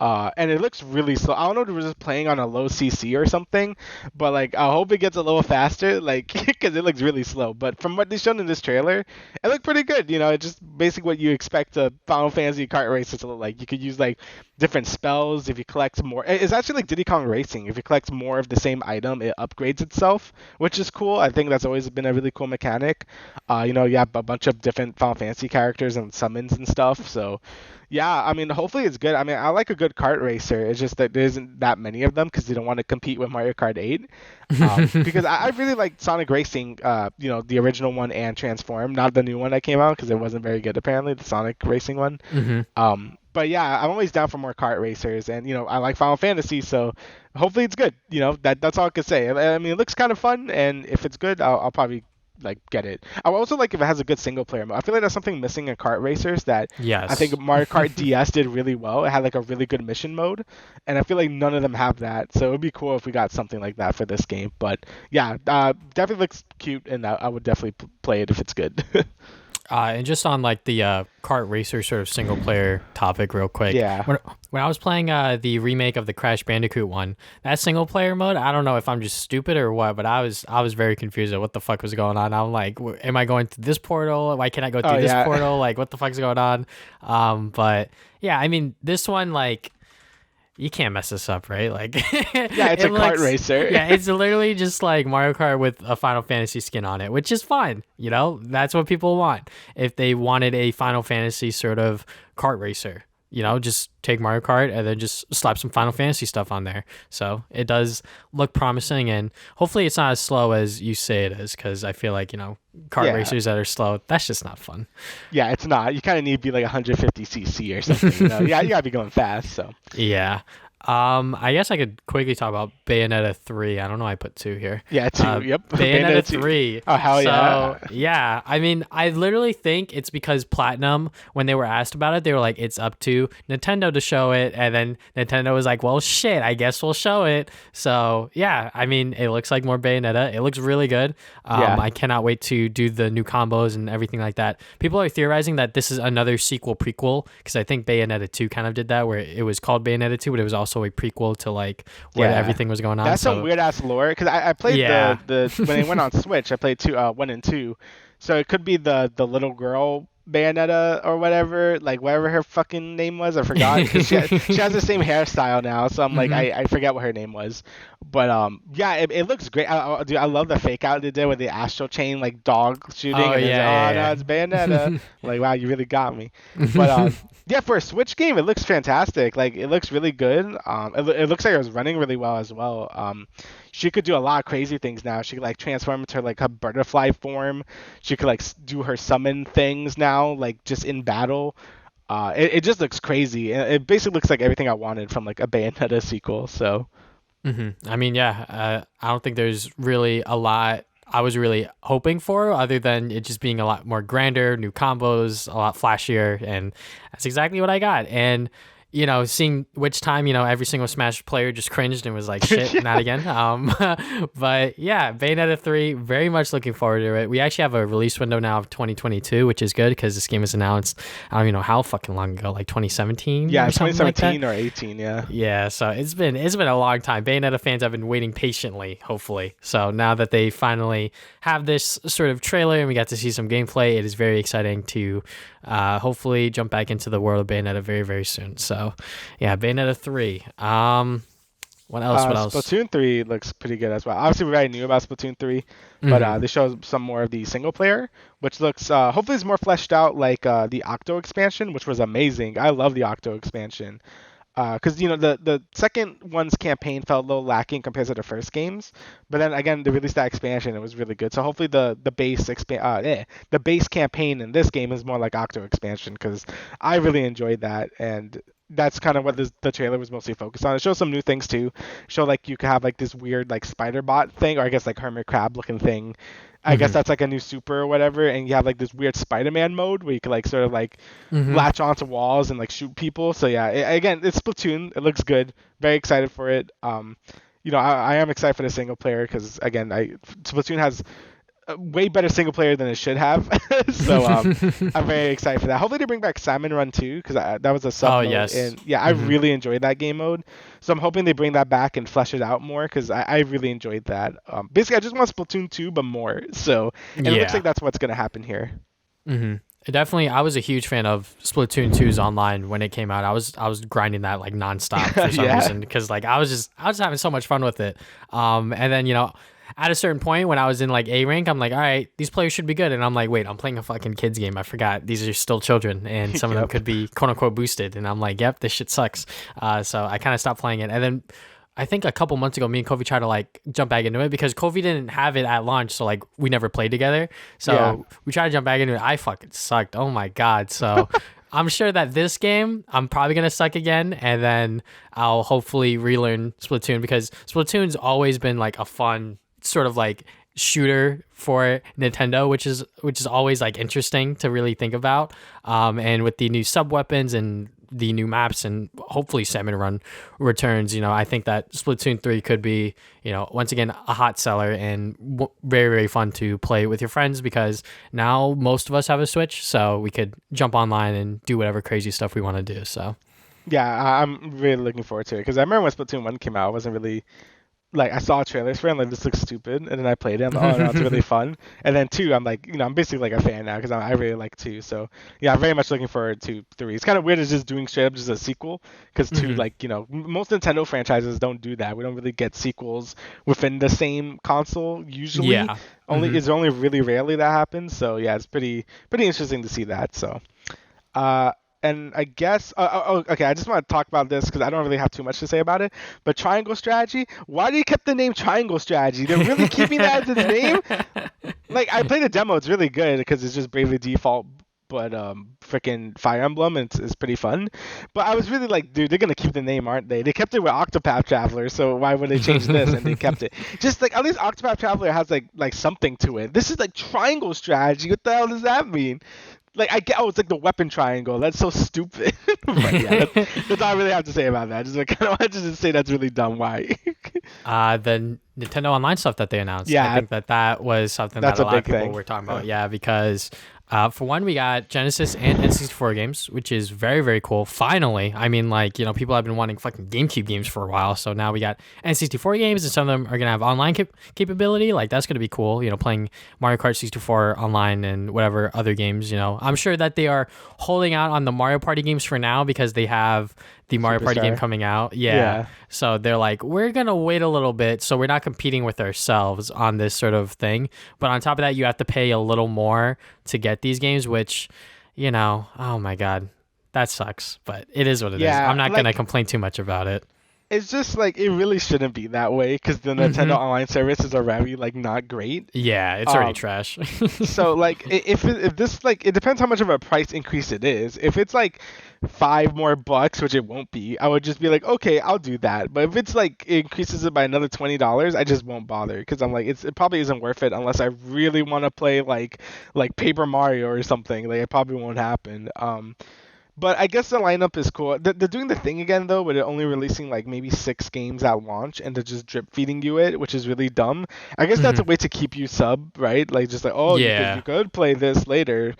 And it looks really slow. I don't know if it was just playing on a low CC or something, but like I hope it gets a little faster, like because it looks really slow. But from what they showed in this trailer, it looked pretty good. It's just basically what you expect a Final Fantasy kart racer to look like. You could use like different spells if you collect more. It's actually like Diddy Kong Racing. If you collect more of the same item, it upgrades itself, which is cool. I think that's always been a really cool mechanic. You have a bunch of different Final Fantasy characters and summons and stuff. So yeah, I mean, hopefully it's good. I mean, I like a good kart racer. It's just that there isn't that many of them, because they don't want to compete with Mario Kart 8. Because I really like Sonic Racing, the original one and Transform, not the new one that came out, because it wasn't very good apparently, the Sonic Racing one. Hmm. But yeah, I'm always down for more kart racers, and I like Final Fantasy, so hopefully it's good. That's all I could say. I mean, it looks kind of fun, and if it's good, I'll probably like get it. I would also like if it has a good single player mode. I feel like there's something missing in kart racers that I Yes. think Mario Kart DS did really well. It had like a really good mission mode, and I feel like none of them have that. So it would be cool if we got something like that for this game. But yeah, definitely looks cute, and I would definitely play it if it's good. And just on like the kart racer sort of single player topic, real quick. Yeah. When I was playing the remake of the Crash Bandicoot one, that single player mode, I don't know if I'm just stupid or what, but I was very confused at what the fuck was going on. I'm like, am I going through this portal? Why can't I go Oh through this yeah. portal? Like, what the fuck's going on? But yeah, I mean, this one like you can't mess this up, right? Like, Yeah, it's a kart racer. yeah, it's literally just like Mario Kart with a Final Fantasy skin on it, which is fine. That's what people want. If they wanted a Final Fantasy sort of kart racer, just take Mario Kart and then just slap some Final Fantasy stuff on there. So it does look promising, and hopefully it's not as slow as you say it is, because I feel like, kart Yeah. racers that are slow, that's just not fun. Yeah, it's not. You kind of need to be like 150 cc or something. Yeah, you gotta be going fast. So Yeah. I guess I could quickly talk about Bayonetta 3. I don't know why I put 2 here. yeah, two. Yep. Bayonetta Bayonetta 2. 3. Oh hell So, yeah. yeah, I mean, I literally think it's because Platinum, when they were asked about it, they were like, it's up to Nintendo to show it. And then Nintendo was like, well, shit, I guess we'll show it. So, yeah, I mean, it looks like more Bayonetta. It looks really good. Yeah. I cannot wait to do the new combos and everything like that. People are theorizing that this is another sequel prequel, because I think Bayonetta 2 kind of did that, where it was called Bayonetta 2, but it was also a prequel to like where Yeah. everything was going on. That's So some weird ass lore, because I played yeah. the when they went on Switch. I played 1 and 2, so it could be the little girl Bayonetta or whatever, like whatever her fucking name was. I forgot, 'cause she has the same hairstyle now, so I'm like Mhm. I forget what her name was, but yeah, it looks great. Dude, I love the fake out they did with the astral chain like dog shooting, Oh, and yeah, no, yeah, it's Bayonetta. Like wow, you really got me. But yeah, for a Switch game, it looks fantastic. Like it looks really good. It looks like it was running really well as well. She could do a lot of crazy things now. She could like transform into like a butterfly form. She could like do her summon things now, like just in battle. It just looks crazy. It basically looks like everything I wanted from like a Bayonetta sequel. So I mean, yeah, I don't think there's really a lot I was really hoping for, other than it just being a lot more grander, new combos, a lot flashier, and that's exactly what I got. And seeing which time, every single Smash player just cringed and was like, shit, not again. But yeah, Bayonetta 3, very much looking forward to it. We actually have a release window now of 2022, which is good because this game was announced, I don't even know how fucking long ago, like 2017? Yeah, or something 2017 like or 18, yeah. yeah, so it's been a long time. Bayonetta fans have been waiting patiently, hopefully. So now that they finally have this sort of trailer and we got to see some gameplay, it is very exciting to hopefully jump back into the world of Bayonetta very, very soon. So yeah, Bayonetta 3. What else? What else? Splatoon 3 looks pretty good as well. Obviously, we already knew about Splatoon 3, but they showed some more of the single player, which looks hopefully is more fleshed out, like the Octo expansion, which was amazing. I love the Octo expansion. Because the second one's campaign felt a little lacking compared to the first games, but then again they released that expansion, it was really good. So hopefully the base campaign in this game is more like Octo expansion, because I really enjoyed that, and that's kind of what the trailer was mostly focused on. It shows some new things too. Show like you could have like this weird like spider bot thing, or I guess like hermit crab looking thing. I guess that's like a new super or whatever, and you have like this weird Spider-Man mode where you can like sort of like latch onto walls and like shoot people. So yeah, again, it's Splatoon. It looks good. Very excited for it. I am excited for the single player because again, Splatoon has a way better single player than it should have. So I'm very excited for that. Hopefully they bring back Salmon Run too, because that was a sub mode. Yes. And yeah, I really enjoyed that game mode. So I'm hoping they bring that back and flesh it out more, because I really enjoyed that. Basically, I just want Splatoon 2, but more. So it looks like that's what's going to happen here. Definitely, I was a huge fan of Splatoon 2's online when it came out. I was grinding that like nonstop for some reason, because like I was having so much fun with it. And then at a certain point when I was in like A rank, I'm like, all right, these players should be good. And I'm like, wait, I'm playing a fucking kids game. I forgot these are still children, and some of them could be quote unquote boosted. And I'm like, yep, this shit sucks. So I kind of stopped playing it. And then I think a couple months ago, me and Kofi tried to like jump back into it, because Kofi didn't have it at launch, so like we never played together. So we tried to jump back into it. I fucking sucked. Oh my god. So I'm sure that this game I'm probably gonna suck again, and then I'll hopefully relearn Splatoon, because Splatoon's always been like a fun sort of like shooter for Nintendo, which is always like interesting to really think about. And with the new sub weapons and the new maps, and hopefully Salmon Run returns, I think that Splatoon 3 could be, once again, a hot seller, and very, very fun to play with your friends, because now most of us have a Switch, so we could jump online and do whatever crazy stuff we want to do. So yeah, I'm really looking forward to it, because I remember when Splatoon 1 came out, I wasn't really like, I saw trailers for it, and like, this looks stupid, and then I played it, I'm like, oh no, it's really fun. And then 2, I'm like, I'm basically like a fan now, because I really like 2. So yeah, I'm very much looking forward to 3. It's kind of weird, it's just doing straight up just a sequel, because 2, like, most Nintendo franchises don't do that. We don't really get sequels within the same console usually. Yeah. It's only really rarely that happens. So yeah, it's pretty interesting to see that. So and I guess, okay, I just want to talk about this because I don't really have too much to say about it. But Triangle Strategy, why do you keep the name Triangle Strategy? They're really keeping that as its name? Like, I played the demo, it's really good because it's just Bravely Default, but freaking Fire Emblem, and it's pretty fun. But I was really like, dude, they're going to keep the name, aren't they? They kept it with Octopath Traveler, so why would they change this? And they kept it. Just like, at least Octopath Traveler has like something to it. This is like Triangle Strategy. What the hell does that mean? Like, I get, it's like the weapon triangle. That's so stupid. But yeah, that's all I really have to say about that. Just like, I wanted to just say that's really dumb. Why? The Nintendo Online stuff that they announced. Yeah, I think that was something that a lot of people were talking about. Yeah, because for one, we got Genesis and N64 games, which is very, very cool. Finally, I mean, like, people have been wanting fucking GameCube games for a while, so now we got N64 games, and some of them are gonna have online capability. Like, that's gonna be cool. Playing Mario Kart 64 online and whatever other games. I'm sure that they are holding out on the Mario Party games for now, because they have the Mario Party game coming out. Yeah. So they're like, we're going to wait a little bit, so we're not competing with ourselves on this sort of thing. But on top of that, you have to pay a little more to get these games, which, oh my God, that sucks. But it is what it is. I'm not going to complain too much about it. it's just like it really shouldn't be that way because the Nintendo Online services are very like not great. Yeah, it's already trash. So like if this like it depends how much of a price increase it is. If it's like $5 more, which it won't be, I would just be like, okay, I'll do that. But if it's like it increases it by another $20, I just won't bother because I'm like it probably isn't worth it unless I really want to play like Paper Mario or something. Like it probably won't happen. But I guess the lineup is cool. They're doing the thing again though, where they're only releasing like maybe 6 games at launch, and they're just drip feeding you it, which is really dumb. I guess that's a way to keep you sub, right? Like just like, oh, Yeah. you could play this later.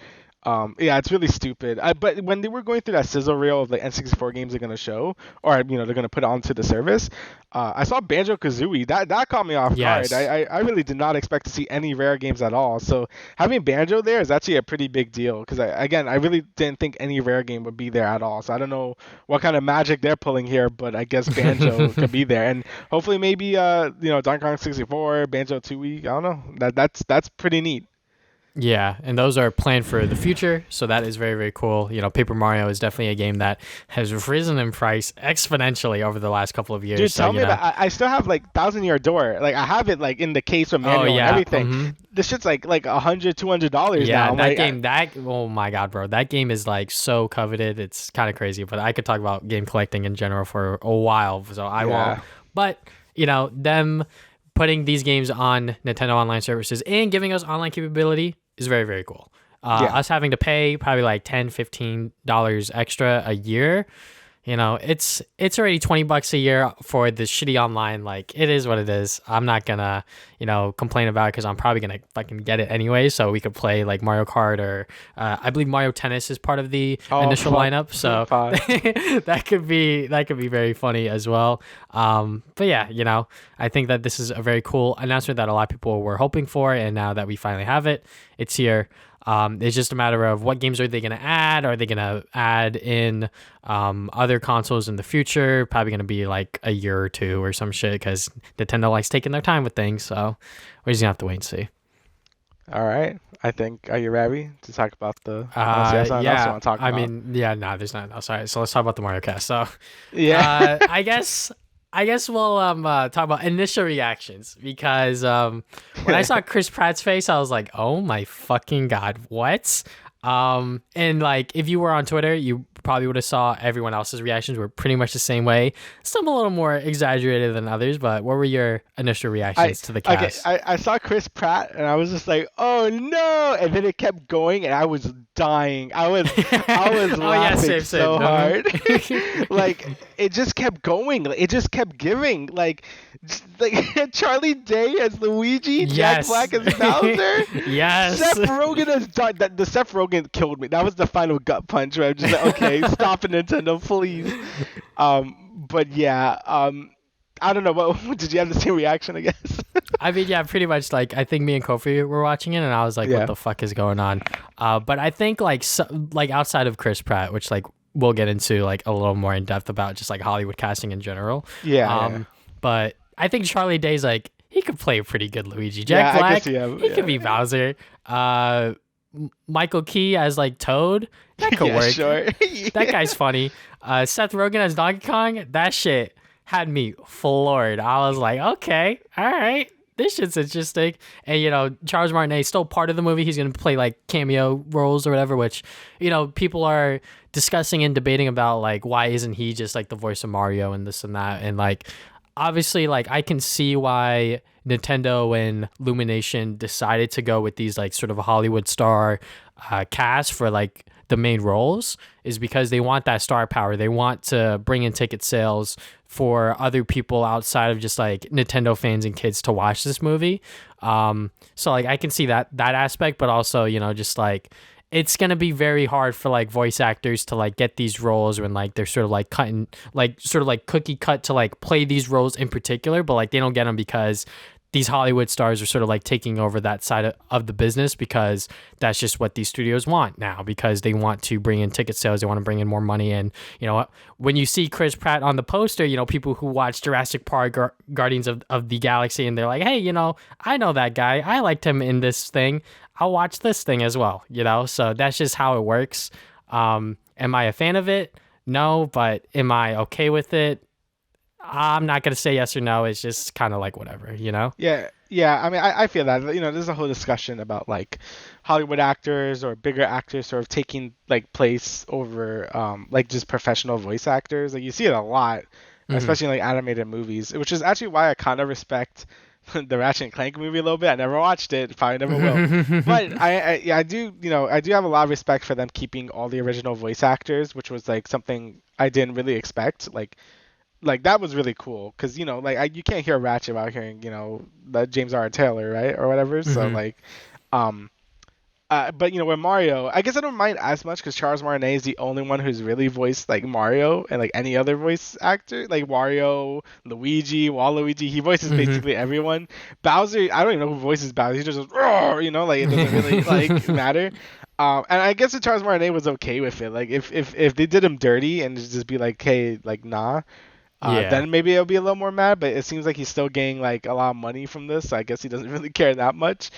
Yeah, it's really stupid. But when they were going through that sizzle reel of the N64 games they're gonna show, or they're gonna put onto the service, I saw Banjo-Kazooie. That caught me off Yes. guard. I really did not expect to see any rare games at all. So having Banjo there is actually a pretty big deal because I really didn't think any rare game would be there at all. So I don't know what kind of magic they're pulling here, but I guess Banjo could be there, and hopefully maybe Donkey Kong 64, Banjo-Tooie. I don't know. That's pretty neat. Yeah, and those are planned for the future, so that is very, very cool. Paper Mario is definitely a game that has risen in price exponentially over the last couple of years. Dude, so, tell me about. I still have like Thousand Year Door. Like I have it like in the case with manual and everything. This shit's like $100-$200 yeah, now. that game. Oh my god, bro, that game is like so coveted. It's kind of crazy, but I could talk about game collecting in general for a while, so I won't. But them putting these games on Nintendo Online services and giving us online capability is very, very cool. Us having to pay probably like $10-$15 extra a year, it's already $20 a year for the shitty online. Like it is what it is. I'm not gonna complain about it because I'm probably gonna fucking get it anyway, so we could play like Mario Kart or I believe Mario Tennis is part of the initial lineup, so that could be very funny as well. But yeah, I think that this is a very cool announcement that a lot of people were hoping for, and now that we finally have it, it's here. It's just a matter of what games are they going to add? Are they going to add in other consoles in the future? Probably going to be like a year or two or some shit because Nintendo likes taking their time with things. So we're just going to have to wait and see. All right. I think, are you ready to talk about the... yeah. Yeah, no, there's not. No, sorry. So let's talk about the Mario Cast. So yeah. I guess we'll talk about initial reactions because when I saw Chris Pratt's face, I was like, oh my fucking god, what? And like if you were on Twitter, you probably would have saw everyone else's reactions were pretty much the same way. Some a little more exaggerated than others, but what were your initial reactions to the cast? Okay, I saw Chris Pratt and I was just like, oh no, and then it kept going and I was dying. I was laughing so hard. Like it just kept going. It just kept giving. Like Charlie Day as Luigi, Jack Black as Bowser. Yes. Seth Rogen as the Seth Rogen killed me. That was the final gut punch where I'm just like, okay, stop it, Nintendo, please. But yeah, I don't know. What did you have the same reaction? I guess. I mean, yeah, pretty much. Like, I think me and Kofi were watching it, and I was like, "What the fuck is going on?" But I think like outside of Chris Pratt, which like we'll get into like a little more in depth about just like Hollywood casting in general. Yeah. But I think Charlie Day's like he could play a pretty good Luigi. Jack Black, he could be Bowser. Michael Key as like Toad, that could work. Sure. That guy's funny. Seth Rogen as Donkey Kong, that shit had me floored. I was like, okay, all right, this shit's interesting. And Charles Martinet is still part of the movie. He's gonna play like cameo roles or whatever, which people are discussing and debating about, like why isn't he just like the voice of Mario and this and that, and like obviously like I can see why Nintendo and Illumination decided to go with these like sort of a Hollywood star cast for like the main roles, is because they want that star power. They want to bring in ticket sales for other people outside of just like Nintendo fans and kids to watch this movie. So like I can see that aspect, but also just like it's gonna be very hard for like voice actors to like get these roles when like they're sort of like cutting like sort of like cookie cut to like play these roles in particular, but like they don't get them because these Hollywood stars are sort of like taking over that side of the business, because that's just what these studios want now, because they want to bring in ticket sales, they want to bring in more money. And when you see Chris Pratt on the poster, people who watch Jurassic Park, Guardians of the Galaxy, and they're like, hey, I know that guy, I liked him in this thing, I'll watch this thing as well. So that's just how it works. Am I a fan of it? No. But am I okay with it? I'm not gonna say yes or no. It's just kind of like whatever, you know. Yeah, yeah. I mean, I feel that. There's a whole discussion about like Hollywood actors or bigger actors sort of taking like place over like just professional voice actors. Like you see it a lot, Hmm. especially in like animated movies, which is actually why I kind of respect the Ratchet and Clank movie a little bit. I never watched it, probably never will. But yeah, I do, I do have a lot of respect for them keeping all the original voice actors, which was like something I didn't really expect. Like that was really cool because like you can't hear Ratchet without hearing the James R. Taylor, right, or whatever. So Hmm. like um but with Mario, I guess I don't mind as much because Charles Martinet is the only one who's really voiced like Mario, and like any other voice actor like Wario, Luigi, Waluigi, he voices Hmm. basically everyone. Bowser, I don't even know who voices Bowser. He just goes, "Roar," like it doesn't really like matter. And I guess if Charles Martinet was okay with it, like if they did him dirty and just be like, hey, like nah, Yeah. then maybe I'll be a little more mad. But it seems like he's still getting like a lot of money from this, so I guess he doesn't really care that much.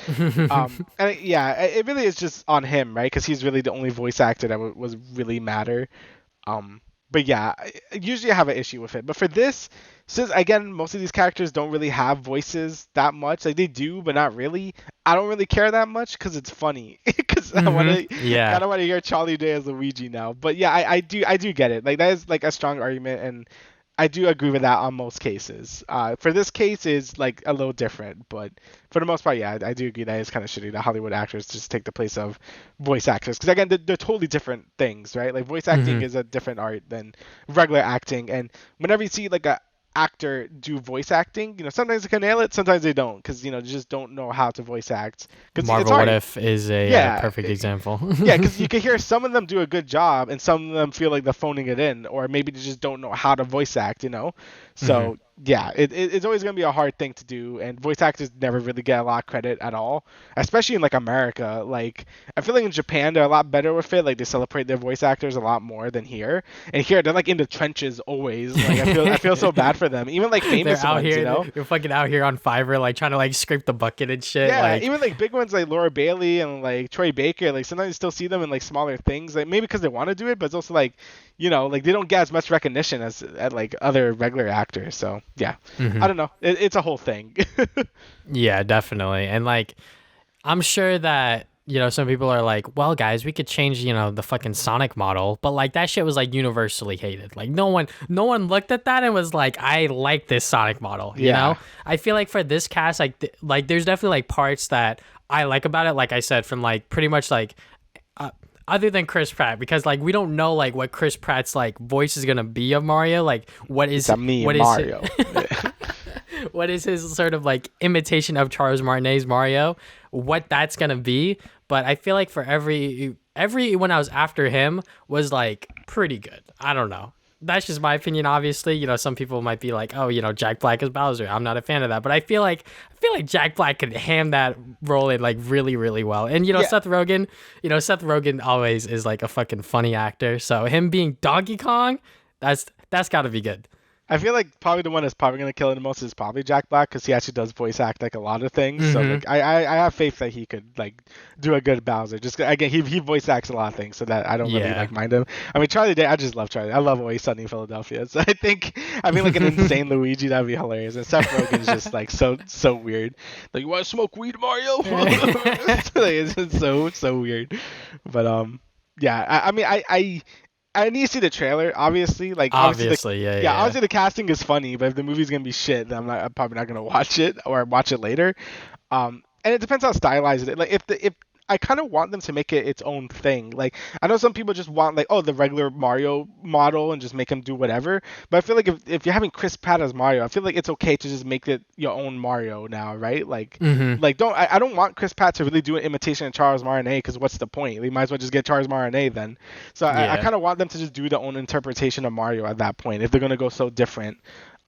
Yeah, it really is just on him, right? Because he's really the only voice actor that was really matter. Um, but yeah, usually I have an issue with it. But for this, since again most of these characters don't really have voices that much, like they do, but not really. I don't really care that much because it's funny. Because Hmm. I kind Yeah. of want to hear Charlie Day as Luigi now. But yeah, I do get it. Like that is like a strong argument, and I do agree with that on most cases. For this case is like a little different, but for the most part, yeah, I do agree that it's kind of shitty that Hollywood actors just take the place of voice actors. Because again, they're totally different things, right? Like voice acting Hmm. is a different art than regular acting, and whenever you see like a actor do voice acting, sometimes they can nail it, sometimes they don't, because they just don't know how to voice act. Because it's Marvel What hard. If is a Yeah, perfect example. yeah, because you can hear some of them do a good job, and some of them feel like they're phoning it in, or maybe they just don't know how to voice act. Hmm. So yeah, it's always gonna be a hard thing to do, and voice actors never really get a lot of credit at all, especially in like America. Like I feel like in Japan they're a lot better with it. Like they celebrate their voice actors a lot more than here. And here they're like in the trenches always. Like I feel so bad for them. Even like They're famous out ones. here. They're fucking out here on Fiverr, like trying to like scrape the bucket and shit. Yeah, Like, even like big ones like Laura Bailey and like Troy Baker, like sometimes you still see them in like smaller things, like maybe because they want to do it, but it's also like, like they don't get as much recognition as at like other regular actors. So yeah, I hmm, don't know, it's a whole thing. yeah, definitely. And like, I'm sure that, some people are like, well, guys, we could change, the fucking Sonic model, but like that shit was like universally hated. Like no one looked at that and was like, I like this Sonic model. Yeah. I feel like for this cast, like like there's definitely like parts that I like about it. Like I said, from like pretty much like uh, other than Chris Pratt, because like we don't know like what Chris Pratt's like voice is gonna be of Mario. Like It's a me, what is his, Mario. what is his sort of like imitation of Charles Martinet's Mario, what that's gonna be. But I feel like for every when I was after him was like pretty good. I don't know. That's just my opinion. Obviously, some people might be like, "Oh, Jack Black is Bowser." I'm not a fan of that, but I feel like Jack Black could ham that role in like really, really well. And Yeah, Seth Rogen always is like a fucking funny actor. So him being Donkey Kong, that's got to be good. I feel like probably the one that's probably gonna kill it the most is probably Jack Black because he actually does voice act like a lot of things. So Hmm. like I have faith that he could like do a good Bowser. Just again he voice acts a lot of things, so that I don't really Yeah. like mind him. I mean Charlie Day, I just love Charlie. I love Always Sunny in Philadelphia. So I mean like an insane Luigi that'd be hilarious. And Seth Rogen's just like so weird. Like you want to smoke weed, Mario? Like, it's just so weird. But yeah I mean I need to see the trailer. Obviously, like obviously the Obviously, yeah, yeah, yeah. obviously the casting is funny, but if the movie's gonna be shit, then I'm probably not gonna watch it or watch it later. And it depends how stylized it is. Like if I kind of want them to make it its own thing. Like I know some people just want like the regular Mario model and just make him do whatever. But I feel like if you're having Chris Pratt as Mario, I feel like it's okay to just make it your own Mario now, right? Like Hmm. I don't want Chris Pratt to really do an imitation of Charles Martinet because what's the point? We might as well just get Charles Martinet then. So I Yeah. kind of want them to just do their own interpretation of Mario at that point if they're gonna go so different.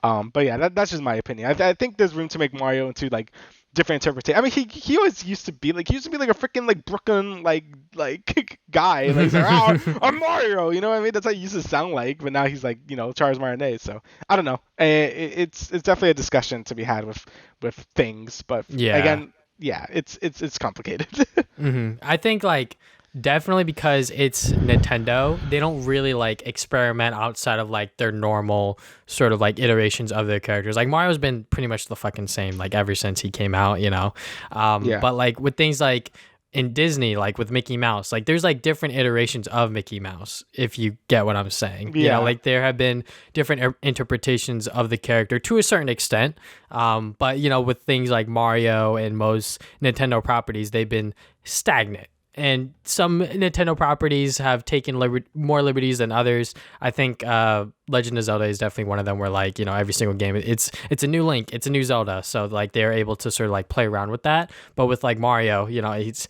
But yeah, that's just my opinion. I think there's room to make Mario into like different interpretation. I mean, he always used to be like a freaking like Brooklyn like guy. Like he's like, oh, I'm Mario. You know what I mean? That's how he used to sound like. But now he's like Charles Martinet. So I don't know. It's definitely a discussion to be had with things. But Yeah. again, yeah, it's complicated. I think like Definitely because it's Nintendo. They don't really like experiment outside of like their normal sort of like iterations of their characters. Like Mario's been pretty much the fucking same like ever since he came out, you know. Yeah. But like with things like in Disney, like with Mickey Mouse, like there's like different iterations of Mickey Mouse, if you get what I'm saying. You know, Yeah. like there have been different interpretations of the character to a certain extent. But you know, with things like Mario and most Nintendo properties, they've been stagnant. And some Nintendo properties have taken more liberties than others. I think Legend of Zelda is definitely one of them where like, you know, every single game it's a new Link, it's a new Zelda. So like they're able to sort of like play around with that. But with like Mario, you know, it's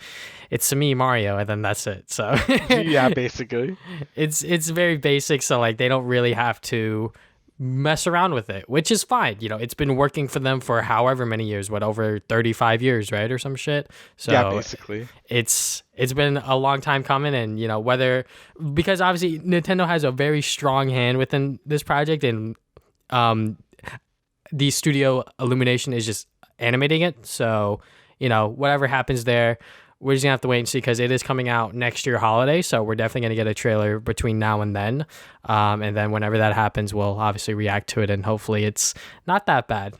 to me Mario and then that's it. So Yeah, basically. it's very basic, so like they don't really have to mess around with it, which is fine. You know, it's been working for them for however many years, what, over 35 years, right? Or some shit. So Yeah, basically. it's been a long time coming, and you know, whether because obviously Nintendo has a very strong hand within this project, and the studio Illumination is just animating it. So, you know, whatever happens there, we're just gonna have to wait and see because it is coming out next year holiday. So we're definitely gonna get a trailer between now and then. And then whenever that happens, we'll obviously react to it, and hopefully it's not that bad.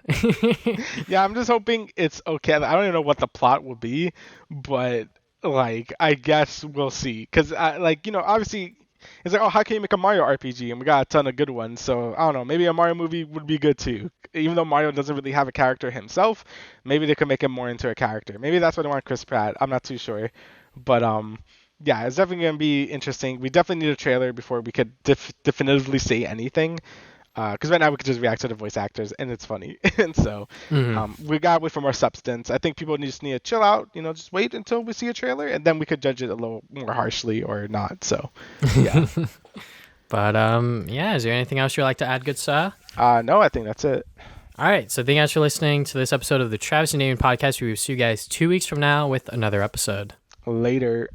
Yeah, I'm just hoping it's okay. I don't even know what the plot will be, but like I guess we'll see. Cause like you know, obviously it's like, oh, how can you make a Mario RPG? And we got a ton of good ones. So I don't know. Maybe a Mario movie would be good too. Even though Mario doesn't really have a character himself, maybe they could make him more into a character. Maybe that's what they want Chris Pratt. I'm not too sure, but yeah, it's definitely gonna be interesting. We definitely need a trailer before we could definitively say anything. Because right now we could just react to the voice actors and it's funny. And so we gotta wait for more substance. I think people just need to chill out, you know, just wait until we see a trailer and then we could judge it a little more harshly or not. So yeah. But yeah, is there anything else you'd like to add, good sir? No, I think that's it. All right, so thank you guys for listening to this episode of the Travis and Damian podcast. We will see you guys 2 weeks from now with another episode. Later.